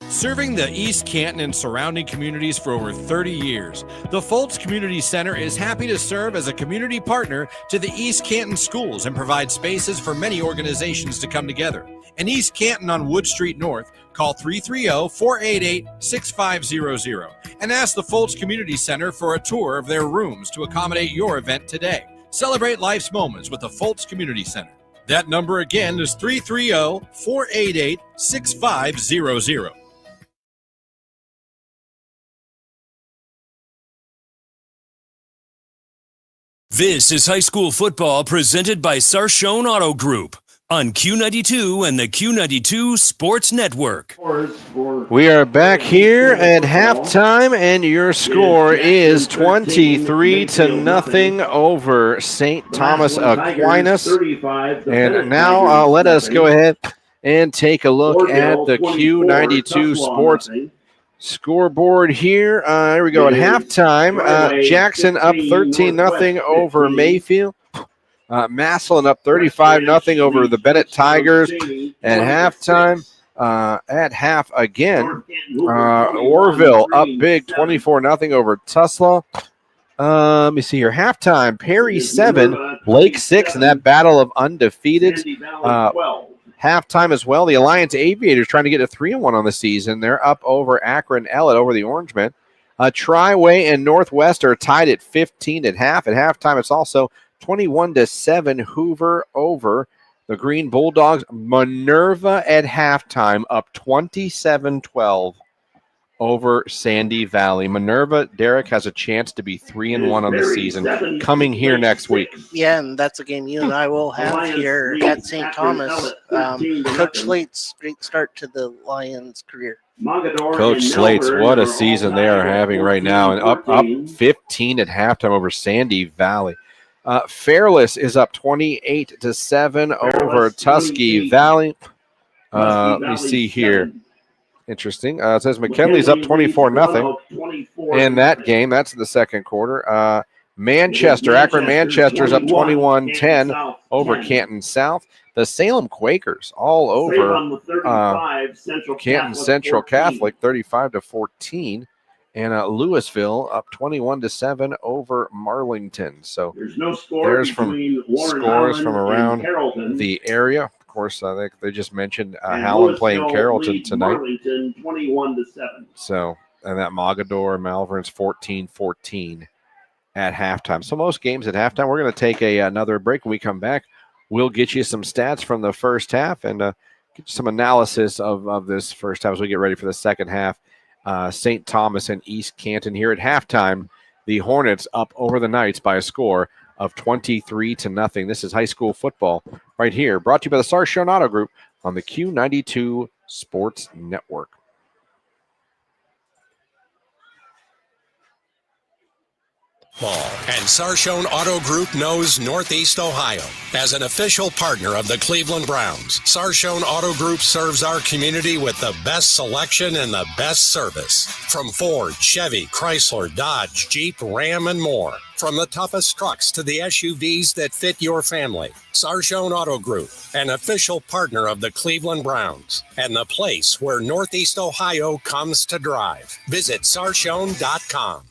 [SPEAKER 2] Serving the East Canton and surrounding communities for over 30 years, the Foltz Community Center is happy to serve as a community partner to the East Canton schools and provide spaces for many organizations to come together. In East Canton on Wood Street North, call 330-488-6500 and ask the Foltz Community Center for a tour of their rooms to accommodate your event today. Celebrate life's moments with the Foltz Community Center. That number again is 330-488-6500.
[SPEAKER 1] This is high school football presented by Sarshone Auto Group on Q92 and the Q92 Sports Network.
[SPEAKER 3] We are back here at halftime, and your score is 23-0 over St. Thomas Aquinas. And now let us go ahead and take a look at the Q92 Sports scoreboard here. Here we go at halftime. Jackson up 13-0 over Mayfield. Massillon up 35-0 over the Bennett Tigers at halftime. At half again, Orville up big 24-0 over Tuslaw. Let me see here. Halftime, Perry 7, Blake 6 in that battle of undefeated. Halftime as well, the Alliance Aviators trying to get a 3-1 on the season. They're up over Akron Ellet over the Orangemen. Triway and Northwest are tied at 15 at half. At halftime, it's also 21-7 Hoover over the Green Bulldogs. Minerva at halftime up 27-12 over Sandy Valley. Minerva, Derek, has a chance to be 3-1 on the season coming here next week.
[SPEAKER 15] Yeah, and that's a game you and I will have here at St. Thomas. Coach Slate's great start to the Lions' career.
[SPEAKER 3] Coach Slate's, what a season they are having right now. And up 15 at halftime over Sandy Valley. Fairless is up 28-7 over Tuskegee Valley. Let me see here. Interesting. It says McKinley's up 24-0 in that game. That's the second quarter. Akron Manchester's up 21-10 over Canton South. The Salem Quakers all over Canton Central Catholic 35-14. And Louisville up 21-7 over Marlington. So there's from scores from around the area. Of course, I think they just mentioned Howland playing Carrollton tonight.
[SPEAKER 16] 21-7.
[SPEAKER 3] So, and that Mogador Malvern's 14-14 at halftime. So most games at halftime. We're going to take another break. When we come back, we'll get you some stats from the first half and get some analysis of this first half as we get ready for the second half. St. Thomas and East Canton here at halftime. The Hornets up over the Knights by a score of 23-0. This is high school football right here, brought to you by the Sarshone Auto Group on the Q92 Sports Network.
[SPEAKER 4] And Sarshone Auto Group knows Northeast Ohio. As an official partner of the Cleveland Browns, Sarshone Auto Group serves our community with the best selection and the best service. From Ford, Chevy, Chrysler, Dodge, Jeep, Ram, and more. From the toughest trucks to the SUVs that fit your family. Sarshone Auto Group, an official partner of the Cleveland Browns, and the place where Northeast Ohio comes to drive. Visit Sarshone.com.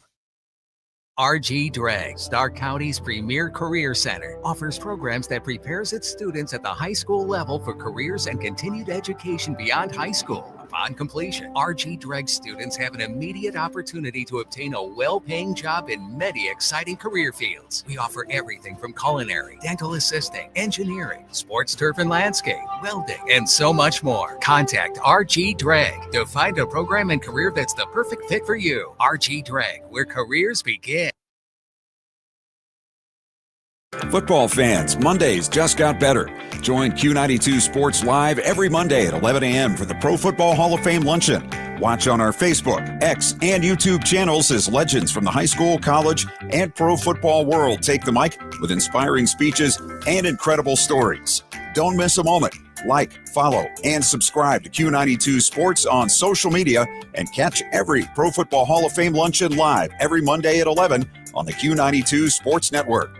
[SPEAKER 12] RG Drag, Stark County's premier career center, offers programs that prepares its students at the high school level for careers and continued education beyond high school. Upon completion, RG Drag students have an immediate opportunity to obtain a well-paying job in many exciting career fields. We offer everything from culinary, dental assisting, engineering, sports turf and landscape, welding, and so much more. Contact RG Drag to find a program and career that's the perfect fit for you. RG Drag, where careers begin.
[SPEAKER 5] Football fans, Mondays just got better. Join Q92 Sports Live every Monday at 11 a.m. for the Pro Football Hall of Fame Luncheon. Watch on our Facebook, X, and YouTube channels as legends from the high school, college, and pro football world take the mic with inspiring speeches and incredible stories. Don't miss a moment. Like, follow, and subscribe to Q92 Sports on social media and catch every Pro Football Hall of Fame Luncheon live every Monday at 11 on the Q92 Sports Network.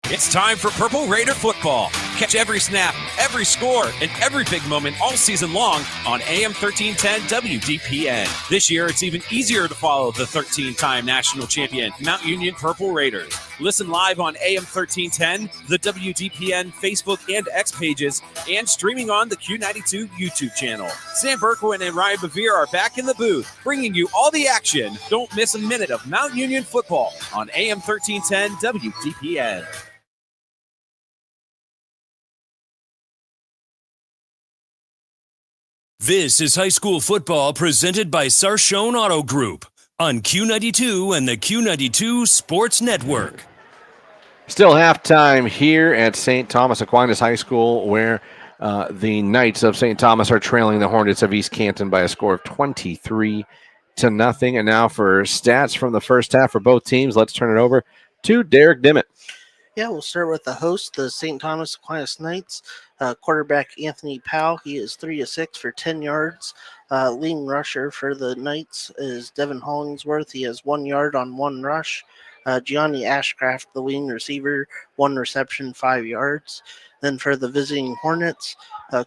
[SPEAKER 13] It's time for Purple Raider football. Catch every snap, every score, and every big moment all season long on AM 1310 WDPN. This year, it's even easier to follow the 13-time national champion, Mount Union Purple Raiders. Listen live on AM 1310, the WDPN Facebook and X pages, and streaming on the Q92 YouTube channel. Sam Berkwin and Ryan Bevere are back in the booth, bringing you all the action. Don't miss a minute of Mount Union football on AM 1310 WDPN.
[SPEAKER 1] This is high school football presented by Sarshone Auto Group on Q92 and the Q92 Sports Network.
[SPEAKER 3] Still halftime here at St. Thomas Aquinas High School, where the Knights of St. Thomas are trailing the Hornets of East Canton by a score of 23-0. And now for stats from the first half for both teams, let's turn it over to Derek Dimmitt.
[SPEAKER 15] Yeah, we'll start with the host, the St. Thomas Aquinas Knights. Quarterback Anthony Powell, he is 3-6 for 10 yards. Leading rusher for the Knights is Devin Hollingsworth. He has 1 yard on 1 rush. Gianni Ashcraft, the leading receiver, 1 reception, 5 yards. Then for the visiting Hornets,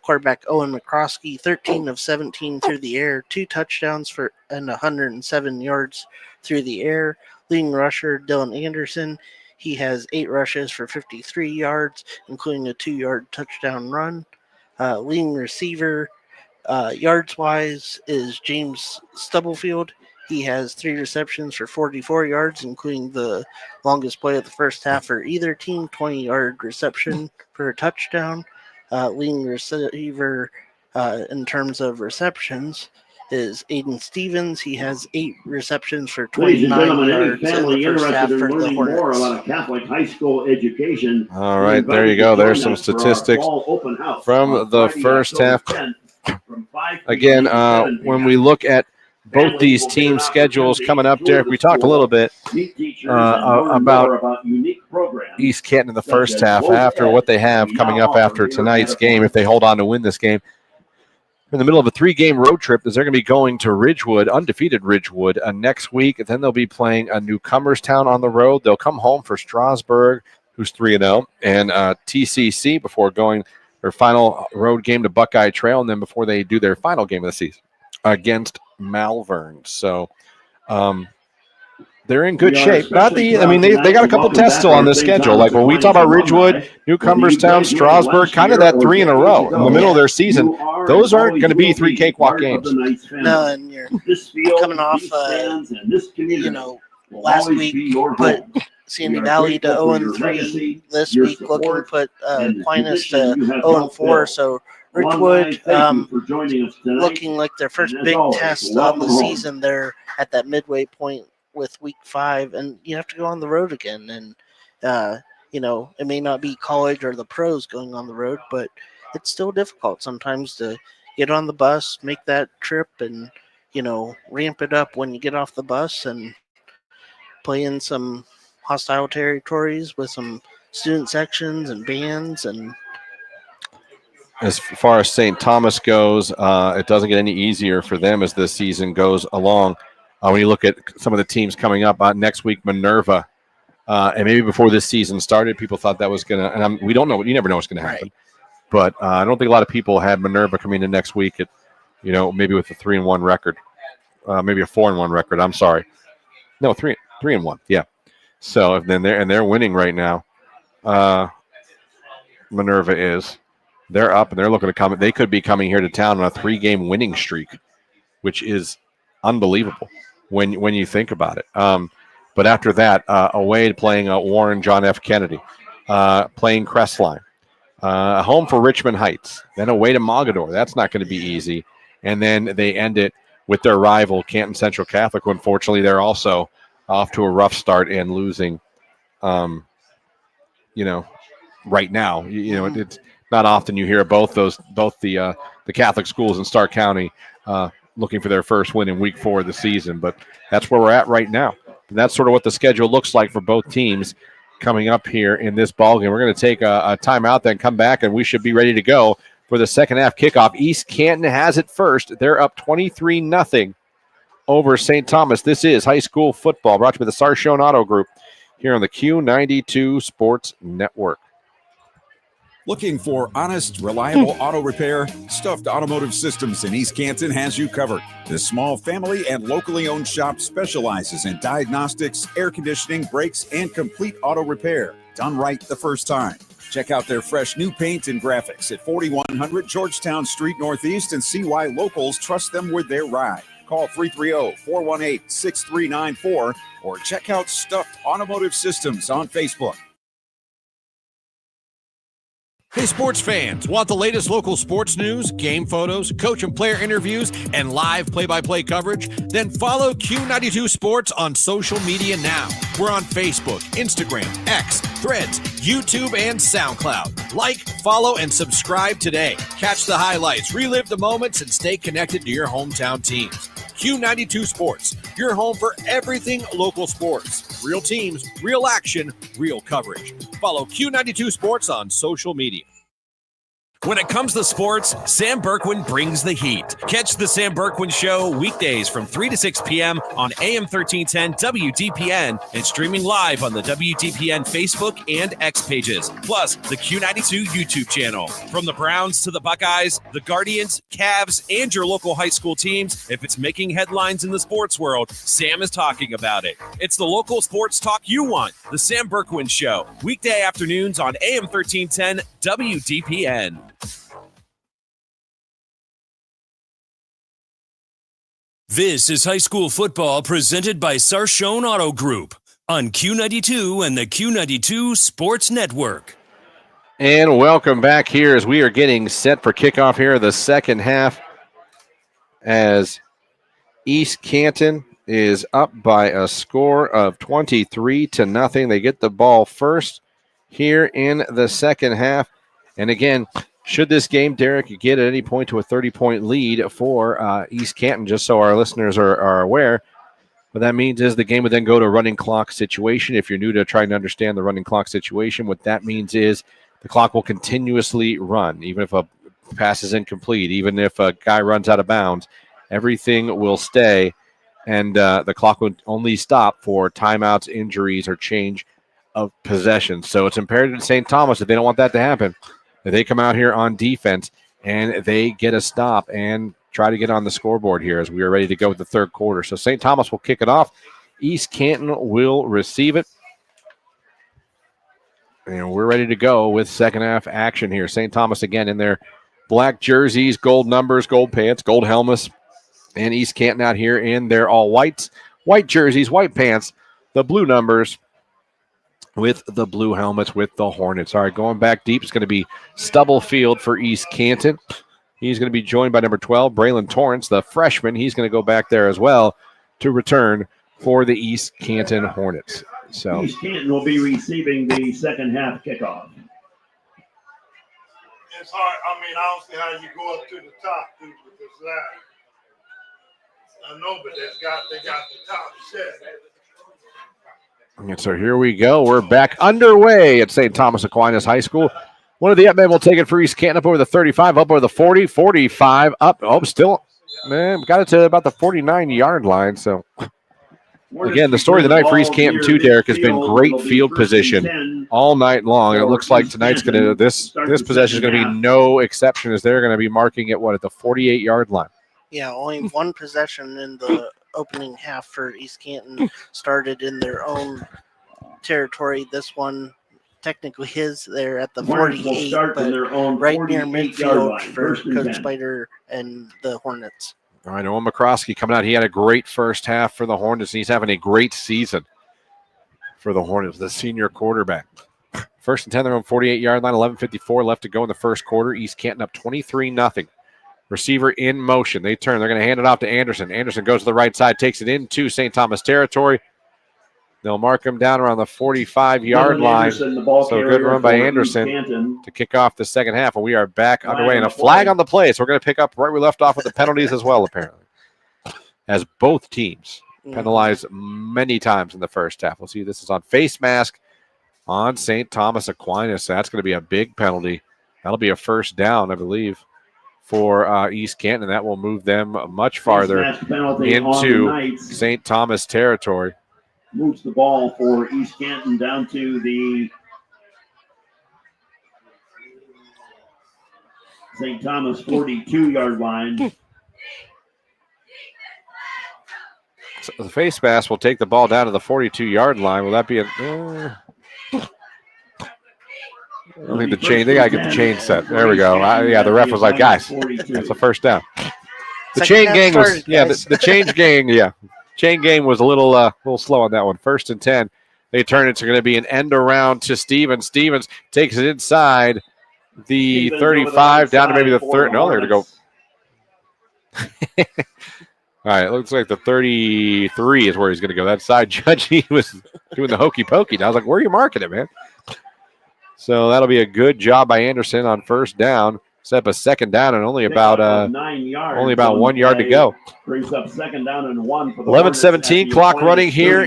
[SPEAKER 15] quarterback Owen McCroskey, 13 of 17 through the air, 2 touchdowns and 107 yards through the air. Leading rusher Dylan Anderson, he has 8 rushes for 53 yards, including a 2-yard touchdown run. Leading receiver, yards-wise, is James Stubblefield. He has 3 receptions for 44 yards, including the longest play of the first half for either team, 20-yard reception for a touchdown. Leading receiver in terms of receptions is Aiden Stevens. He has 8 receptions for 29 yards in the first half for the Hornets.
[SPEAKER 16] About a Catholic high school education.
[SPEAKER 3] All right, there you go. There's some statistics from the first half. Again, when we look at both these team schedules coming up, Derek, we talked a little bit about East Canton in the first half after what they have coming up after tonight's game. If they hold on to win this game, in the middle of a 3-game road trip, as they're going to be going to Ridgewood, undefeated Ridgewood, next week. Then they'll be playing a Newcomerstown on the road. They'll come home for Strasburg, who's 3-0, and TCC before going their final road game to Buckeye Trail, and then before they do their final game of the season against Malvern. So they're in good shape. They got a couple tests still on this schedule. Like when we talk about Ridgewood, Newcomerstown, Strasburg, kind of that 3 in a row in the middle of their season. Those aren't going to be 3 cakewalk games.
[SPEAKER 15] No, and you're coming off, last week put Sandy Valley to 0-3. This week looking to put Aquinas to 0-4. So Ridgewood looking like their first big test of the season. They're at that midway point with week 5, and you have to go on the road again. And, it may not be college or the pros going on the road, but it's still difficult sometimes to get on the bus, make that trip, and, ramp it up when you get off the bus and play in some hostile territories with some student sections and bands. And
[SPEAKER 3] as far as St. Thomas goes, it doesn't get any easier for them as this season goes along. When you look at some of the teams coming up next week, Minerva, and maybe before this season started, people thought that was going to, and we don't know, you never know what's going to happen. Right. But I don't think a lot of people had Minerva coming in next week at, maybe with a 3-1 record, maybe a 4-1 record. I'm sorry. No, 3-1. Yeah. So then they're winning right now. Minerva is. They're up and they're looking to come. They could be coming here to town on a 3-game winning streak, which is unbelievable when you think about it. But after that, away playing Warren John F. Kennedy, playing Crestline, home for Richmond Heights, then away to Mogador. That's not going to be easy. And then they end it with their rival, Canton Central Catholic, who unfortunately they're also off to a rough start and losing right now. It's not often you hear both the Catholic schools in Stark County looking for their first win in week 4 of the season, but that's where we're at right now. And that's sort of what the schedule looks like for both teams coming up here in this ballgame. We're going to take a timeout, then come back, and we should be ready to go for the second half kickoff. East Canton has it first. They're up 23-0 over St. Thomas. This is high school football brought to you by the Sarshone Auto Group here on the Q92 Sports Network.
[SPEAKER 5] Looking for honest, reliable auto repair? Stuffed Automotive Systems in East Canton has you covered. This small family and locally owned shop specializes in diagnostics, air conditioning, brakes, and complete auto repair. Done right the first time. Check out their fresh new paint and graphics at 4100 Georgetown Street Northeast and see why locals trust them with their ride. Call 330-418-6394 or check out Stuffed Automotive Systems on Facebook.
[SPEAKER 2] Hey, sports fans, want the latest local sports news, game photos, coach and player interviews, and live play-by-play coverage? Then follow Q92 Sports on social media now. We're on Facebook, Instagram, X, Threads, YouTube, and SoundCloud. Like, follow, and subscribe today. Catch the highlights, relive the moments, and stay connected to your hometown teams. Q92 Sports, your home for everything local sports. Real teams, real action, real coverage. Follow Q92 Sports on social media.
[SPEAKER 13] When it comes to sports, Sam Berkwin brings the heat. Catch the Sam Berkwin Show weekdays from 3 to 6 p.m. on AM 1310 WDPN and streaming live on the WDPN Facebook and X pages, plus the Q92 YouTube channel. From the Browns to the Buckeyes, the Guardians, Cavs, and your local high school teams, if it's making headlines in the sports world, Sam is talking about it. It's the local sports talk you want. The Sam Berkwin Show, weekday afternoons on AM 1310 WDPN.
[SPEAKER 1] This is high school football presented by Sarshone Auto Group on Q92 and the Q92 Sports Network.
[SPEAKER 3] And welcome back here as we are getting set for kickoff here in the second half as East Canton is up by a score of 23-0. They get the ball first here in the second half. And again, should this game, Derek, get at any point to a 30-point lead for East Canton, just so our listeners are aware, what that means is the game would then go to a running clock situation. If you're new to trying to understand the running clock situation, what that means is the clock will continuously run, even if a pass is incomplete, even if a guy runs out of bounds, everything will stay, and the clock will only stop for timeouts, injuries, or change of possession. So it's imperative to St. Thomas that they don't want that to happen. They come out here on defense and they get a stop and try to get on the scoreboard here as we are ready to go with the third quarter. So St. Thomas will kick it off. East Canton will receive it. And we're ready to go with second half action here. St. Thomas again in their black jerseys, gold numbers, gold pants, gold helmets. And East Canton out here in their all whites, white jerseys, white pants, the blue numbers, with the blue helmets with the Hornets. All right, going back deep, it's going to be Stubblefield for East Canton. He's going to be joined by number 12, Braylon Torrance, the freshman. He's going to go back there as well to return for the East Canton Hornets. So
[SPEAKER 16] East Canton will be receiving the second half kickoff.
[SPEAKER 20] It's hard. I mean, I don't see how you go up to the top with this ladder. I know, but they got the top set.
[SPEAKER 3] And so here we go. We're back underway at St. Thomas Aquinas High School. One of the up men will take it for East Canton up over the 35, up over the 40, 45, up. Oh, still, man, got it to about the 49-yard line. So, again, the story of the night for East Canton, too, Derek, has been great field position all night long. And it looks like tonight's going to, this possession is going to be no exception as they're going to be marking it, at the 48-yard line.
[SPEAKER 15] Yeah, only one possession in the opening half for East Canton started in their own territory. This one technically is there at the 48, but right near midfield for Coach Spider and the Hornets.
[SPEAKER 3] All right, Owen McCroskey coming out. He had a great first half for the Hornets, and he's having a great season for the Hornets, the senior quarterback. First and 10, they're on 48-yard line, 11:54 left to go in the first quarter. East Canton up 23-0. Receiver in motion. They turn. They're going to hand it off to Anderson. Anderson goes to the right side, takes it into St. Thomas territory. They'll mark him down around the 45-yard line. So good run by Anderson to kick off the second half. And we are back underway. And a flag on the play. So we're going to pick up right where we left off with the penalties as well, apparently. As both teams penalized many times in the first half. We'll see this is on face mask on St. Thomas Aquinas. So that's going to be a big penalty. That'll be a first down, I believe, for East Canton. And that will move them much farther into St. Thomas territory.
[SPEAKER 16] Moves the ball for East Canton down to the St. Thomas 42-yard line.
[SPEAKER 3] So the face mask will take the ball down to the 42-yard line. Will that be a... I think the chain, they got to get the chain set. There we go. Yeah, the ref was like, guys, that's a first down. The chain gang was, the change gang, chain gang was a little slow on that one. 1st and 10. They turn it to going to be an end around to Stevens. Stevens takes it inside the 35 down to maybe the 30. No, they're going to go. All right, it looks like the 33 is where he's going to go. That side judge, he was doing the hokey pokey. And I was like, where are you marking it, man? So that'll be a good job by Anderson on first down. Set up a second down and only about 1 yard to go.
[SPEAKER 16] Brings up second down and 1 for the
[SPEAKER 3] 11:17 clock running here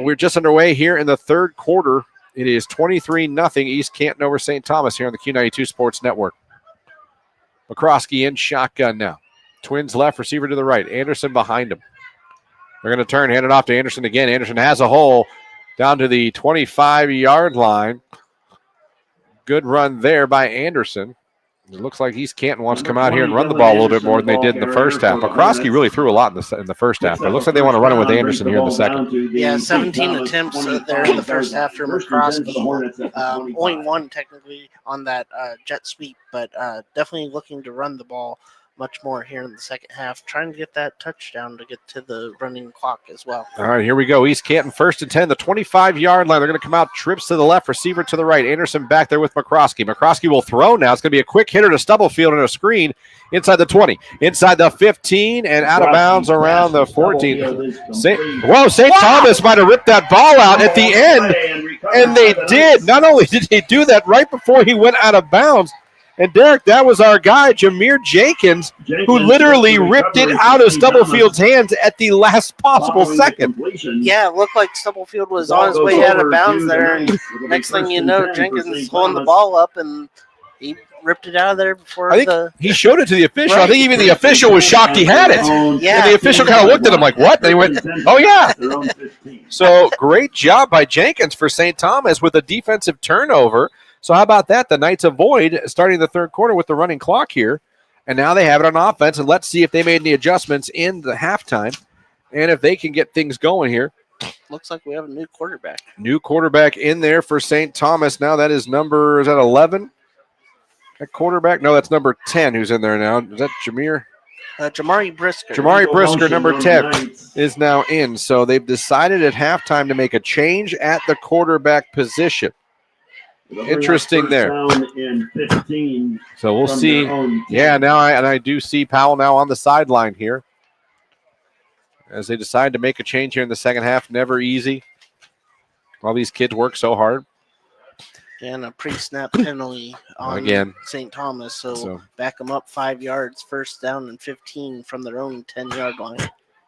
[SPEAKER 3] we're just underway here in the third quarter. It is 23-0 East Canton over St. Thomas here on the Q92 Sports Network. McCroskey in shotgun now. Twins left, receiver to the right. Anderson behind him. They're going to turn, hand it off to Anderson again. Anderson has a hole down to the 25-yard line. Good run there by Anderson. It looks like East Canton wants to come out here and run the ball a little bit more than they did in the first half. McCroskey really threw a lot in the first half, but it looks like they want to run it with Anderson here in the second.
[SPEAKER 15] Yeah, 17 attempts there in the first half for McCroskey. Only one technically on that jet sweep, but definitely looking to run the ball much more here in the second half, trying to get that touchdown to get to the running clock as well.
[SPEAKER 3] All right, here we go. East Canton 1st and 10, the 25-yard line. They're going to come out, trips to the left, receiver to the right. Anderson back there with McCroskey. McCroskey will throw now. It's going to be a quick hitter to Stubblefield and a screen inside the 20, inside the 15, and out of bounds around the 14. St. Thomas might have ripped that ball out at the end, and they did. Not only did he do that right before he went out of bounds, and Derek, that was our guy, Jameer Jenkins, who literally ripped it out of Stubblefield's hands at the last possible second.
[SPEAKER 15] Yeah, it looked like Stubblefield was on his way out of bounds there, and next thing you know, Jenkins is holding the ball up, and he ripped it out of there before
[SPEAKER 3] he showed it to the official. Right. I think even the official was shocked he had it.
[SPEAKER 15] Yeah.
[SPEAKER 3] And the official kind of looked at him like, what? They went, oh, yeah. So great job by Jenkins for St. Thomas with a defensive turnover. So how about that? The Knights avoid starting the third quarter with the running clock here. And now they have it on offense. And let's see if they made any adjustments in the halftime and if they can get things going here.
[SPEAKER 15] Looks like we have a new quarterback.
[SPEAKER 3] New quarterback in there for St. Thomas. Now that is that 11? That quarterback? No, that's number 10 who's in there now. Is that Jameer?
[SPEAKER 15] Jamari Brisker.
[SPEAKER 3] Jamari Brisker, number 10, is now in. So they've decided at halftime to make a change at the quarterback position. Interesting there. So we'll see. Yeah, now I do see Powell now on the sideline here as they decide to make a change here in the second half. Never easy. All these kids work so hard.
[SPEAKER 15] And a pre-snap penalty on
[SPEAKER 3] again
[SPEAKER 15] St. Thomas. So back them up 5 yards, first down and 15 from their own 10-yard line.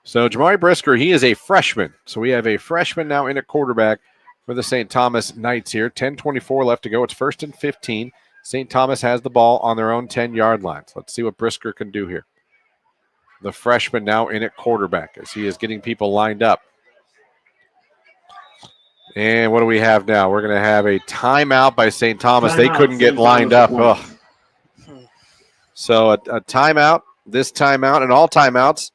[SPEAKER 3] So Jamari Brisker, he is a freshman. So we have a freshman now in at quarterback for the St. Thomas Knights here. 10:24 left to go. It's 1st and 15. St. Thomas has the ball on their own 10-yard line. So let's see what Brisker can do here. The freshman now in at quarterback as he is getting people lined up. And what do we have now? We're going to have a timeout by St. Thomas. They couldn't get lined up. So a timeout, this timeout, and all timeouts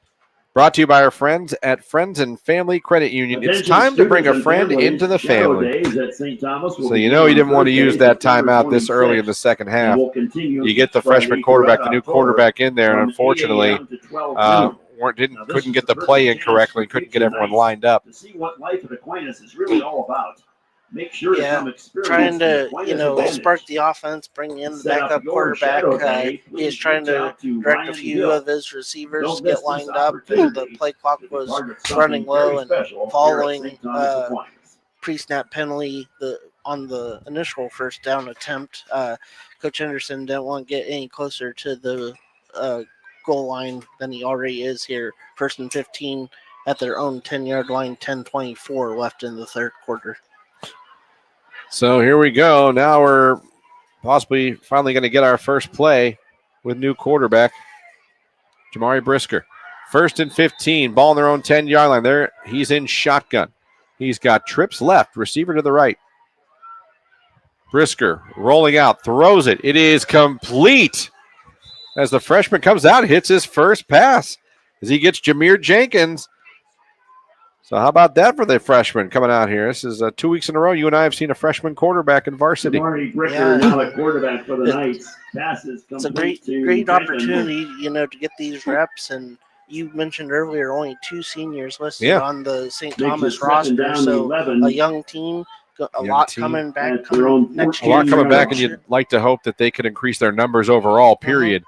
[SPEAKER 3] brought to you by our friends at Friends and Family Credit Union. It's time to bring a friend into the family. So you know you didn't want to use that timeout this early in the second half. You get the freshman quarterback, the new quarterback in there, and unfortunately couldn't get the play in correctly, couldn't get everyone lined up.
[SPEAKER 16] To see what life at Aquinas is really all about. Make sure
[SPEAKER 15] trying to spark the offense, bring in the backup quarterback. He is trying to direct a few of his receivers to get lined up, and the play clock was running low and following pre-snap penalty on the initial first down attempt. Coach Henderson didn't want to get any closer to the goal line than he already is here. 1st and 15 at their own 10-yard line, 10:24 left in the third quarter.
[SPEAKER 3] So here we go. Now we're possibly finally going to get our first play with new quarterback, Jamari Brisker. 1st and 15, ball on their own 10-yard line. There, he's in shotgun. He's got trips left, receiver to the right. Brisker rolling out, throws it. It is complete as the freshman comes out, hits his first pass as he gets Jameer Jenkins. So how about that for the freshman coming out here? This is 2 weeks in a row. You and I have seen a freshman quarterback in varsity.
[SPEAKER 16] Bricker, now the quarterback for the Knights. Passes
[SPEAKER 15] It's a
[SPEAKER 16] complete
[SPEAKER 15] great
[SPEAKER 16] to
[SPEAKER 15] opportunity, to get these reps. And you mentioned earlier only 2 seniors listed on the St. Thomas roster. So a young team, a lot coming back next year.
[SPEAKER 3] A lot coming back, and you'd like to hope that they could increase their numbers overall, period,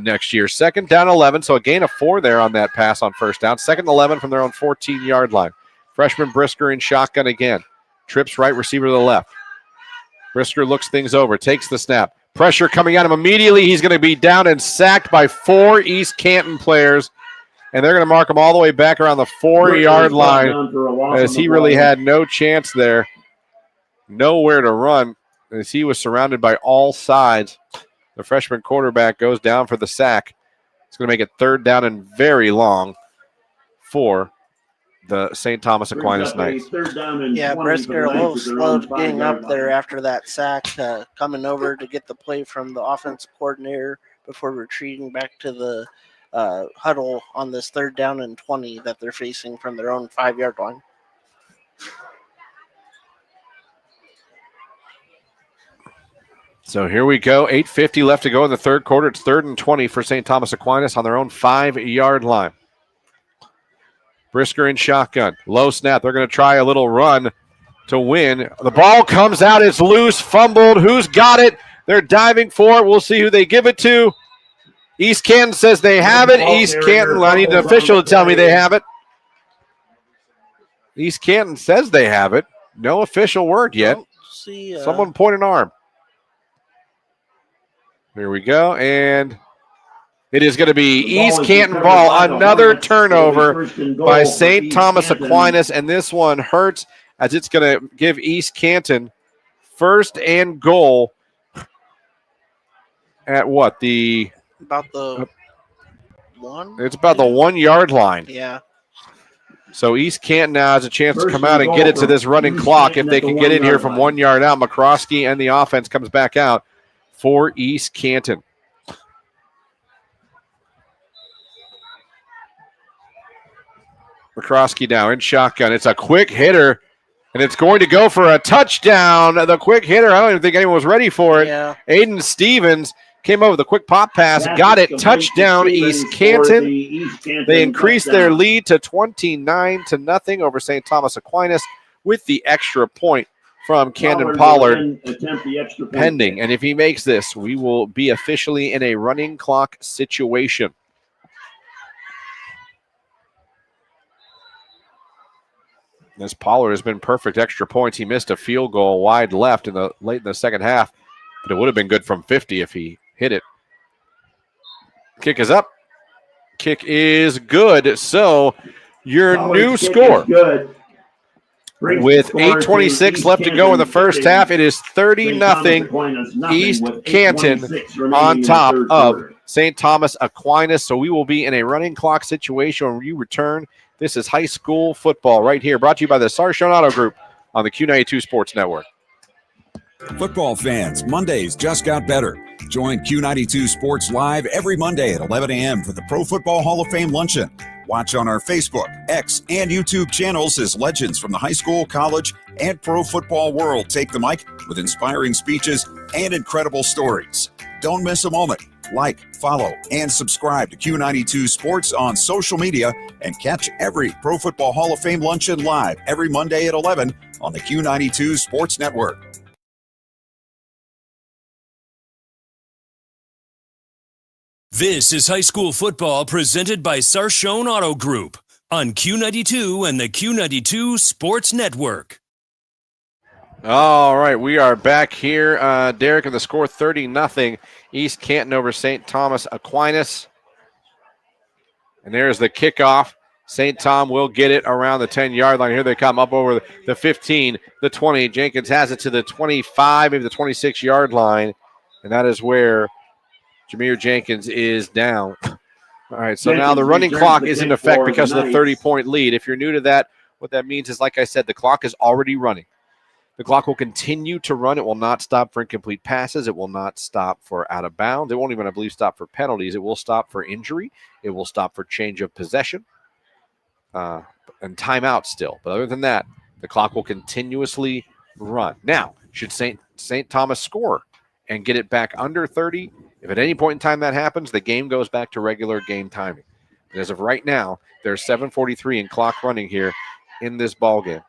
[SPEAKER 3] next year. 2nd down 11, so a gain of 4 there on that pass on first down. 2nd and 11 from their own 14-yard line. Freshman Brisker in shotgun again. Trips right, receiver to the left. Brisker looks things over, takes the snap. Pressure coming at him immediately. He's going to be down and sacked by 4 East Canton players, and they're going to mark him all the way back around the 4-yard line as he really had no chance there. Nowhere to run as he was surrounded by all sides. The freshman quarterback goes down for the sack. It's going to make it 3rd down and very long for the St. Thomas Aquinas Knights.
[SPEAKER 15] Brisker a little slow getting up there after that sack, coming over to get the play from the offensive coordinator before retreating back to the huddle on this 3rd down and 20 that they're facing from their own 5-yard line.
[SPEAKER 3] So here we go. 8:50 left to go in the third quarter. It's 3rd and 20 for St. Thomas Aquinas on their own 5-yard line. Brisker in shotgun. Low snap. They're going to try a little run to win. The ball comes out. It's loose, fumbled. Who's got it? They're diving for it. We'll see who they give it to. East Canton says they have it. East Canton, I need an official to tell me they have it. East Canton says they have it. No official word yet. Someone point an arm. Here we go, and it is going to be East Canton ball. Another turnover by St. Thomas Aquinas, and this one hurts as it's going to give East Canton 1st and goal at what?
[SPEAKER 15] About the 1?
[SPEAKER 3] It's about the 1-yard line.
[SPEAKER 15] Yeah.
[SPEAKER 3] So East Canton now has a chance to come out and get it to this running clock if they can get in here from 1 yard out. McCroskey and the offense comes back out for East Canton. McCroskey now in shotgun. It's a quick hitter, and it's going to go for a touchdown. The quick hitter, I don't even think anyone was ready for it.
[SPEAKER 15] Yeah.
[SPEAKER 3] Aiden Stevens came over with a quick pop pass, got it, touchdown East Canton. They increased their lead to 29-0 over St. Thomas Aquinas with the extra point from Camden Pollard pending. And if he makes this, we will be officially in a running clock situation. This Pollard has been perfect. Extra points. He missed a field goal wide left late in the second half, but it would have been good from 50 if he hit it. Kick is up. Kick is good. So your new score. With 8:26 left to go in the first half, it is 30-0 East Canton on top of St. Thomas Aquinas. So we will be in a running clock situation when you return. This is high school football right here, brought to you by the Sarshone Auto Group on the Q92 Sports Network.
[SPEAKER 5] Football fans, Mondays just got better. Join Q92 Sports Live every Monday at 11 a.m. for the Pro Football Hall of Fame Luncheon. Watch on our Facebook, X, and YouTube channels as legends from the high school, college, and pro football world take the mic with inspiring speeches and incredible stories. Don't miss a moment. Like, follow, and subscribe to Q92 Sports on social media and catch every Pro Football Hall of Fame Luncheon live every Monday at 11 on the Q92 Sports Network.
[SPEAKER 1] This is high school football presented by Sarshone Auto Group on Q92 and the Q92 Sports Network.
[SPEAKER 3] All right, we are back here. Derek, and the score 30-0. East Canton over St. Thomas Aquinas. And there's the kickoff. St. Tom will get it around the 10-yard line. Here they come up over the 15, the 20. Jenkins has it to the 25, maybe the 26-yard line. And that is where Jameer Jenkins is down. All right, so now the running clock is in effect because of the 30-point lead. If you're new to that, what that means is, like I said, the clock is already running. The clock will continue to run. It will not stop for incomplete passes. It will not stop for out of bounds. It won't even, I believe, stop for penalties. It will stop for injury. It will stop for change of possession and timeout still. But other than that, the clock will continuously run. Now, should St. Thomas score and get it back under 30, if at any point in time that happens, the game goes back to regular game timing. And as of right now, there's 7:43 in clock running here in this ball game.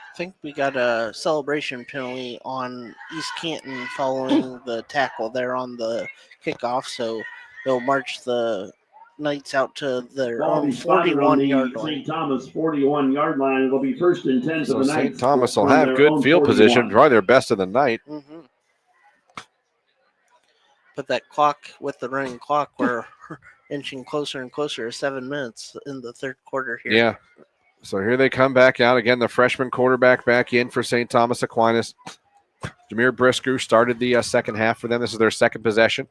[SPEAKER 15] I think we got a celebration penalty on East Canton following the tackle there on the kickoff, so they'll march the Knights out to their own 41-yard line.
[SPEAKER 16] St. Thomas 41-yard line. It'll be 1st and 10 for the Knights.
[SPEAKER 3] St. Thomas will have good field position, probably their best of the night.
[SPEAKER 15] Mm-hmm. But that clock, with the running clock, we're inching closer and closer to 7 minutes in the third quarter here.
[SPEAKER 3] Yeah. So here they come back out. Again, the freshman quarterback back in for St. Thomas Aquinas. Jameer Brisker started the second half for them. This is their second possession.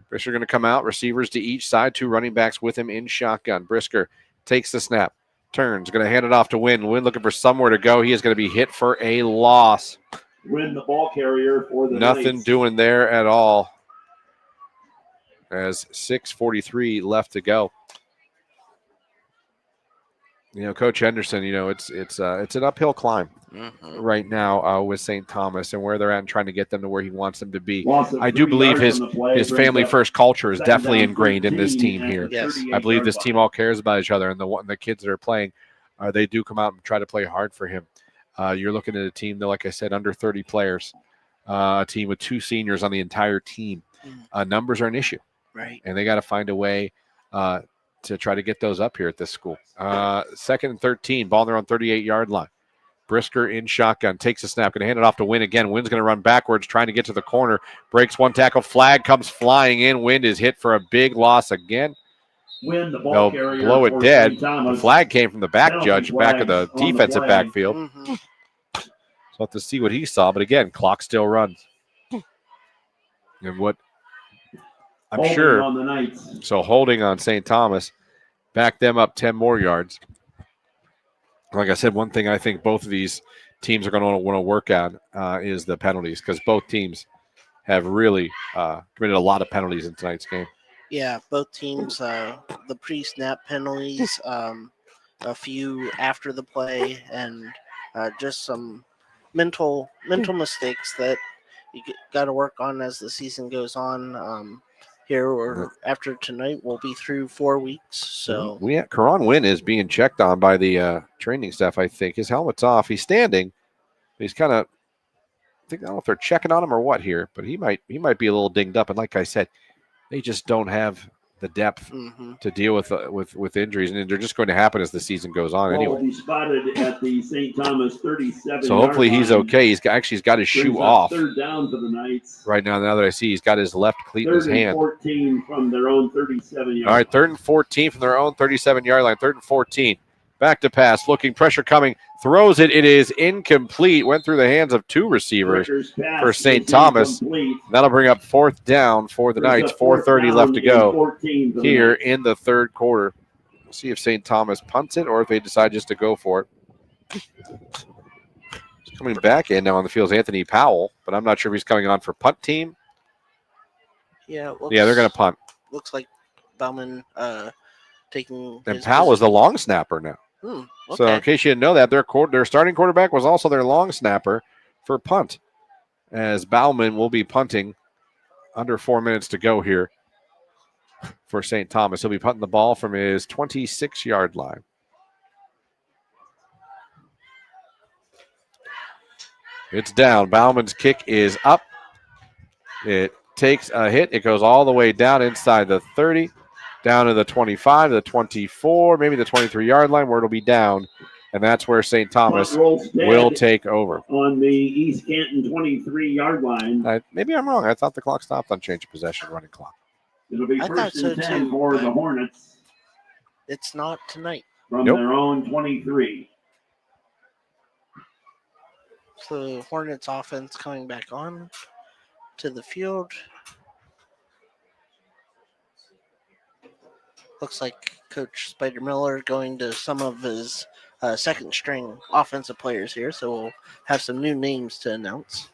[SPEAKER 3] Brisker going to come out. Receivers to each side. 2 running backs with him in shotgun. Brisker takes the snap. Turns. Going to hand it off to Wynn. Wynn looking for somewhere to go. He is going to be hit for a loss.
[SPEAKER 16] Wynn, the ball carrier for the
[SPEAKER 3] Nothing
[SPEAKER 16] Knights.
[SPEAKER 3] doing there at all. As 6:43 left to go. You know, Coach Henderson, you know, it's an uphill climb right now with St. Thomas and where they're at and trying to get them to where he wants them to be. I do believe his family first culture is definitely ingrained in this team here.
[SPEAKER 15] Yes.
[SPEAKER 3] I believe this team all cares about each other, and the kids that are playing, they do come out and try to play hard for him. You're looking at a team that, like I said, under 30 players, a team with 2 seniors on the entire team. Numbers are an issue.
[SPEAKER 15] Right.
[SPEAKER 3] And they got to find a way to try to get those up here at this school. 2nd and 13, ball on their own 38-yard line. Brisker in shotgun, takes a snap, going to hand it off to Wynn again. Wynn's going to run backwards, trying to get to the corner. Breaks one tackle, flag comes flying in. Wynn is hit for a big loss again.
[SPEAKER 16] Wynn, the ball
[SPEAKER 3] They'll
[SPEAKER 16] carrier
[SPEAKER 3] blow it
[SPEAKER 16] for
[SPEAKER 3] dead.
[SPEAKER 16] St. Thomas.
[SPEAKER 3] The flag came from the back
[SPEAKER 16] Penalty
[SPEAKER 3] judge, back of the
[SPEAKER 16] flags on the
[SPEAKER 3] defensive
[SPEAKER 16] play.
[SPEAKER 3] backfield.
[SPEAKER 15] Mm-hmm.
[SPEAKER 3] So we'll have to see what he saw. But again, clock still runs. And what I'm
[SPEAKER 16] Holding
[SPEAKER 3] sure.
[SPEAKER 16] on the Knights.
[SPEAKER 3] So holding on St. Thomas, back them up 10 more yards. Like I said, one thing I think both of these teams are going to want to work on is the penalties, because both teams have really committed a lot of penalties in tonight's game.
[SPEAKER 15] Yeah, both teams, the pre-snap penalties, a few after the play, and just some mental mistakes that you got to work on as the season goes on. Here or after tonight, we'll be through 4 weeks. So
[SPEAKER 3] Karan Wynn is being checked on by the training staff. I think his helmet's off. He's standing. He's kind of. I don't know if they're checking on him or what here, but he might be a little dinged up. And like I said, they just don't have the depth to deal with injuries, and they're just going to happen as the season goes on.
[SPEAKER 16] Ball
[SPEAKER 3] Anyway,
[SPEAKER 16] will be spotted at the St. Thomas 37.
[SPEAKER 3] so hopefully he's okay. He's got his shoe off.
[SPEAKER 16] 3rd down for the Knights.
[SPEAKER 3] Right now that I see, he's got his left cleat in his
[SPEAKER 16] 3rd and
[SPEAKER 3] hand.
[SPEAKER 16] 14 from their own 37 yard.
[SPEAKER 3] All right, 3rd and 14 from their own 37-yard line. 3rd and 14. Back to pass. Looking, pressure coming. Throws it. It is incomplete. Went through the hands of 2 receivers for St. Thomas. That'll bring up 4th down for the Knights. 4:30 left to go here in the third quarter. We'll see if St. Thomas punts it or if they decide just to go for it. Coming back in now on the field is Anthony Powell, but I'm not sure if he's coming on for punt team.
[SPEAKER 15] yeah,
[SPEAKER 3] They're going to punt.
[SPEAKER 15] Looks like Bauman taking.
[SPEAKER 3] And Powell is the long snapper now.
[SPEAKER 15] Okay.
[SPEAKER 3] So in case you didn't know that, their starting quarterback was also their long snapper for punt, as Bauman will be punting under 4 minutes to go here for St. Thomas. He'll be punting the ball from his 26-yard line. It's down. Bauman's kick is up. It takes a hit. It goes all the way down inside the 30. Down to the 25, to the 24, maybe the 23-yard line, where it'll be down and that's where St. Thomas will take over.
[SPEAKER 16] On the East Canton 23-yard line.
[SPEAKER 3] Maybe I'm wrong. I thought the clock stopped on change of possession running clock.
[SPEAKER 16] It'll be first and 10 for the Hornets.
[SPEAKER 15] It's not tonight.
[SPEAKER 16] From their own 23.
[SPEAKER 15] So the Hornets offense coming back on to the field. Looks like Coach Spider Miller going to some of his second string offensive players here. So we'll have some new names to announce.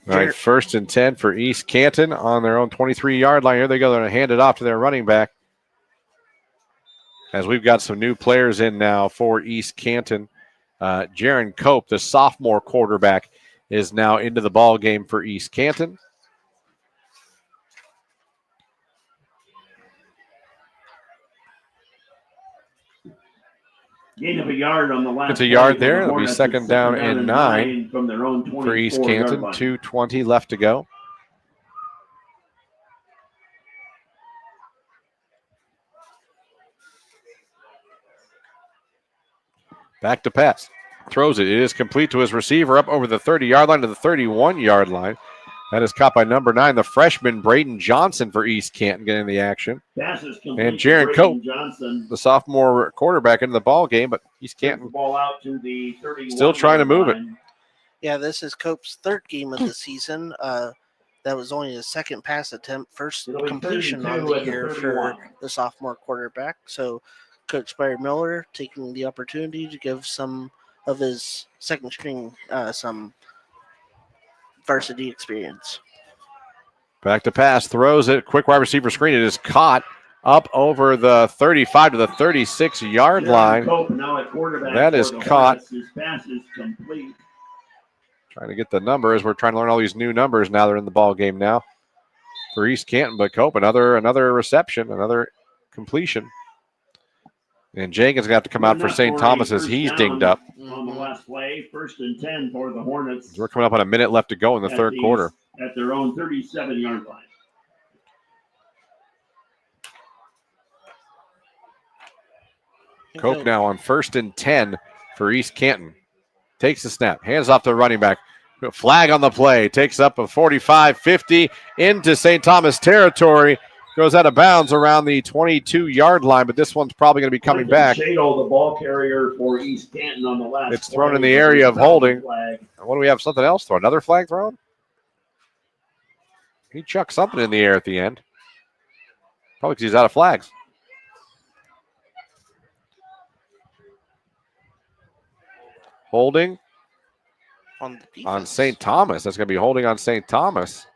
[SPEAKER 3] All right, first and 10 for East Canton on their own 23-yard line. Here they go. They're going to hand it off to their running back. As we've got some new players in now for East Canton. Jaron Cope, the sophomore quarterback, is now into the ball game for East Canton.
[SPEAKER 16] Gain of a yard on the last.
[SPEAKER 3] It's a yard there. It'll be second down and 9
[SPEAKER 16] from their own
[SPEAKER 3] for East Canton. 2:20 left to go. Back to pass. Throws it. It is complete to his receiver up over the 30-yard line to the 31-yard line. That is caught by number 9, the freshman Braden Johnson for East Canton getting the action. And Jaron Cope, the sophomore quarterback, into the ball game, but East Canton
[SPEAKER 16] ball out to the
[SPEAKER 3] still trying to move it.
[SPEAKER 15] Yeah, this is Cope's third game of the season. That was only his second pass attempt, first completion on the year for the sophomore quarterback. So Coach Spider Miller taking the opportunity to give some of his second string some varsity experience.
[SPEAKER 3] Back to pass, throws it, quick wide receiver screen. It is caught up over the 35 to the 36-yard line. That is caught.
[SPEAKER 16] His pass is complete.
[SPEAKER 3] Trying to get the numbers. We're trying to learn all these new numbers now. They're in the ball game now for East Canton. But Cope, another reception, another completion. And Jenkins going to have to come out for St. Thomas as he's dinged up.
[SPEAKER 16] On the last play, first and 10 for the Hornets.
[SPEAKER 3] We're coming up on a minute left to go in the third quarter.
[SPEAKER 16] At their own 37-yard line.
[SPEAKER 3] Cope now on first and 10 for East Canton. Takes the snap, hands off to the running back. Flag on the play, takes up a 45-50 into St. Thomas territory. Goes out of bounds around the 22-yard line, but this one's probably going to be coming back.
[SPEAKER 16] Shado, the ball carrier for East Canton on the last.
[SPEAKER 3] It's thrown in the area of holding. What do we have? Something else thrown? Another flag thrown? He chucked something in the air at the end. Probably because he's out of flags. Holding on St. Thomas. That's going to be holding on St. Thomas.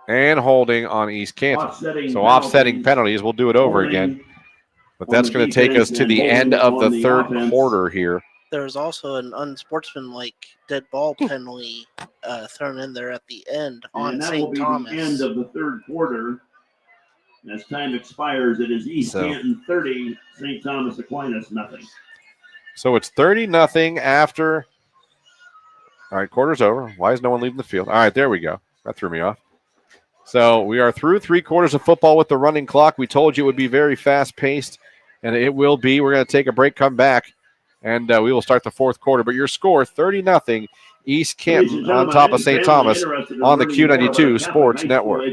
[SPEAKER 3] And holding on East Canton. So offsetting penalties. We'll do it over again. But that's going to take us to the end of the third quarter here.
[SPEAKER 15] There was also an unsportsmanlike dead ball penalty thrown in there at the end on St. Thomas.
[SPEAKER 16] The end of the third quarter. As time expires, it is East Canton 30, St. Thomas Aquinas nothing.
[SPEAKER 3] So it's 30-0 after. All right, quarter's over. Why is no one leaving the field? All right, there we go. That threw me off. So we are through 3 quarters of football with the running clock. We told you it would be very fast-paced, and it will be. We're going to take a break, come back, and we will start the fourth quarter. But your score, 30-0, East Canton on top of St. Thomas on the Q92 Sports Network.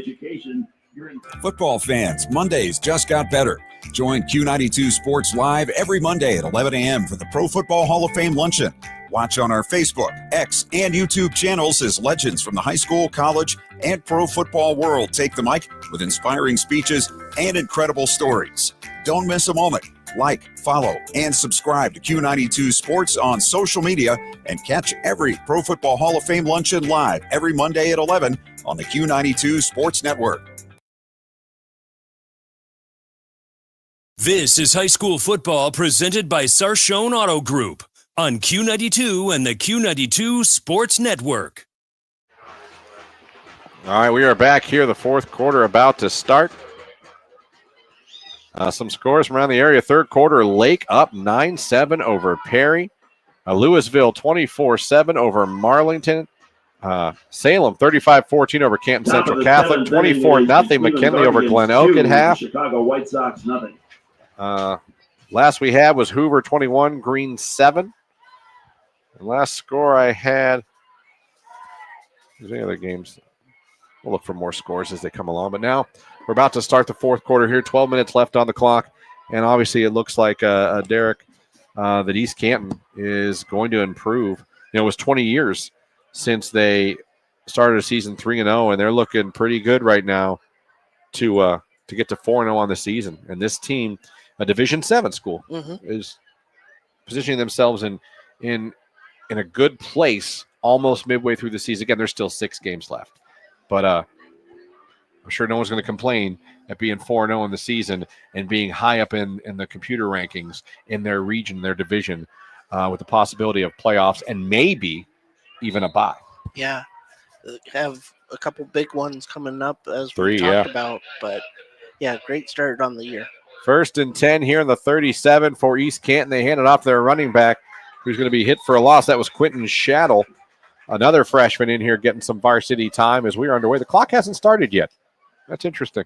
[SPEAKER 5] Football fans, Mondays just got better. Join Q92 Sports Live every Monday at 11 a.m. for the Pro Football Hall of Fame Luncheon. Watch on our Facebook, X, and YouTube channels as legends from the high school, college, and pro football world take the mic with inspiring speeches and incredible stories. Don't miss a moment. Like, follow, and subscribe to Q92 Sports on social media and catch every Pro Football Hall of Fame Luncheon live every Monday at 11 on the Q92 Sports Network.
[SPEAKER 1] This is high school football presented by Sarshone Auto Group on Q92 and the Q92 Sports Network.
[SPEAKER 3] All right, we are back here, the fourth quarter about to start. Some scores from around the area. Third quarter, Lake up 9-7 over Perry. Louisville 24-7 over Marlington. Salem 35-14 over Canton
[SPEAKER 16] Top of
[SPEAKER 3] Central
[SPEAKER 16] the
[SPEAKER 3] Catholic.
[SPEAKER 16] seventh inning
[SPEAKER 3] 24-0
[SPEAKER 16] is the Cleveland
[SPEAKER 3] McKinley over
[SPEAKER 16] Guardians
[SPEAKER 3] Glen Oak
[SPEAKER 16] 2,
[SPEAKER 3] at half.
[SPEAKER 16] Chicago White Sox nothing.
[SPEAKER 3] Last we had was Hoover 21, Green 7. And last score I had, there's any other games? We'll look for more scores as they come along. But now we're about to start the fourth quarter here. 12 minutes left on the clock. And obviously it looks like, Derek, that East Canton is going to improve. It was 20 years since they started a season 3-0, and they're looking pretty good right now to get to 4-0 on the season. And this team, a Division 7 school, is positioning themselves in a good place almost midway through the season. Again, there's still 6 games left. But I'm sure no one's going to complain at being 4-0 in the season and being high up in the computer rankings in their region, their division, with the possibility of playoffs and maybe even a bye.
[SPEAKER 15] Yeah. Have a couple big ones coming up as
[SPEAKER 3] 3,
[SPEAKER 15] we talked about. But, yeah, great start on the year.
[SPEAKER 3] 1st and 10 here in the 37 for East Canton. They hand it off their running back, who's going to be hit for a loss. That was Quentin Shaddle, another freshman in here getting some varsity time as we are underway. The clock hasn't started yet. That's interesting.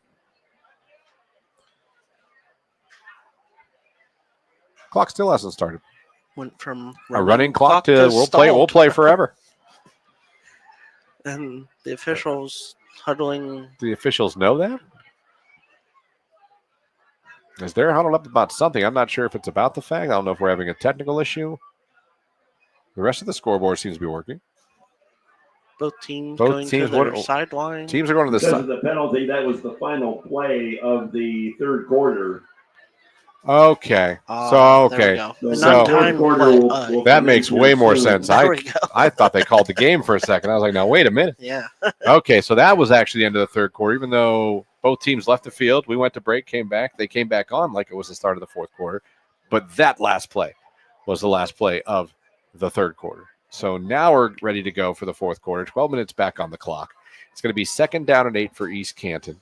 [SPEAKER 3] Clock still hasn't started.
[SPEAKER 15] Went from
[SPEAKER 3] a running clock to we'll play forever.
[SPEAKER 15] And the officials huddling.
[SPEAKER 3] Do the officials know that? As they're huddled up about something, I'm not sure if it's about the fact. I don't know if we're having a technical issue. The rest of the scoreboard seems to be working.
[SPEAKER 15] Both teams going to their sideline.
[SPEAKER 3] Teams are going to the
[SPEAKER 16] Because of the penalty, that was the final play of the third quarter.
[SPEAKER 3] Okay. So that makes way more sense. I thought they called the game for a second. I was like, now wait a minute.
[SPEAKER 15] Yeah.
[SPEAKER 3] Okay, so that was actually the end of the third quarter. Even though both teams left the field, we went to break, came back. They came back on like it was the start of the fourth quarter. But that last play was the last play of the third quarter. So now we're ready to go for the fourth quarter. 12 minutes back on the clock. It's going to be 2nd down and 8 for East Canton.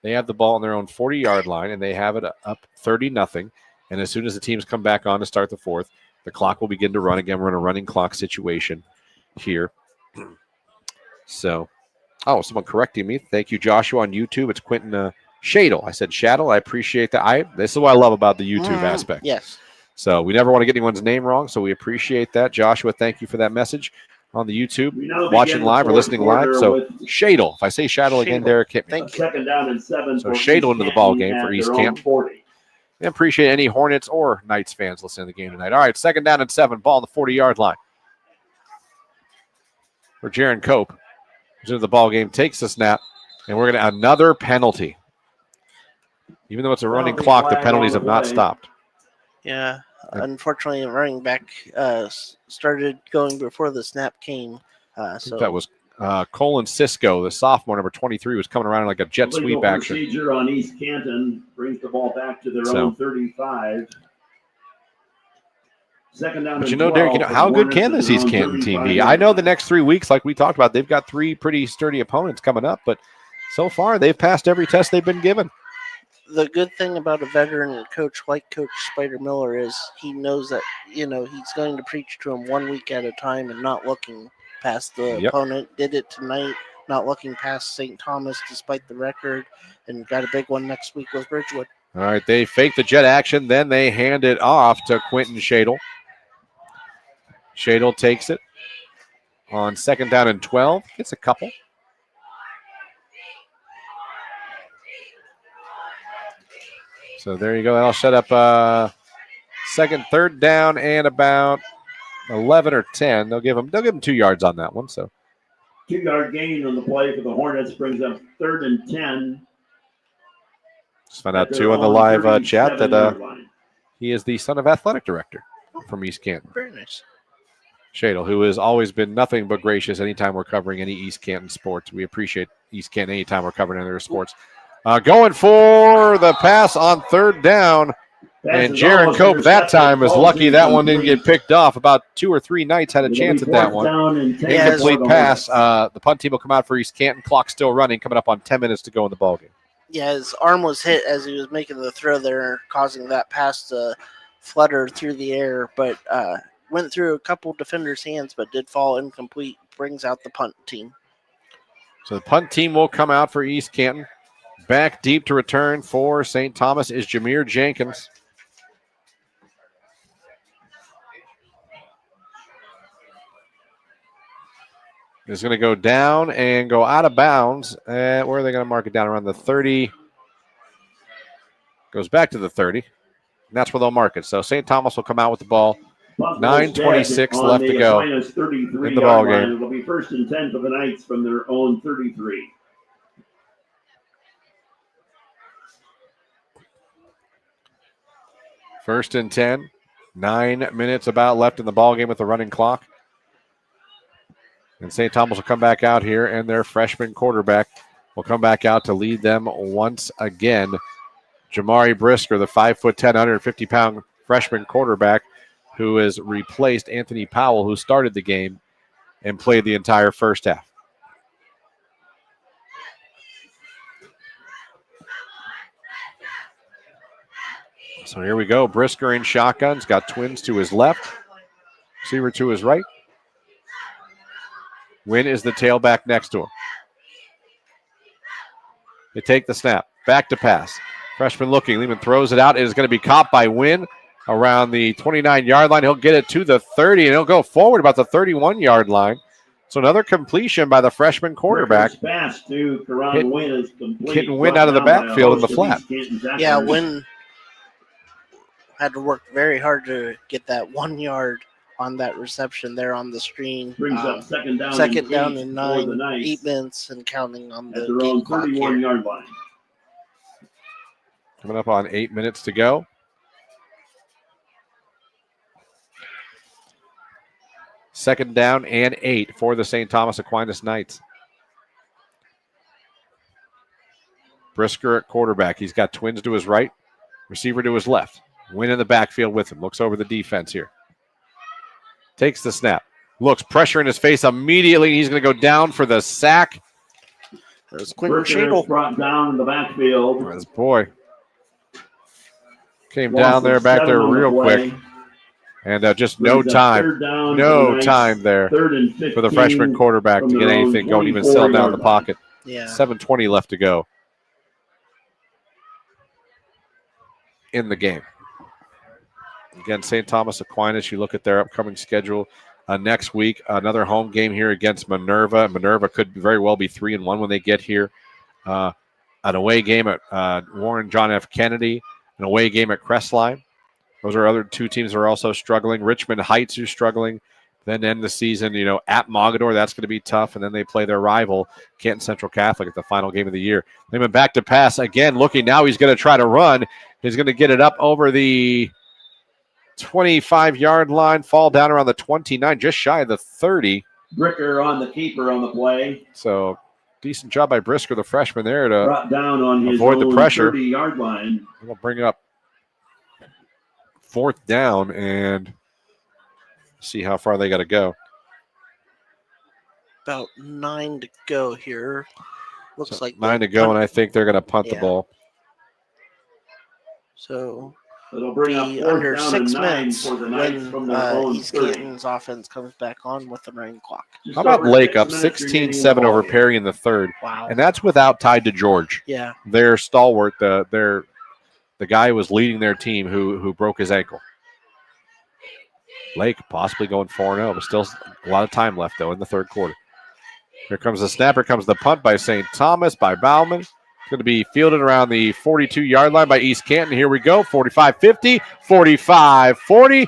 [SPEAKER 3] They have the ball on their own 40-yard line, and they have it up 30-0. And as soon as the teams come back on to start the fourth, the clock will begin to run again. We're in a running clock situation here. So, someone correcting me. Thank you, Joshua, on YouTube. It's Quentin Shaddle. I said Shaddle. I appreciate that. This is what I love about the YouTube aspect.
[SPEAKER 15] Yes.
[SPEAKER 3] So we never want to get anyone's name wrong, so we appreciate that. Joshua, thank you for that message on the YouTube, watching live or listening live. So Shaddle, if I say Shaddle again, Derek, hit me.
[SPEAKER 16] 2nd down and 7.
[SPEAKER 3] So Shaddle into the ball game for East Canton. And appreciate any Hornets or Knights fans listening to the game tonight. All right, 2nd down and 7, ball on the 40-yard line. For Jaron Cope, who's into the ball game, takes the snap, and we're going to another penalty. Even though it's a running clock, the penalties have not stopped.
[SPEAKER 15] Yeah, unfortunately, the running back started going before the snap came. So
[SPEAKER 3] that was Colin Cisco, the sophomore, number 23, was coming around like a jet sweep action.
[SPEAKER 16] Procedure on East Canton brings the ball back to their own 35. 2nd down.
[SPEAKER 3] But Derek, how good can this East Canton team be? I know the next 3 weeks, like we talked about, they've got 3 pretty sturdy opponents coming up, but so far they've passed every test they've been given.
[SPEAKER 15] The good thing about a veteran coach like Coach Spider Miller is he knows that, he's going to preach to him 1 week at a time and not looking past the opponent. Did it tonight, not looking past St. Thomas despite the record, and got a big one next week with Bridgewood.
[SPEAKER 3] All right, they fake the jet action, then they hand it off to Quentin Shaddle. Shaddle takes it on 2nd down and 12, gets a couple. So there you go. That'll shut up 3rd down and about 11 or 10. They'll give him 2 yards on that one. So
[SPEAKER 16] 2-yard gain on the play for the Hornets brings up 3rd and 10.
[SPEAKER 3] Just found out too on the live chat that he is the son of athletic director from East Canton.
[SPEAKER 15] Very nice.
[SPEAKER 3] Shaddle, who has always been nothing but gracious anytime we're covering any East Canton sports. We appreciate East Canton anytime we're covering any of their sports. Going for the pass on 3rd down. And Jaron Cope that time is lucky that one didn't get picked off. About 2 or 3 Knights had a chance at that one. Incomplete pass. The punt team will come out for East Canton. Clock still running, coming up on 10 minutes to go in the ballgame.
[SPEAKER 15] Yeah, his arm was hit as he was making the throw there, causing that pass to flutter through the air. But went through a couple defenders' hands but did fall incomplete. Brings out the punt team.
[SPEAKER 3] So the punt team will come out for East Canton. Back deep to return for St. Thomas is Jameer Jenkins. Is going to go down and go out of bounds. Where are they going to mark it down? Around the 30. Goes back to the 30. And that's where they'll mark it. So St. Thomas will come out with the ball. 9:26 left to go in the ball game.
[SPEAKER 16] It'll be 1st and 10 for the Knights from their own 33.
[SPEAKER 3] First and 10. 9 minutes about left in the ball game with the running clock. And St. Thomas will come back out here, and their freshman quarterback will come back out to lead them once again. Jamari Brisker, the 5'10", 150-pound freshman quarterback, who has replaced Anthony Powell, who started the game and played the entire first half. So here we go. Brisker in shotguns. Got twins to his left. Receiver to his right. Wynn is the tailback next to him. They take the snap. Back to pass. Freshman looking. Lehman throws it out. It is going to be caught by Wynn around the 29-yard line. He'll get it to the 30, and he'll go forward about the 31-yard line. So another completion by the freshman quarterback.
[SPEAKER 16] Pass to Karan Wynn is complete.
[SPEAKER 3] Hitting Wynn out of the backfield in the flat.
[SPEAKER 15] Yeah, Wynn had to work very hard to get that 1 yard on that reception there on the screen.
[SPEAKER 16] Brings up second down
[SPEAKER 15] and 9, 8 minutes and counting on the
[SPEAKER 16] their
[SPEAKER 15] game
[SPEAKER 16] own
[SPEAKER 15] clock here.
[SPEAKER 16] 31-yard line.
[SPEAKER 3] Coming up on 8 minutes to go. Second down and 8 for the St. Thomas Aquinas Knights. Brisker at quarterback. He's got twins to his right, receiver to his left. Wynn in the backfield with him. Looks over the defense here. Takes the snap. Looks pressure in his face immediately. He's going to go down for the sack.
[SPEAKER 15] There's Quentin Shadle.
[SPEAKER 16] Brought down in the backfield.
[SPEAKER 3] This boy came down there, back there real quick. And just no time. No time there for the freshman quarterback to get anything going, even settle down in the pocket.
[SPEAKER 15] Yeah.
[SPEAKER 3] 7:20 left to go in the game. Again, St. Thomas Aquinas, you look at their upcoming schedule next week, another home game here against Minerva. Minerva could very well be 3-1 when they get here. An away game at Warren John F. Kennedy, an away game at Crestline. Those are other two teams that are also struggling. Richmond Heights are struggling. Then end the season, at Mogador, that's going to be tough. And then they play their rival, Canton Central Catholic, at the final game of the year. Lehman back to pass again, looking now. He's going to try to run. He's going to get it up over the 25-yard line, fall down around the 29, just shy of the 30.
[SPEAKER 16] Bricker on the keeper on the play.
[SPEAKER 3] So decent job by Brisker, the freshman, there to
[SPEAKER 16] brought down on his
[SPEAKER 3] avoid the pressure.
[SPEAKER 16] 30-yard line.
[SPEAKER 3] We'll bring up fourth down and see how far they got to go.
[SPEAKER 15] About 9 to go here. Looks like
[SPEAKER 3] 9 to go, and I think they're going to punt the ball.
[SPEAKER 15] So
[SPEAKER 16] it'll bring up
[SPEAKER 15] under
[SPEAKER 16] down
[SPEAKER 15] 6
[SPEAKER 16] and 9
[SPEAKER 15] minutes
[SPEAKER 16] for the Knights
[SPEAKER 15] when
[SPEAKER 16] from their own
[SPEAKER 15] East
[SPEAKER 16] 30.
[SPEAKER 15] Canton's offense comes back on with the running clock.
[SPEAKER 3] How about Lake up 16-7 over Perry in the third?
[SPEAKER 15] Wow.
[SPEAKER 3] And that's without Ty DeGeorge.
[SPEAKER 15] Yeah.
[SPEAKER 3] Their stalwart, the guy who was leading their team who broke his ankle. Lake possibly going 4-0, but still a lot of time left, though, in the third quarter. Here comes the snapper, comes the punt by St. Thomas, by Bauman. It's going to be fielded around the 42-yard line by East Canton. Here we go, 45-50, 45-40,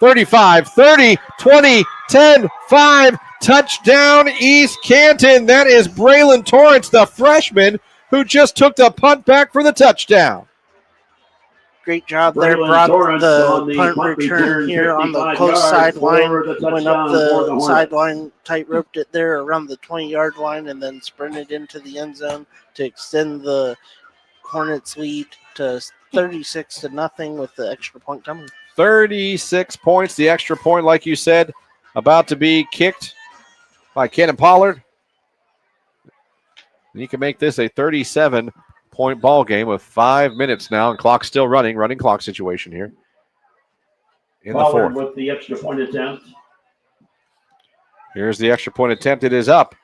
[SPEAKER 3] 35-30, 20, 10, 5, touchdown East Canton. That is Braylon Torrance, the freshman, who just took the punt back for the touchdown.
[SPEAKER 15] Great job there. Brought the punt return here on the close sideline. Went up the sideline, tight-roped it there around the 20-yard line, and then sprinted into the end zone to extend the Hornets lead to 36-0 with the extra point coming. 36 points, the extra point, like you said, about to be kicked by Cannon Pollard. And you can make this a 37-point ball game with 5 minutes now, and clock still running clock situation here.
[SPEAKER 3] in the
[SPEAKER 16] Pollard
[SPEAKER 3] fourth.
[SPEAKER 16] with the extra point attempt.
[SPEAKER 3] Here's the extra point attempt. It is up,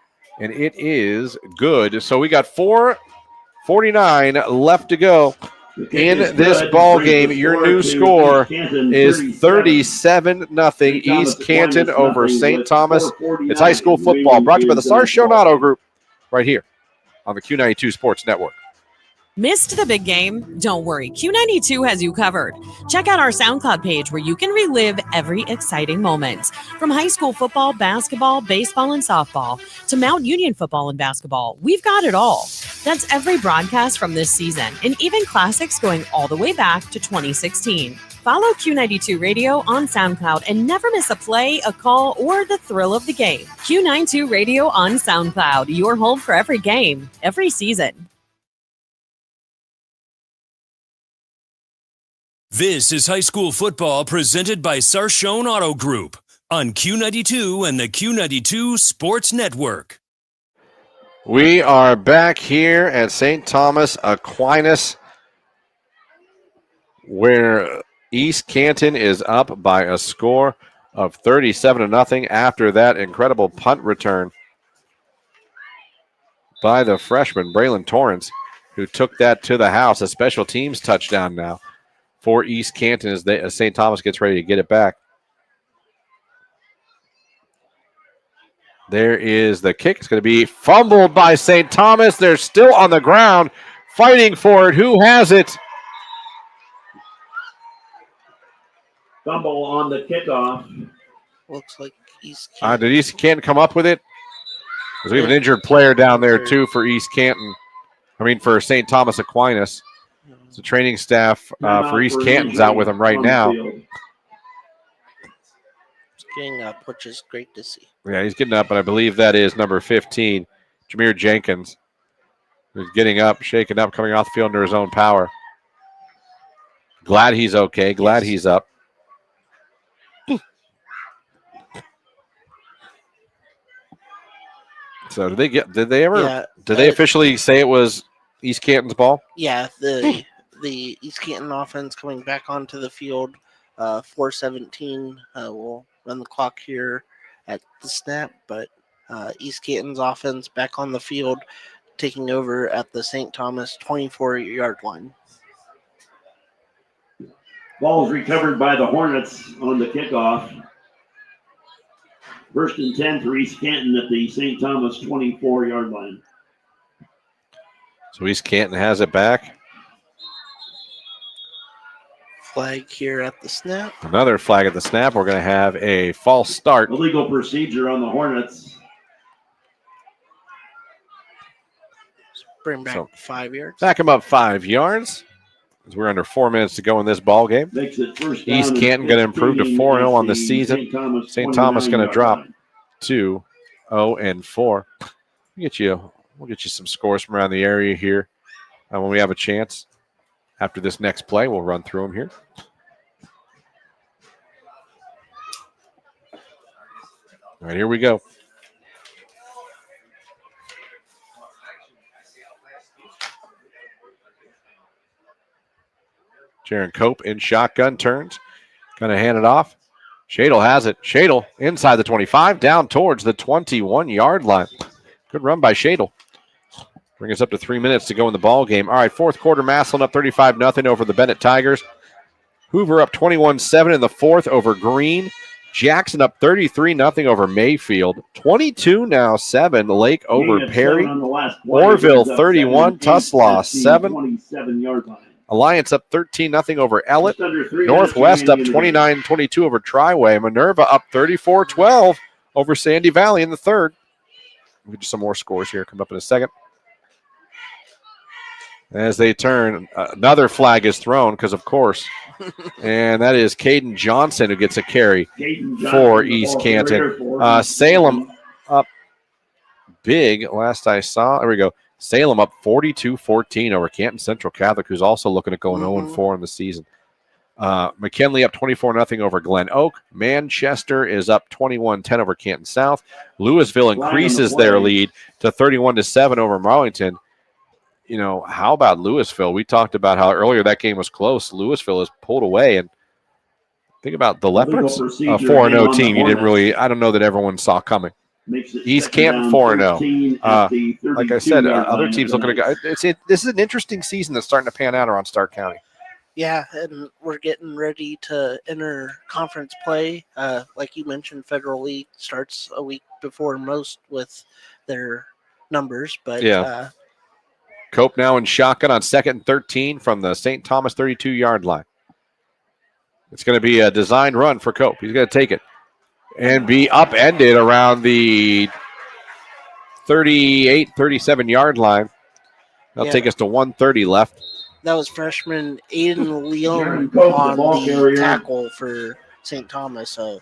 [SPEAKER 3] and it is good. So we got 4:49 left to go in this ball game. Your new score is 37-0 East Canton over St. Thomas. It's high school football brought to you by the Sarshone Auto Group right here on the Q92 Sports Network.
[SPEAKER 9] Missed the big game? Don't worry, Q92 has you covered. Check out our SoundCloud page where you can relive every exciting moment. From high school football, basketball, baseball, and softball to Mount Union football and basketball, we've got it all. That's every broadcast from this season, and even classics going all the way back to 2016. Follow Q92 Radio on SoundCloud and never miss a play, a call, or the thrill of the game. Q92 Radio on SoundCloud, your home for every game, every season.
[SPEAKER 1] This is high school football presented by Sarshone Auto Group on Q92 and the Q92 Sports Network.
[SPEAKER 3] We are back here at St. Thomas Aquinas, where East Canton is up by a score of 37-0 after that incredible punt return by the freshman, Braylon Torrance, who took that to the house. A special teams touchdown now for East Canton as St. Thomas gets ready to get it back. There is the kick. It's going to be fumbled by St. Thomas. They're still on the ground fighting for it. Who has it?
[SPEAKER 16] Fumble on the kickoff.
[SPEAKER 15] Looks like East
[SPEAKER 3] Did East Canton come up with it? Because we have an injured player down there, too, for East Canton. For St. Thomas Aquinas. The training staff for East Canton's out with him right now.
[SPEAKER 15] He's getting up, which is great to see.
[SPEAKER 3] Yeah, he's getting up, and I believe that is number 15, Jameer Jenkins, who's getting up, shaking up, coming off the field under his own power. Glad he's okay. Glad he's up. So did they officially say it was East Canton's ball?
[SPEAKER 15] Yeah, the East Canton offense coming back onto the field. 4:17 will run the clock here at the snap, but East Canton's offense back on the field, taking over at the St. Thomas 24-yard line.
[SPEAKER 16] Ball is recovered by the Hornets on the kickoff. 1st and 10 for East Canton at the St. Thomas 24-yard line.
[SPEAKER 3] So East Canton has it back.
[SPEAKER 15] Flag here at the snap.
[SPEAKER 3] Another flag at the snap. We're going to have a false start.
[SPEAKER 16] Illegal procedure on the Hornets.
[SPEAKER 15] Bring back 5 yards.
[SPEAKER 3] Back him up 5 yards. As we're under 4 minutes to go in this ball game.
[SPEAKER 16] Makes it first down
[SPEAKER 3] East Canton going to improve to 4-0 on the season. St. Thomas going to drop to 0-4. We'll get you some scores from around the area here when we have a chance. After this next play, we'll run through them here. All right, here we go. Jaron Cope in shotgun turns. Going to hand it off. Shadle has it. Shadle inside the 25, down towards the 21-yard line. Good run by Shadle. Bring us up to 3 minutes to go in the ball game. All right, fourth quarter, Massillon up 35-0 over the Bennett Tigers. Hoover up 21-7 in the fourth over Green. Jackson up 33-0 over Mayfield. 22-7, Lake over Perry. Orville 31, Tuslaw 7.
[SPEAKER 16] 27-yard line.
[SPEAKER 3] Alliance up 13-0 over Ellett. Northwest up 29-22 over Triway. Minerva up 34-12 over Sandy Valley in the third. We'll get you some more scores here. Come up in a second. As they turn, another flag is thrown because, of course, and that is Caden Johnson who gets a carry for East Canton. Salem up big last I saw. There we go. Salem up 42-14 over Canton Central Catholic, who's also looking at going 0-4 in the season. McKinley up 24-0 over Glen Oak. Manchester is up 21-10 over Canton South. Louisville increases their lead to 31-7 over Marlington. You know, how about Louisville? We talked about how earlier that game was close. Louisville has pulled away and Think about the Leopards, 4-0 team. You didn't really, I don't know that everyone saw coming. East Canton 4-0. Like I said, other teams looking to go. This is an interesting season that's starting to pan out around Stark County.
[SPEAKER 15] Yeah, and we're getting ready to enter conference play. Like you mentioned, Federal League starts a week before most with their numbers. But
[SPEAKER 3] yeah. Cope now in shotgun on 2nd and 13 from the St. Thomas 32-yard line. It's going to be a designed run for Cope. He's going to take it and be upended around the 38, 37-yard line. That'll take us to 1:30 left.
[SPEAKER 15] That was freshman Aiden Leon on the tackle for St. Thomas. So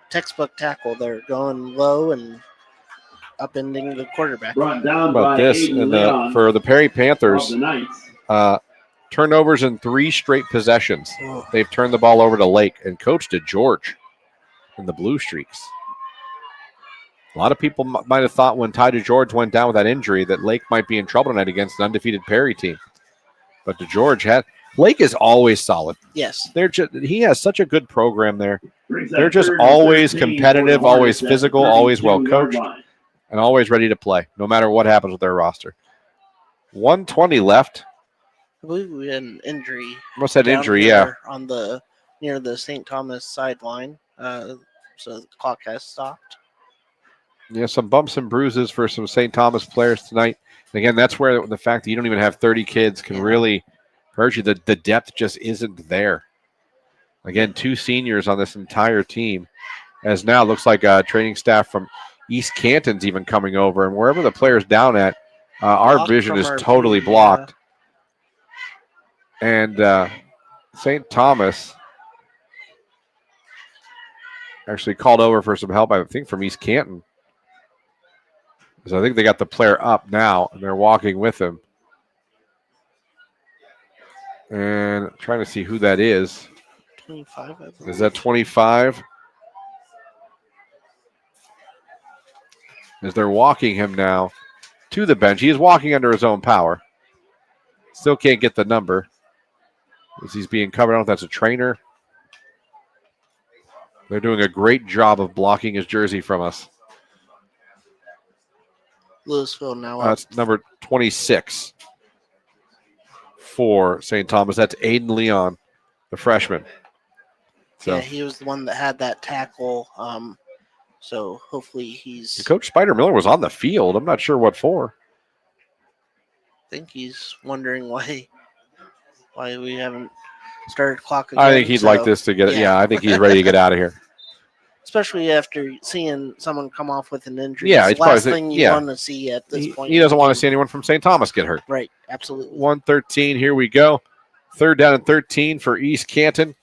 [SPEAKER 15] textbook tackle. They're going low and upending the quarterback.
[SPEAKER 3] How about this? And for the Perry Panthers, turnovers in 3 straight possessions. They've turned the ball over to Lake and Coach DeGeorge in the Blue Streaks. A lot of people might have thought when Ty DeGeorge went down with that injury that Lake might be in trouble tonight against an undefeated Perry team. But DeGeorge Lake is always solid.
[SPEAKER 15] Yes.
[SPEAKER 3] He has such a good program there. They're just always competitive, always physical, always well coached, and always ready to play, no matter what happens with their roster. 1:20 left.
[SPEAKER 15] I believe we had an injury.
[SPEAKER 3] Must have injury, yeah.
[SPEAKER 15] On near the St. Thomas sideline. So the clock has stopped.
[SPEAKER 3] Yeah, some bumps and bruises for some St. Thomas players tonight. Again, that's where the fact that you don't even have 30 kids can really hurt you. The depth just isn't there. Again, 2 seniors on this entire team. As now looks like training staff from East Canton's even coming over. And wherever the player's down at, our vision is totally blocked. And St. Thomas actually called over for some help, I think, from East Canton. So I think they got the player up now, and they're walking with him. And trying to see who that is.
[SPEAKER 15] 25, I believe.
[SPEAKER 3] Is that 25? As they're walking him now to the bench. He is walking under his own power. Still can't get the number. As he's being covered. I don't know if that's a trainer. They're doing a great job of blocking his jersey from us.
[SPEAKER 15] Louisville now.
[SPEAKER 3] That's number 26 for St. Thomas. That's Aiden Leon, the freshman. So
[SPEAKER 15] yeah, he was the one that had that tackle. So hopefully he's.
[SPEAKER 3] Coach Spider Miller was on the field. I'm not sure what for.
[SPEAKER 15] I think he's wondering why we haven't started clock again.
[SPEAKER 3] I think he'd like this to get it. Yeah, I think he's ready to get out of here.
[SPEAKER 15] Especially after seeing someone come off with an injury.
[SPEAKER 3] Yeah,
[SPEAKER 15] it's the last thing you want to see at this point.
[SPEAKER 3] He doesn't want to see anyone from St. Thomas get hurt.
[SPEAKER 15] Right, absolutely.
[SPEAKER 3] 1:13, here we go. 3rd down and 13 for East Canton.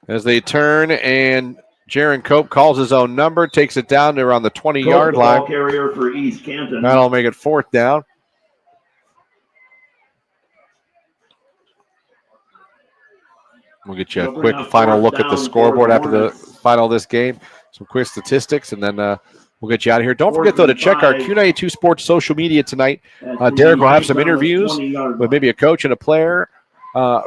[SPEAKER 3] As they turn, and Jaron Cope calls his own number, takes it down to around the 20-yard line.
[SPEAKER 16] Ball carrier for East Canton.
[SPEAKER 3] That'll make it 4th down. We'll get you a quick final look at the scoreboard after the final of this game. Some quick statistics, and then we'll get you out of here. Don't forget, though, to check our Q92 Sports social media tonight. Derek will have some interviews with maybe a coach and a player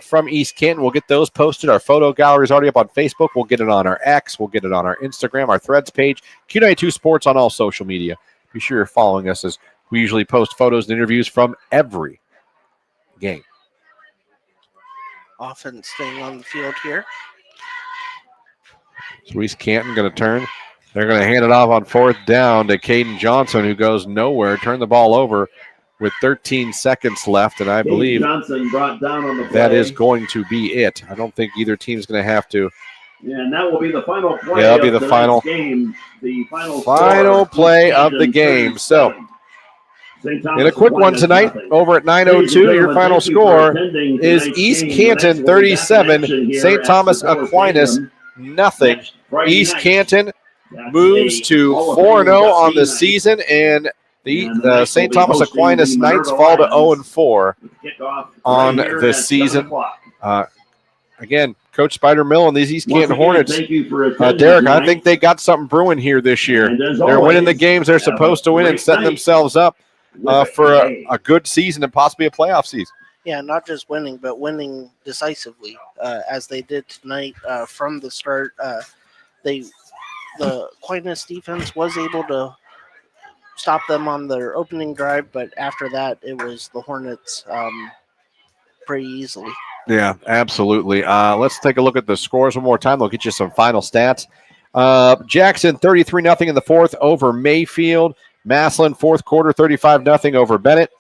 [SPEAKER 3] from East Canton. We'll get those posted. Our photo gallery is already up on Facebook. We'll get it on our X. We'll get it on our Instagram, our Threads page. Q92 Sports on all social media. Be sure you're following us as we usually post photos and interviews from every game.
[SPEAKER 15] Offense staying on the field here.
[SPEAKER 3] So East Canton going to turn. They're going to hand it off on 4th down to Caden Johnson, who goes nowhere. Turn the ball over with 13 seconds left, and I believe
[SPEAKER 16] Johnson brought down on the play.
[SPEAKER 3] That is going to be it. I don't think either team's going to have to.
[SPEAKER 16] Yeah, and that will be the final play.
[SPEAKER 3] Yeah, that'll be the final
[SPEAKER 16] game. The
[SPEAKER 3] final play of the game. So, in a quick one tonight, over at 9:02, your final score is East Canton 37, St. Thomas Aquinas nothing. East Canton moves to 4-0 on the season, and the St. Thomas Aquinas Knights fall to 0-4 on the season. Again, Coach Spider Mill and these East Canton Hornets, Derek, I think they got something brewing here this year. They're winning the games they're supposed to win and setting themselves up for a good season and possibly a playoff season.
[SPEAKER 15] Yeah, not just winning, but winning decisively, as they did tonight from the start. The Aquinas defense was able to stop them on their opening drive, but after that, it was the Hornets pretty easily.
[SPEAKER 3] Yeah, absolutely. Let's take a look at the scores one more time. We'll get you some final stats. Jackson 33-0 in the fourth over Mayfield. Massillon fourth quarter 35-0 over Bennett.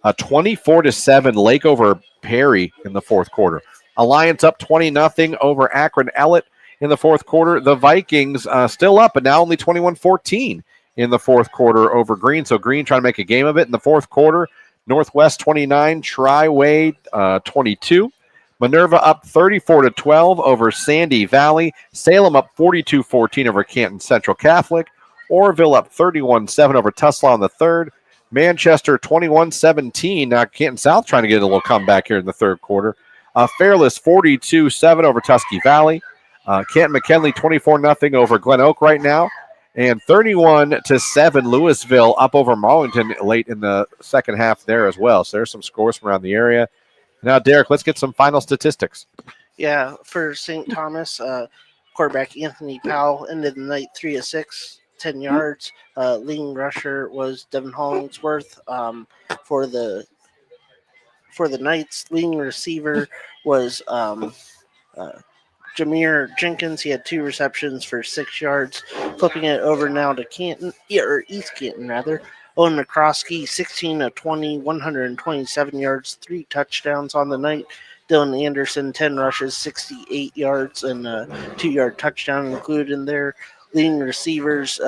[SPEAKER 3] 24-7 Lake over Perry in the fourth quarter. Alliance up 20-0 over Akron Ellett in the fourth quarter. The Vikings still up, but now only 21-14 in the fourth quarter over Green. So Green trying to make a game of it in the fourth quarter. Northwest 29, Tri-Wade 22. Minerva up 34-12 over Sandy Valley. Salem up 42-14 over Canton Central Catholic. Orville up 31-7 over Tuslaw in the third. Manchester 21-17. Now Canton South trying to get a little comeback here in the third quarter. Fairless 42-7 over Tusky Valley. Canton McKinley 24-0 over Glen Oak right now. And 31-7 Louisville up over Marlington late in the second half there as well. So there's some scores from around the area. Now, Derek, let's get some final statistics.
[SPEAKER 15] Yeah, for St. Thomas, quarterback Anthony Powell ended the night 3 of 6, 10 yards. Leading rusher was Devin Hollingsworth. For the Knights, leading receiver was Jameer Jenkins. He had 2 receptions for 6 yards. Flipping it over now to Canton, or East Canton rather. Owen McCroskey, 16 of 20, 127 yards, 3 touchdowns on the night. Dylan Anderson, 10 rushes, 68 yards, and a 2-yard touchdown included in there. Leading receivers,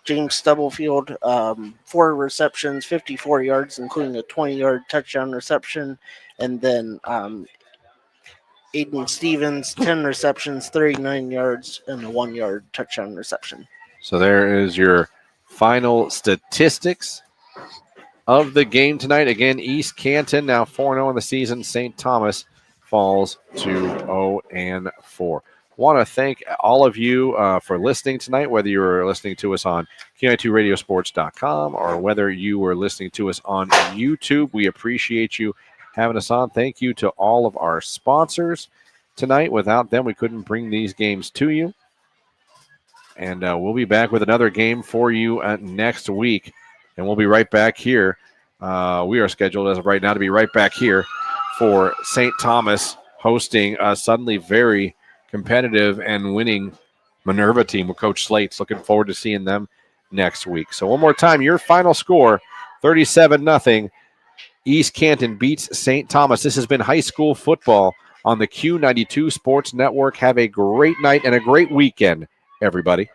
[SPEAKER 15] James Stubblefield, 4 receptions, 54 yards, including a 20-yard touchdown reception. And then Aiden Stevens, 10 receptions, 39 yards, and a 1-yard touchdown reception.
[SPEAKER 3] So there is your final statistics of the game tonight. Again, East Canton now 4-0 in the season. St. Thomas falls to 0-4. Want to thank all of you for listening tonight, whether you were listening to us on Q92radiosports.com or whether you were listening to us on YouTube. We appreciate you having us on. Thank you to all of our sponsors tonight. Without them, we couldn't bring these games to you. And we'll be back with another game for you next week. And we'll be right back here. We are scheduled as of right now to be right back here for St. Thomas hosting a suddenly very competitive and winning Minerva team with Coach Slates. Looking forward to seeing them next week. So one more time, your final score, 37-0. East Canton beats St. Thomas. This has been high school football on the Q92 Sports Network. Have a great night and a great weekend, everybody.